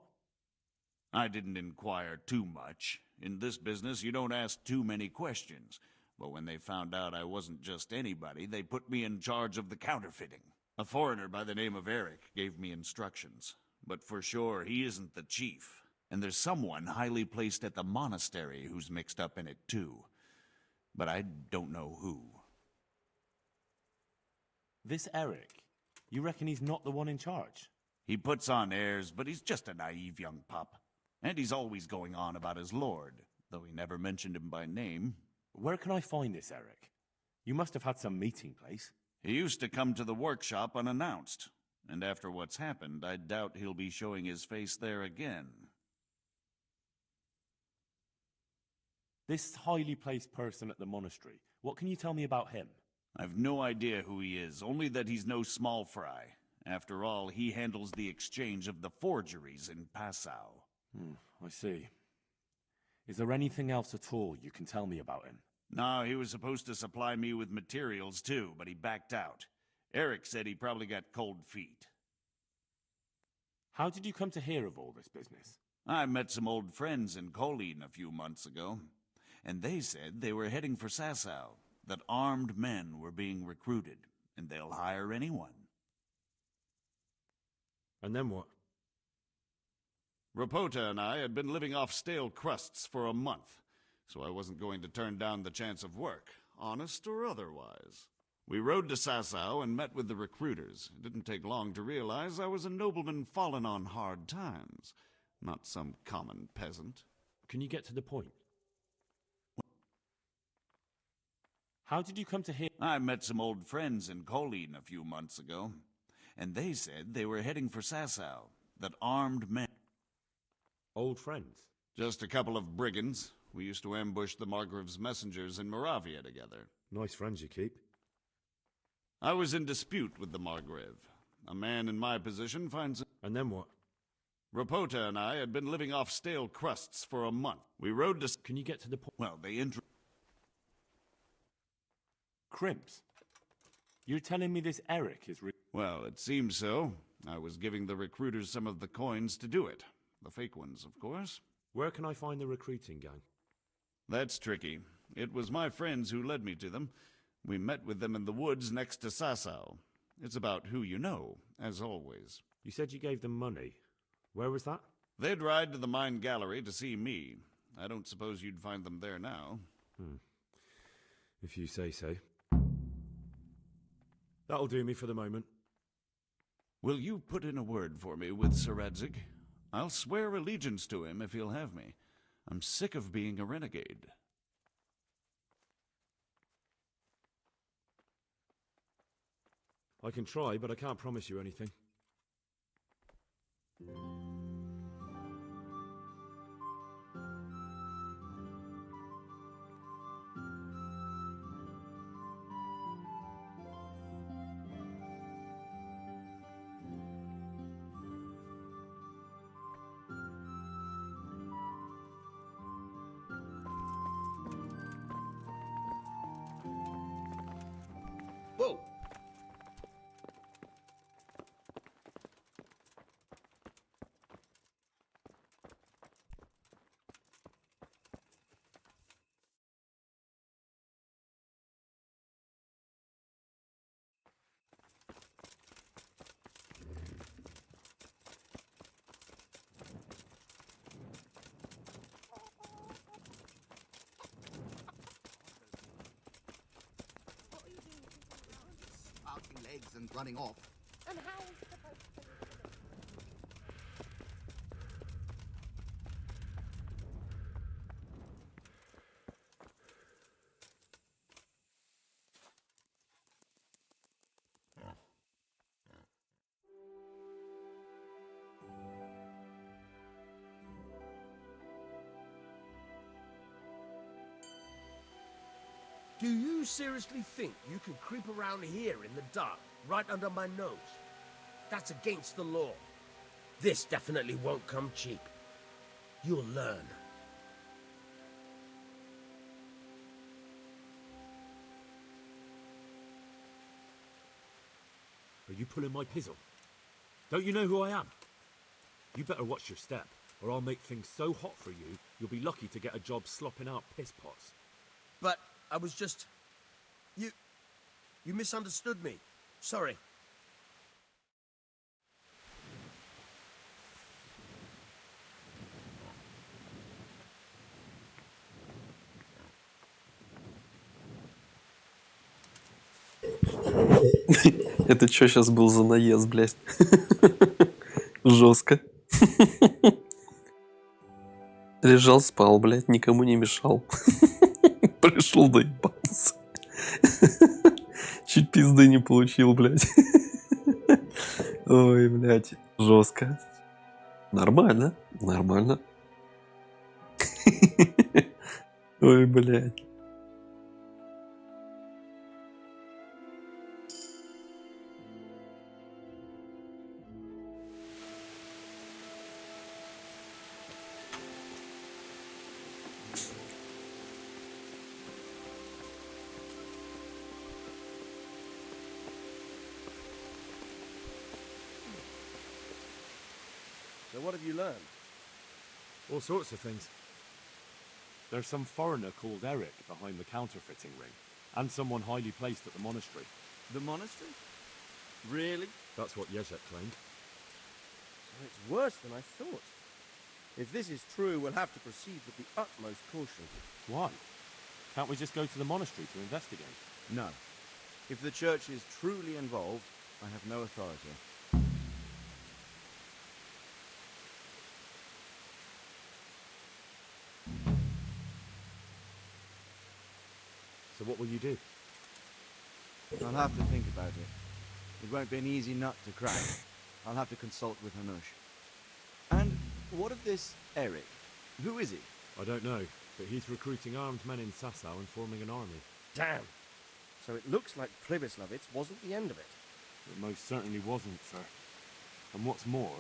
I didn't inquire too much. In this business, you don't ask too many questions. But when they found out I wasn't just anybody, they put me in charge of the counterfeiting. A foreigner by the name of Eric gave me instructions. But for sure, he isn't the chief. And there's someone highly placed at the monastery who's mixed up in it too. But I don't know who. This Eric? You reckon he's not the one in charge? He puts on airs, but he's just a naive young pup. And he's always going on about his lord, though he never mentioned him by name. Where can I find this Eric? You must have had some meeting place. He used to come to the workshop unannounced. And after what's happened, I doubt he'll be showing his face there again. This highly placed person at the monastery, what can you tell me about him? I've no idea who he is, only that he's no small fry. After all, he handles the exchange of the forgeries in Passau. I see. Is there anything else at all you can tell me about him? No, he was supposed to supply me with materials too, but he backed out. Eric said he probably got cold feet. How did you come to hear of all this business? I met some old friends in Colleen a few months ago, and they said they were heading for Sasau, that armed men were being recruited, and they'll hire anyone. And then what? Rapota and I had been living off stale crusts for a month, so I wasn't going to turn down the chance of work, honest or otherwise. We rode to Sasau and met with the recruiters. It didn't take long to realize I was a nobleman fallen on hard times, not some common peasant. Can you get to the point? How did you come to hear? I met some old friends in Colleen a few months ago, and they said they were heading for Sasau, that armed men. Old friends? Just a couple of brigands. We used to ambush the Margrave's messengers in Moravia together. Nice friends you keep. I was in dispute with the Margrave. A man in my position finds... And then what? Rapota and I had been living off stale crusts for a month. We rode to... Can you get to the point? Well, they Crimps? You're telling me this Eric is... Well, it seems so. I was giving the recruiters some of the coins to do it. The fake ones, of course. Where can I find the recruiting gang? That's tricky. It was my friends who led me to them. We met with them in the woods next to Sasau. It's about who you know, as always. You said you gave them money. Where was that? They'd ride to the mine gallery to see me. I don't suppose you'd find them there now. If you say so. That'll do me for the moment. Will you put in a word for me with Sir Radzig? I'll swear allegiance to him if he'll have me. I'm sick of being a renegade. I can try, but I can't promise you anything. Whoa! Legs and running off. And how are we supposed to... Do you seriously think you can creep around here in the dark, right under my nose? That's against the law. This definitely won't come cheap. You'll learn. Are you pulling my pizzle? Don't you know who I am? You better watch your step, or I'll make things so hot for you, you'll be lucky to get a job slopping out piss pots. But I was just... You misunderstood me. Sorry. Это что сейчас был за наезд, блядь? Жестко. Лежал, спал, блядь, никому не мешал. Пришел, доебался. Чуть пизды не получил, блядь. Ой, блядь, жестко. Нормально, нормально. Ой, блядь. So what have you learned? All sorts of things. There's some foreigner called Eric behind the counterfeiting ring, and someone highly placed at the monastery. The monastery? Really? That's what Yezhek claimed. So it's worse than I thought. If this is true, we'll have to proceed with the utmost caution. Why? Can't we just go to the monastery to investigate? No. If the church is truly involved, I have no authority. So what will you do? I'll have to think about it. It won't be an easy nut to crack. I'll have to consult with Hanush. And what of this Eric? Who is he? I don't know, but he's recruiting armed men in Sasau and forming an army. Damn. So it looks like Pribyslavitz wasn't the end of it. It most certainly wasn't, sir. And what's more,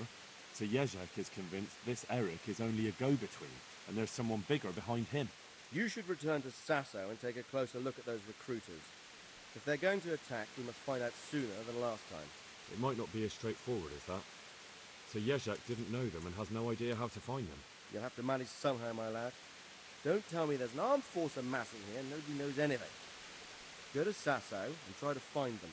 Sir Jezek is convinced this Eric is only a go-between, and there's someone bigger behind him. You should return to Sasau and take a closer look at those recruiters. If they're going to attack, we must find out sooner than last time. It might not be as straightforward as that. Sir Jezek didn't know them and has no idea how to find them. You'll have to manage somehow, my lad. Don't tell me there's an armed force amassing here and nobody knows anything. Go to Sasau and try to find them.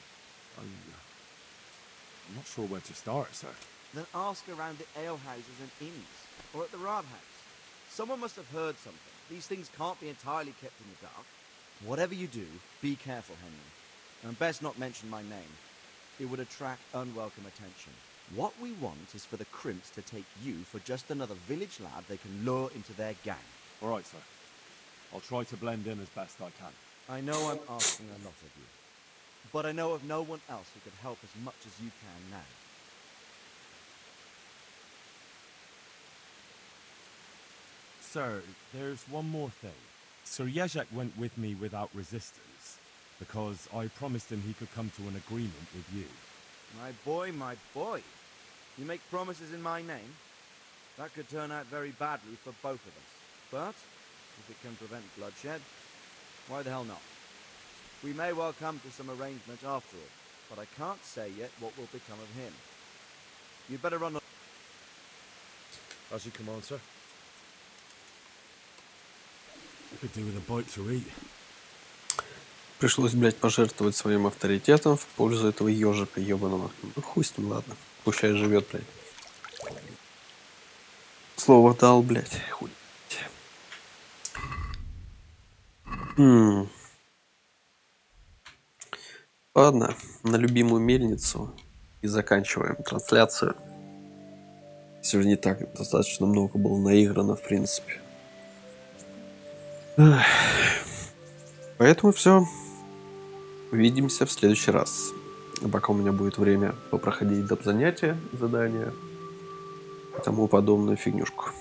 I'm not sure where to start, sir. Then ask around the alehouses and inns, or at the Rathaus. Someone must have heard something. These things can't be entirely kept in the dark. Whatever you do, be careful, Henry. And best not mention my name. It would attract unwelcome attention. What we want is for the crimps to take you for just another village lad they can lure into their gang. All right, sir. I'll try to blend in as best I can. I know I'm asking a lot of you, but I know of no one else who could help as much as you can now. Sir, there's one more thing. Sir Jezek went with me without resistance, because I promised him he could come to an agreement with you. My boy. You make promises in my name? That could turn out very badly for both of us. But, if it can prevent bloodshed, why the hell not? We may well come to some arrangement after all, but I can't say yet what will become of him. You'd better run. As you command, sir. I could do with a bite to eat. Пришлось, блядь, пожертвовать своим авторитетом в пользу этого ежика ебаного. Ну хуй с ним, ладно. Пущай живет, блядь. Слово дал, блядь. Хуй. Ладно, на любимую мельницу и заканчиваем трансляцию. Сегодня не так достаточно много было наиграно, в принципе. Поэтому все. Увидимся в следующий раз. А пока у меня будет время попроходить доп. Занятия, задания и тому подобную фигнюшку.